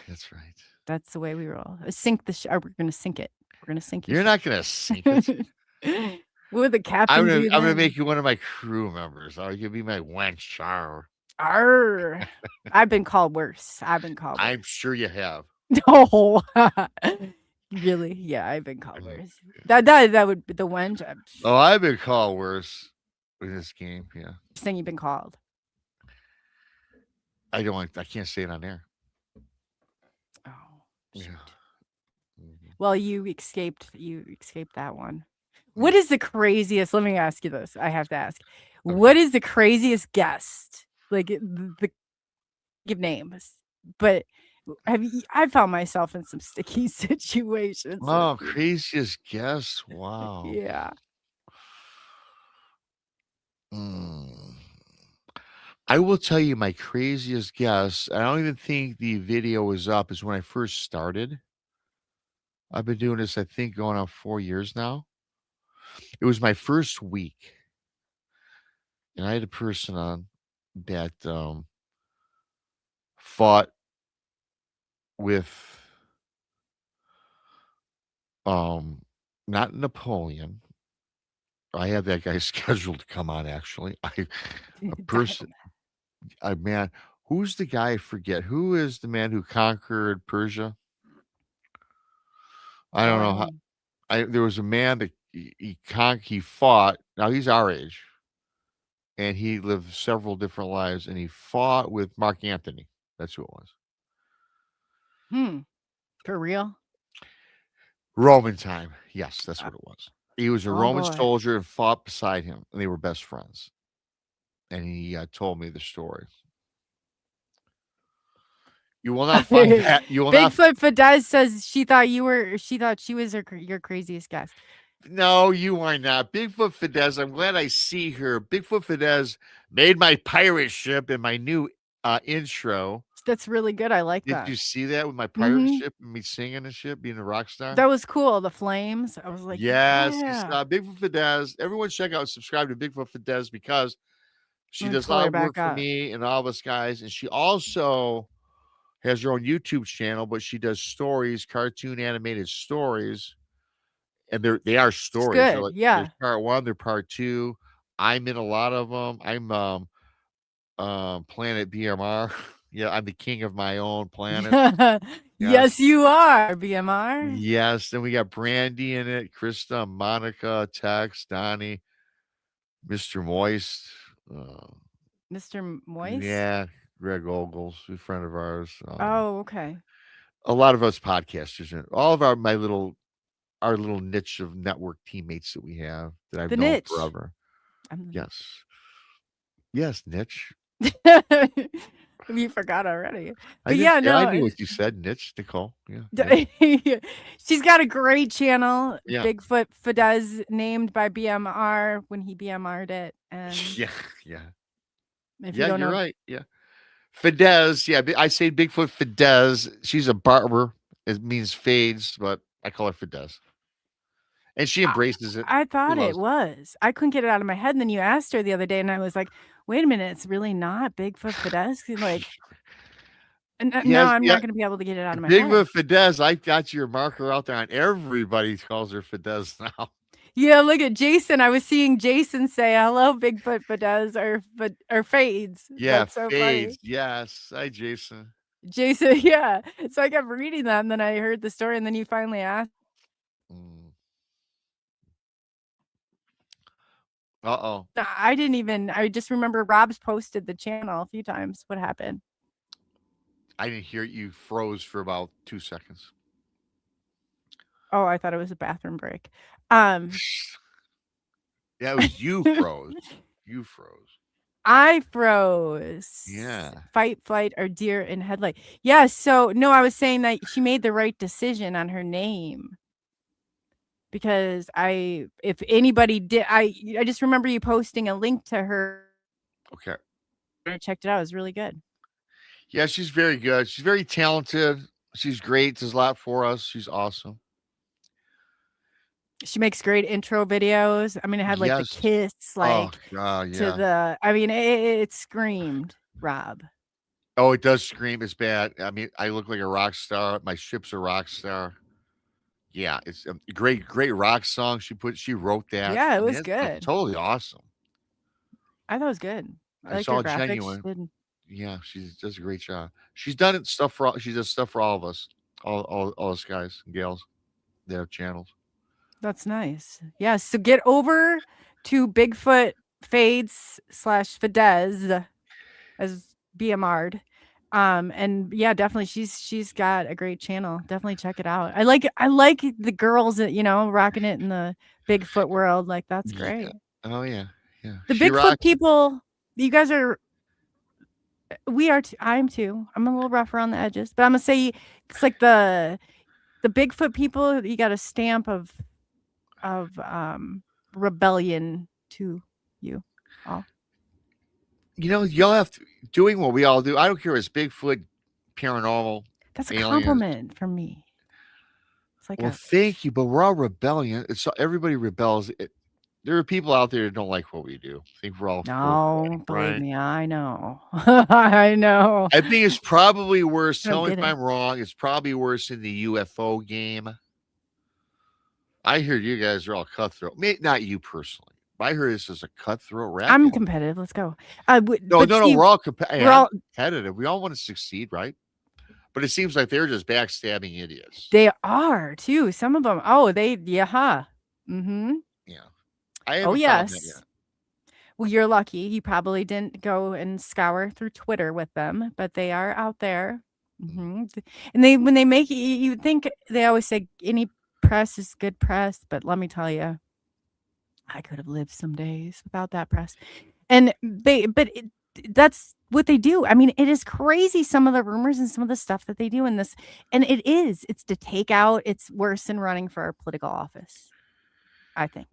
That's right. That's the way we roll. Sink the ship. We're going to sink it. We're going to sink it. You're not going to sink it. What would the captain I'm do? going to make you one of my crew members. Or you'll be my wench. Arr. I've been called worse. I'm sure you have. No. Really? Yeah, I've been called worse. That would be the wench. Oh, I've been called worse in this game. Yeah, Saying you've been called. I don't. I can't say it on air. Oh, Yeah. shoot. Mhm. Well, you escaped that one. What is the craziest? Let me ask you this. I have to ask. What is the craziest guest? Like the give names, but I found myself in some sticky situations. Oh, craziest guess. Wow. Yeah. Mm. I will tell you my craziest guess. I don't even think the video was up. Is when I first started. I've been doing this, I think, going on 4 years now. It was my first week, and I had a person on that fought with not Napoleon. I have that guy scheduled to come on. Actually, a person. Man, who's the guy? I forget. Who is the man who conquered Persia? I don't know. There was a man that he fought. Now he's our age, and he lived several different lives, and he fought with Mark Antony. That's who it was. For real? Roman time. Yes, that's what it was. He was a Oh, Roman boy. soldier and fought beside him, and they were best friends. And he told me the story. You will not find that. You will not. Bigfoot Fidesz says she thought she was your craziest guest. No, you are not. Bigfoot Fidesz, I'm glad I see her. Bigfoot Fidesz made my pirate ship in my new intro. That's really good. I like Did that. you see that with my pirate ship and me singing and shit, being a rock star? That was cool. The flames. I was like, Yes, yeah. Bigfoot Fidesz. Everyone check out, subscribe to Bigfoot Fidesz because she I'm gonna does a pull lot her of work back for up. me and all of us guys. And she also has her own YouTube channel, but she does stories, cartoon animated stories. And they are stories. They're good, like, yeah. there's part 1, they're part 2. I'm in a lot of them. I'm Planet BMR. Yeah, I'm the king of my own planet. Yes, you are, BMR. Yes. Then we got Brandy in it, Krista, Monica, Tex, Donnie, Mr. Moist. Mr. Moist? Yeah, Greg Ogles, a friend of ours. Oh, okay. A lot of us podcasters, and all of our little niche of network teammates that we have that I've The known niche. forever. Yes. Yes, niche. You forgot already. I But yeah, didn't- no. I knew what you said, niche, Nicole. Yeah. She's got a great channel, Yeah. Bigfoot Fidesz, named by BMR when he BMR'd it. And Yeah. if you don't You're know, right. Yeah. Fidesz. Yeah. I say Bigfoot Fidesz. She's a barber. It means fades, but I call her Fidesz. And she embraces it. I thought She it loves was. I couldn't get it out of my head. And then you asked her the other day, and I was like, wait a minute, it's really not Bigfoot Fidesz? Like, no, I'm not going to be able to get it out of my head. Bigfoot Fidesz. I got your marker out there on everybody calls her Fidesz now. Yeah, look at Jason. I was seeing Jason say hello, Bigfoot Fidesz or fades. Yeah, That's so fades. funny. Yes. Hi, Jason. Jason, yeah. So I kept reading that, and then I heard the story, and then you finally asked. Uh-oh. I just remember Rob's posted the channel a few times. What happened? I didn't hear it. You froze for about 2 seconds. Oh, I thought it was a bathroom break. Yeah, it was you froze. You froze. I froze. Yeah. Fight, flight, or deer in headlight. Yeah, so no, I was saying that she made the right decision on her name. Because if anybody did, I just remember you posting a link to her. Okay. I checked it out. It was really good. Yeah, she's very good. She's very talented. She's great. Does a lot for us. She's awesome. She makes great intro videos. I mean, it had like Yes. the kiss, like yeah. to the. I mean, it screamed, Rob. Oh, it does scream. It's bad. I mean, I look like a rock star. My ship's a rock star. Yeah, it's a great rock song. She wrote that. Yeah, it I mean, was it's good. totally awesome. I thought it was good. I It's liked her all graphics. genuine. She did- Yeah, she does a great job. She does stuff for all of us. All those guys and gals, they have channels. That's nice. Yes. So get over to Bigfoot Fades / Fidesz as BMR'd. And yeah, definitely she's got a great channel. Definitely check it out. I like the girls that, rocking it in the Bigfoot world. Like that's Yeah. great. Oh yeah, yeah. The She Bigfoot rocks. people, you guys are we are too. I'm too. I'm a little rough around the edges, but I'm gonna say it's like the Bigfoot people, you got a stamp of rebellion to you all. Y'all have to doing what we all do. I don't care if it's Bigfoot, paranormal. That's a aliens. compliment from me. It's like Well, thank you, but we're all rebellion. It's everybody rebels. There are people out there that don't like what we do. I think we're all no, believe right? me, I know. I know. I think it's probably worse. Don't Tell me get if it. I'm wrong. It's probably worse in the UFO game. I hear you guys are all cutthroat. Not you personally. But I heard this is a cutthroat rap. I'm game. competitive. Let's go. No, we're all we're all competitive. We all want to succeed, right? But it seems like they're just backstabbing idiots. they are too. Some of them. Oh, Mm-hmm. Yeah. I haven't Oh found that yes. yet. Well, you're lucky. You probably didn't go and scour through Twitter with them, but they are out there. And when they make it, you think they always say any press is good press, but let me tell you, I could have lived some days without that press. And that's what they do. I mean, it is crazy some of the rumors and some of the stuff that they do in this, and it's to take out. It's worse than running for a political office, I think.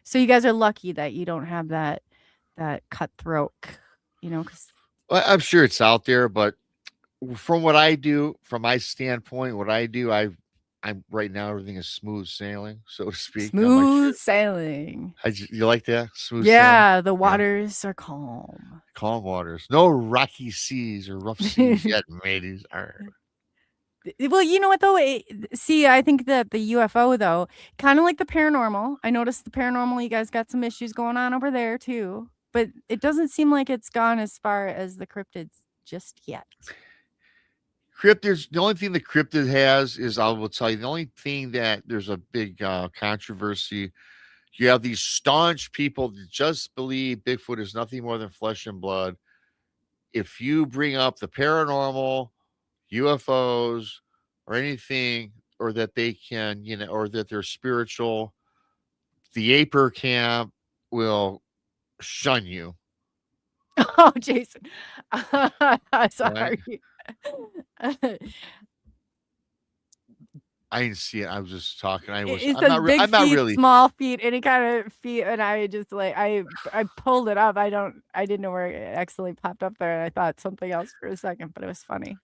So you guys are lucky that you don't have that cutthroat, because Well, I'm sure it's out there, but from what I do, from my standpoint, I'm right now everything is smooth sailing, so to speak. smooth sailing. You like that? Smooth sailing? Yeah, the waters are calm. Calm waters. No rocky seas or rough seas yet, mateys. Arr. Well, you know what though? I think that the UFO though, kind of like the paranormal. I noticed the paranormal. You guys got some issues going on over there too, but it doesn't seem like it's gone as far as the cryptids just yet. Cryptids. The only thing the cryptid has is, I will tell you, the only thing that there's a big controversy. You have these staunch people that just believe Bigfoot is nothing more than flesh and blood. If you bring up the paranormal, UFOs, or anything, or that they can, or that they're spiritual, the Aper camp will shun you. Oh, Jason. Sorry. I didn't see it. I was just talking. I'm It not big I'm feet, not really. small feet, any kind of feet, and I just like I pulled it up. I didn't know where it accidentally popped up there, and I thought something else for a second, but it was funny.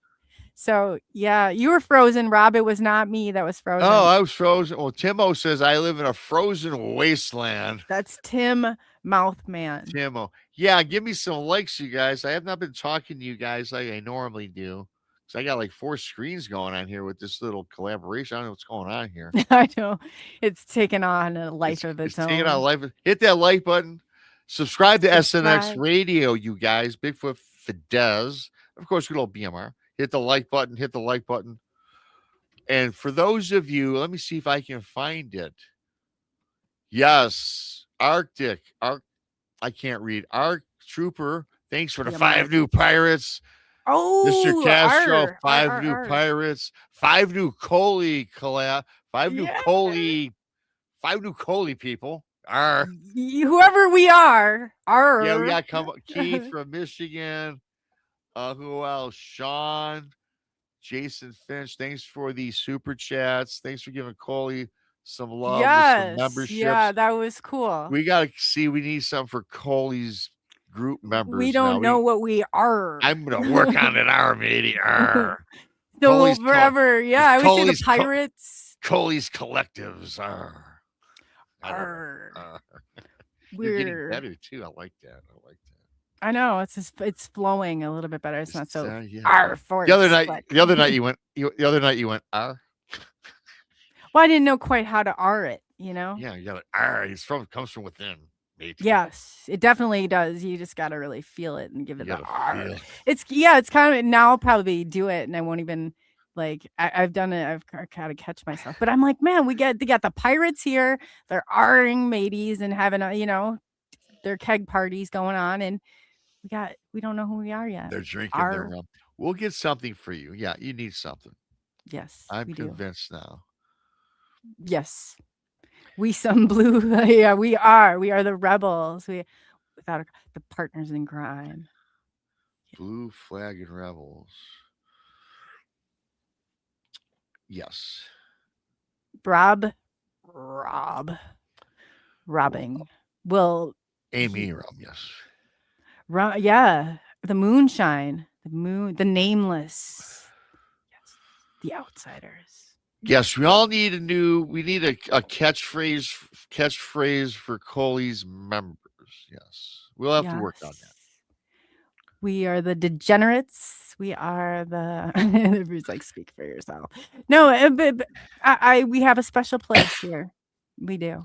So yeah, you were frozen, Rob. It was not me that was frozen. Oh, I was frozen. Well, Timo says I live in a frozen wasteland. That's Tim Mouthman. Timo, yeah, give me some likes, you guys. I have not been talking to you guys like I normally do. So I got like 4 screens going on here with this little collaboration. I don't know what's going on here. I know it's taken on a life of its own. Taking on life. Hit that like button. Subscribe to SNX Radio, you guys. Bigfoot Fidesz. Of course, good old BMR. Hit the like button. Hit the like button. And for those of you, let me see if I can find it. Yes, Arctic. I can't read. Arc Trooper. Thanks for the 5 new pirates. Oh, Mr. Castro, 5 new pirates, 5 new Coley collab, 5 new Coley, 5 new Coley people. Whoever we are. Yeah, we got Keith from Michigan. Who else? Sean, Jason Finch. Thanks for the super chats. Thanks for giving Coley some love with some memberships. Yeah, that was cool. We got to see. We need some for Coley's group members. We don't know what we are. I'm gonna work on it, matey. So Coley's forever, I would say the pirates. Coley's collectives. You're getting better too. I like that. I know it's flowing a little bit better. It's not so The other night you went. Well, I didn't know quite how to it. Yeah, you got it. Comes from within. Maybe. Yes, it definitely does. You just got to really feel it and give it the R. Feel. It's kind of now I'll probably do it and I won't even Like I've done it. I've got to catch myself, but I'm like, man, they got the pirates here. They're arguing mateys and having their keg parties going on, and we don't know who we are yet. They're drinking their Our rum. We'll get something for you. Yeah, you need something. yes, I'm we do. convinced now. Yes, we some blue. Yeah, we are. We are the rebels. The partners in crime. Blue Flag and Rebels. Yes. Robbing. Well, Amy Rum, yes. yeah, the moonshine, the nameless, yes, the outsiders. Yes, we need a catchphrase for Coley's members. Yes. We'll have to work on that. We are the degenerates. We are the everybody's like, speak for yourself. No, but we have a special place here. We do.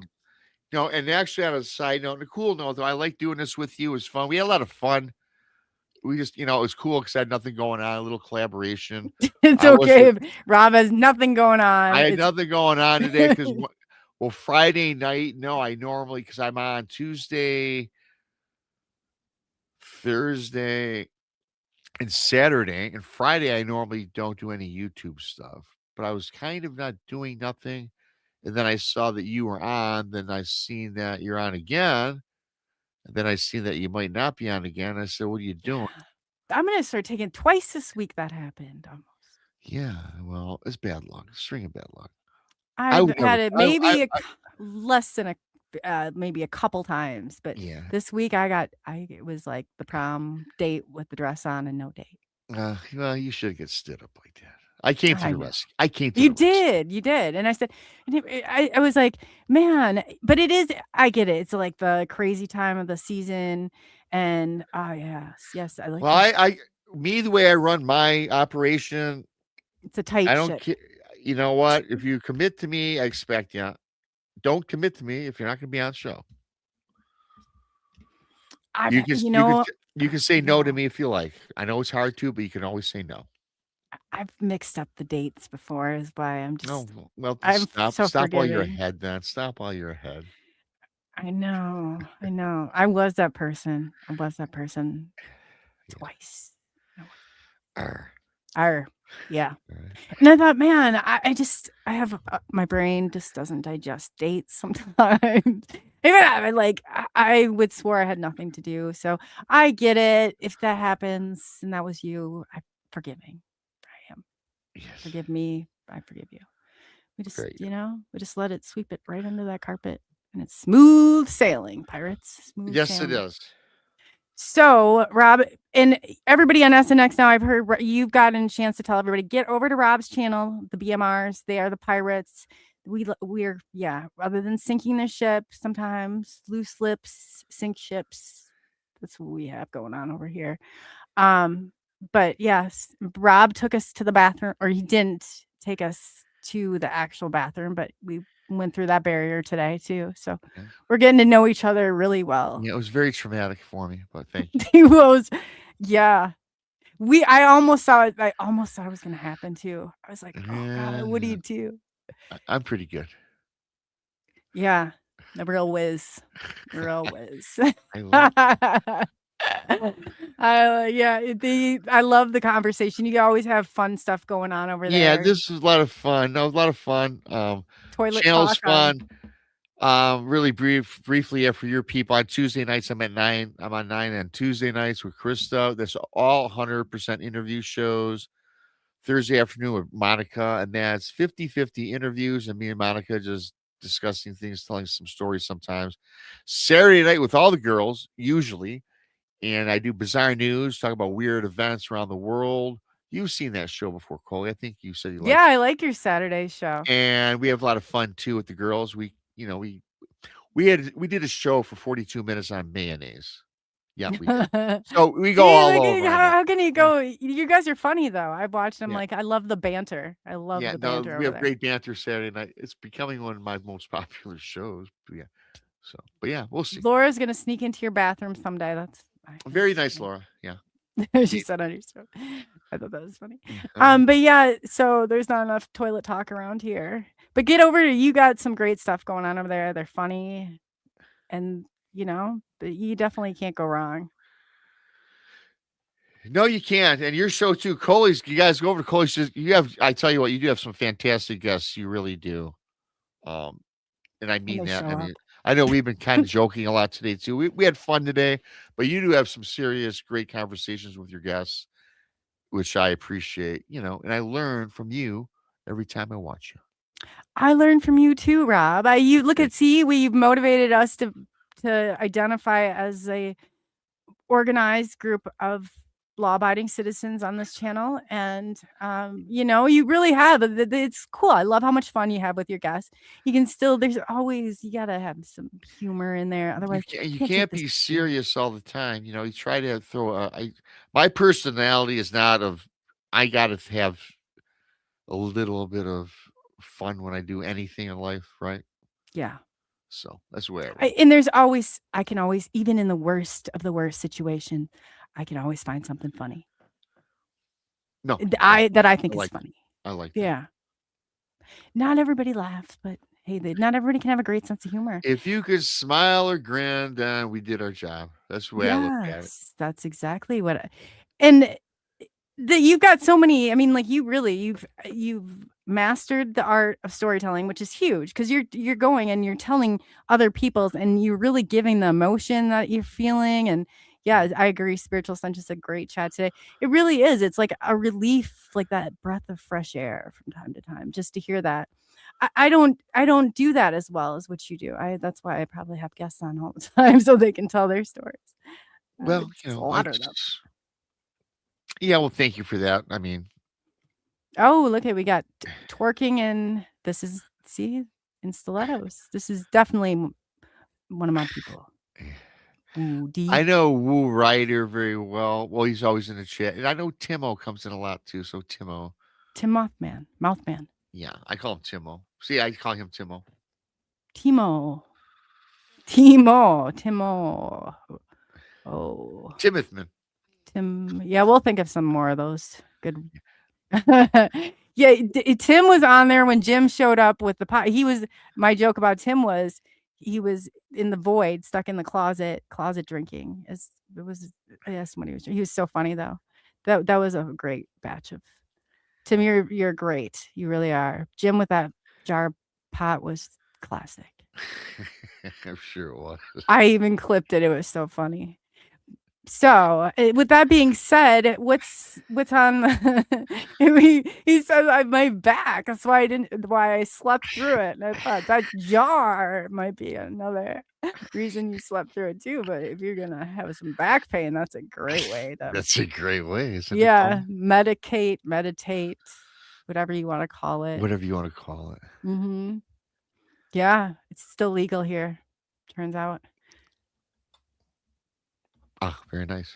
No, and actually on a side note, and a cool note, though, I like doing this with you. It was fun. We had a lot of fun. We just, it was cool because I had nothing going on, a little collaboration. It's okay if Rob has nothing going on. I had nothing going on today because, Friday night, I normally, because I'm on Tuesday, Thursday, and Saturday, and Friday, I normally don't do any YouTube stuff, but I was kind of not doing nothing. And then I saw that you were on, then I seen that you're on again. And then I seen that you might not be on again. I said, what are you doing? I'm going to start taking twice this week that happened almost. Yeah, well, it's bad luck. String of bad luck. I've had it maybe less than maybe a couple times, but yeah. This week it was like the prom date with the dress on and no date. Well, you should get stood up like that. I came to the rescue. You did. And I said, I was like, man, but I get it. It's like the crazy time of the season. And yes. I like the way I run my operation, it's a tight ship. You know what? If you commit to me, I expect you. Don't commit to me if you're not going to be on the show. You can say no to me if you like. I know it's hard to, but you can always say no. I've mixed up the dates before, is why I'm just. No, well, I'm stop while you're ahead. Then stop while you're ahead. I know. I was that person. Twice. Yeah. And I thought, man, I have my brain just doesn't digest dates sometimes. Even I would swore I had nothing to do. So I get it. If that happens and that was you, I'm forgiving. I am. Yes. Forgive me. I forgive you. We just, we just let it sweep it right under that carpet, and it's smooth sailing, pirates. Yes, it is. So, Rob, and everybody on SNX now, I've heard you've gotten a chance to tell everybody, get over to Rob's channel, the BMRs. They are the pirates. We're other than sinking the ship, sometimes loose lips, sink ships. That's what we have going on over here. But yes, Rob took us to the bathroom, or he didn't take us to the actual bathroom, but we went through that barrier today too. So we're getting to know each other really well. Yeah, it was very traumatic for me, but thank you. He was, I almost thought it was going to happen too. I was like, oh God, what do you do? I'm pretty good. Yeah. The real whiz. I love the conversation. You always have fun stuff going on over there. Yeah, this was a lot of fun. Toilet channel's fun. Really briefly for your people, on Tuesday nights I'm at 9. I'm on 9 on Tuesday nights with Krista. That's all 100% interview shows. Thursday afternoon with Monica, and that's 50-50 interviews, and me and Monica just discussing things, telling some stories sometimes. Saturday night with all the girls, usually. And I do bizarre news, talk about weird events around the world. You've seen that show before, Coley. I think you said you liked it. Yeah, I like your Saturday show. And we have a lot of fun too with the girls. We did a show for 42 minutes on mayonnaise. Yeah, we did. So we go all over. How can you go? You guys are funny though. I've watched them. Yeah. I love the banter. The banter. We have great banter Saturday night. It's becoming one of my most popular shows. But yeah, we'll see. Laura's gonna sneak into your bathroom someday. That's very nice, Laura. Yeah. She said on your show. I thought that was funny. Uh-huh. But yeah, so there's not enough toilet talk around here. But get over it. You got some great stuff going on over there. They're funny, and but you definitely can't go wrong. No, you can't. And your show too, Coley's. You guys go over to Coley's. You have. I tell you what, you do have some fantastic guests. You really do. Um, and I And mean they that. show I up. mean, I know we've been kind of joking a lot today too. We had fun today, but you do have some serious, great conversations with your guests, which I appreciate. And I learn from you every time I watch you. I learned from you too, Rob. You look Thank at we've motivated us to identify as a organized group of law-abiding citizens on this channel, and you really have. It's cool. I love how much fun you have with your guests. You can still. There's always you gotta have some humor in there. Otherwise, You can't take can't this be serious. serious all the time. You try to throw. My personality is not of. I gotta have a little bit of fun when I do anything in life, right? Yeah. So that's the way I roll. And I can always, even in the worst of the worst situation, I can always find something funny. No, That I I think is like that. funny. I like that. Yeah. Not everybody laughs, but hey, not everybody can have a great sense of humor. If you could smile or grin, then we did our job. That's the way I look at it. Yes, that's exactly what. And you've got so many. I mean, like you've mastered the art of storytelling, which is huge because you're going and you're telling other people's, and you're really giving the emotion that you're feeling. And yeah, I agree. Spiritual Sun just a great chat today. It really is. It's like a relief, like that breath of fresh air from time to time, just to hear that. I don't do that as well as what you do. That's why I probably have guests on all the time so they can tell their stories. Well, Slaughter them. yeah. Well, thank you for that. I mean, Oh, look at we got twerking, and this is in stilettos. This is definitely one of my people. Ooh, D. I know Woo Ryder very well. Well, he's always in the chat, and I know Timo comes in a lot too. So Timo, Tim Mouthman. yeah, I call him Timo. See, I call him Timo. Timo. Oh, Timothman. Tim. Yeah, we'll think of some more of those. Good. Yeah, Tim was on there when Jim showed up with the pot. My joke about Tim was he was in the void, stuck in the closet drinking. I asked him what he was so funny though. That was a great batch of Tim. You're great. You really are. Jim with that jar pot was classic. I'm sure it was. I even clipped it. It was so funny. So, with that being said, what's on he says I my back. That's why I slept through it. And I thought that jar might be another reason you slept through it too. But if you're gonna have some back pain, that's a great way to That's a great way, isn't it? yeah, meditate, whatever you want to call it. Whatever you want to call it. Mm-hmm. Yeah, it's still legal here. Turns out. Ah, very nice.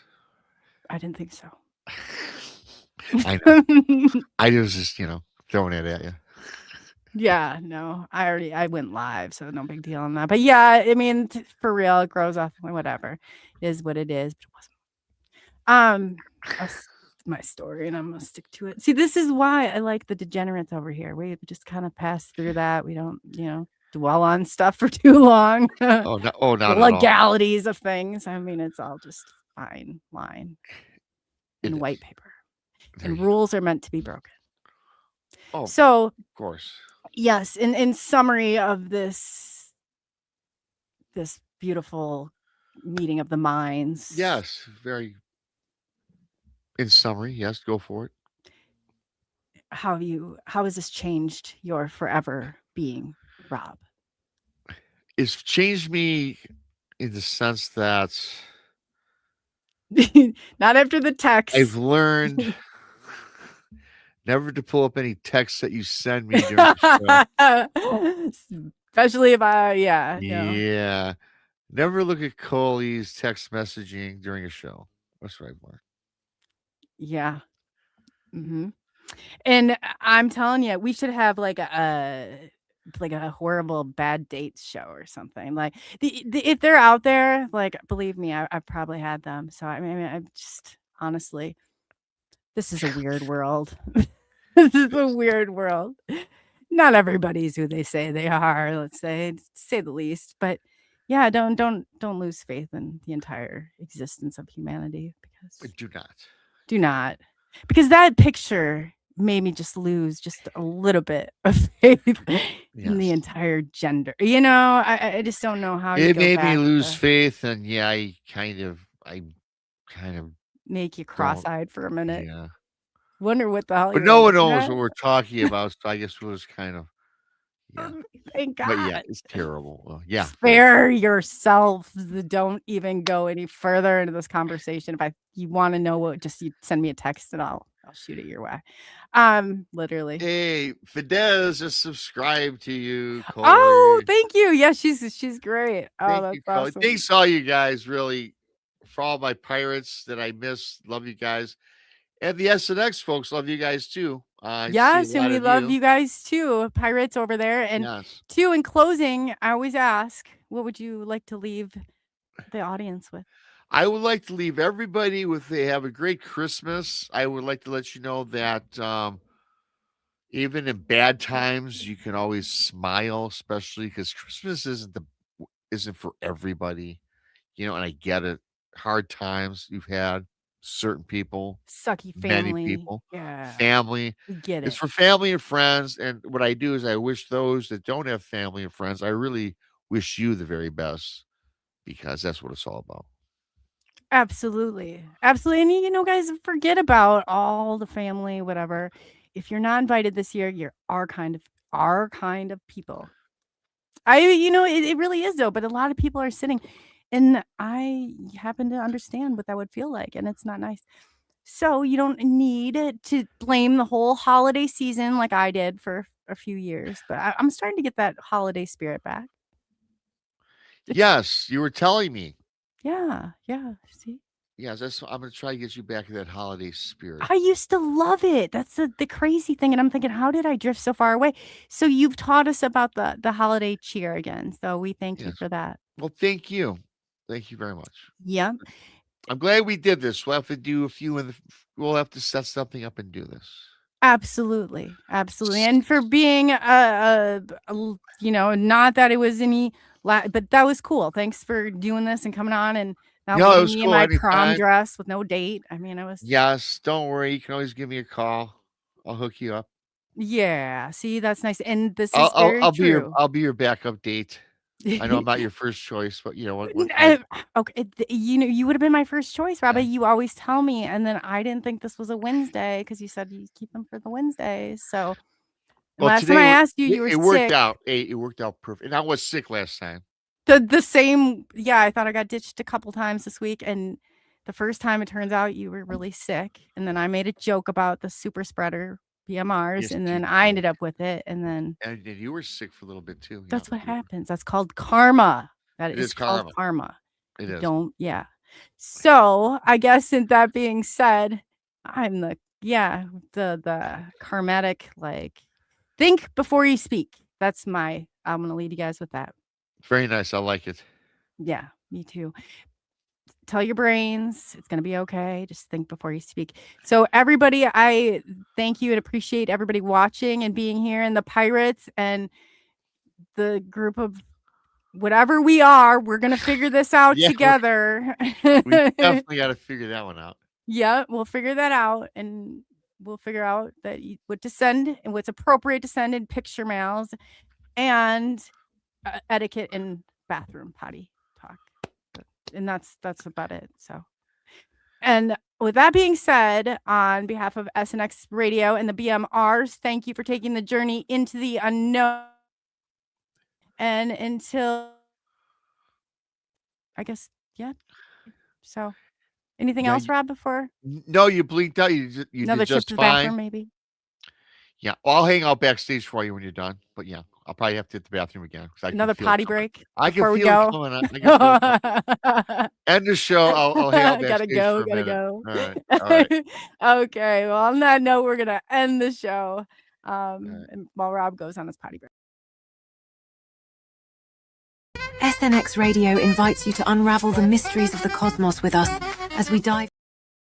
I didn't think so. I know. I was just, throwing it at you. Yeah, no, I went live, so no big deal on that. But yeah, I mean, for real, it grows off whatever is what it is. But it wasn't. That's my story, and I'm gonna stick to it. See, this is why I like the degenerates over here. We just kind of pass through that. We don't, dwell on stuff for too long. Oh, no, not The at all. legalities of things. I mean, it's all just fine line It and is. white paper. There And you rules are meant to be broken. Oh, So of course. yes, in summary of this beautiful meeting of the minds. Yes, very. In summary, yes, go for it. How has this changed your forever being, Rob? It's changed me in the sense that Not after the text. I've learned never to pull up any texts that you send me during the show. Especially if no. Yeah. Never look at Coley's text messaging during a show. That's what I've learned. Yeah. Mm-hmm. And I'm telling you, we should have like a horrible bad dates show or something. Like if they're out there, like believe me, I've probably had them. So I mean, I'm just honestly, This is a weird world. This is a weird world. Not everybody's who they say they are, let's say, to say the least. But yeah, don't lose faith in the entire existence of humanity, because But do not. Because that picture made me just lose just a little bit of faith in the Yes. entire gender. You know, I just don't know how you It go made me back lose to faith, and yeah, I kind of make you don't. cross-eyed for a minute. Yeah. Wonder what the hell But you no were one looking knows at. what we're talking about, so I guess it was kind of yeah. Thank But yeah, God. it's terrible. Well, yeah. Go ahead. Spare yourself. Don't even go any further into this conversation. If you want to know what, just you send me a text and I'll shoot it your way. Literally. Hey, Fidesz just subscribed to you, Coley. Oh, thank you. Yeah, she's great. Oh, Thank that's you, Coley. awesome. Thanks all you guys, really, for all my pirates that I miss. Love you guys. And the SNX folks, love you guys too. I see Yes, a and lot we of love you. you guys too, pirates over there. And Yes. too, in closing, I always ask, what would you like to leave the audience with? I would like to leave everybody with they have a great Christmas. I would like to let you know that even in bad times, you can always smile, especially because Christmas isn't for everybody, you know. And I get it. Hard times you've had, certain people, Sucky many family. people, Yeah, family. we get It's it. for family and friends. And what I do is I wish those that don't have family and friends, I really wish you the very best, because that's what it's all about. Absolutely. Absolutely. And you know, guys, forget about all the family, whatever. If you're not invited this year, you're our kind of people. It really is though, but a lot of people are sitting, and I happen to understand what that would feel like, and it's not nice. So you don't need to blame the whole holiday season like I did for a few years, but I'm starting to get that holiday spirit back. Yes, you were telling me. Yeah. See? Yes, I'm gonna try to get you back to that holiday spirit. I used to love it. That's the crazy thing, and I'm thinking, how did I drift so far away? So you've taught us about the holiday cheer again, so we thank you Yes. for that. Well, thank you. Thank you very much. Yeah, I'm glad we did this. We'll have to do a few we'll have to set something up and do this. absolutely, and for being not that it was any, but that was cool. Thanks for doing this and coming on and not No, it leaving was me in cool my prom anytime. dress with no date. I mean, I was. Yes, don't worry. You can always give me a call. I'll hook you up. Yeah, see, that's nice, and this is very I'll be true. your backup date. I know I'm not your first choice, but you know what? Okay, you would have been my first choice, Rob. Yeah. You always tell me, and then I didn't think this was a Wednesday because you said you keep them for the Wednesdays. So Well, last time I asked you, you were it worked sick. out. It worked out perfect. And I was sick last time. The same, yeah. I thought I got ditched a couple times this week, and the first time it turns out you were really sick, and then I made a joke about the super spreader BMRs, Yes, and you then I did. ended up with it, and then And you were sick for a little bit too. that's Yeah, what happens. That's called karma. That it is is called karma. It is. Yeah. So I guess in that being said, I'm the karmatic, like, think before you speak. I'm gonna lead you guys with that. Very nice. I like it. Yeah, me too. Tell your brains it's gonna be okay. Just think before you speak. So everybody, I thank you and appreciate everybody watching and being here, and the pirates and the group of whatever we are, we're gonna figure this out Yeah, together. we definitely got to figure that one out. Yeah, we'll figure that out, and we'll figure out that what to send and what's appropriate to send in picture mails, and etiquette in bathroom potty talk, and that's about it. So, and with that being said, on behalf of SNX Radio and the BMRs, thank you for taking the journey into the unknown. And until, I guess, yeah. So, anything Yeah, else, Rob? Before No, you blinked out. You another did trip just to the bathroom, fine. maybe. Yeah, well, I'll hang out backstage for you when you're done. But yeah, I'll probably have to hit the bathroom again because I can Another feel it potty coming. break I can before we feel it go. coming. I can feel it coming. End the show. I'll hang out Gotta backstage go. for a Gotta minute. go. All right. Okay. Well, on that note, we're gonna end the show. right. And while Rob goes on his potty break. SNX Radio invites you to unravel the mysteries of the cosmos with us as we dive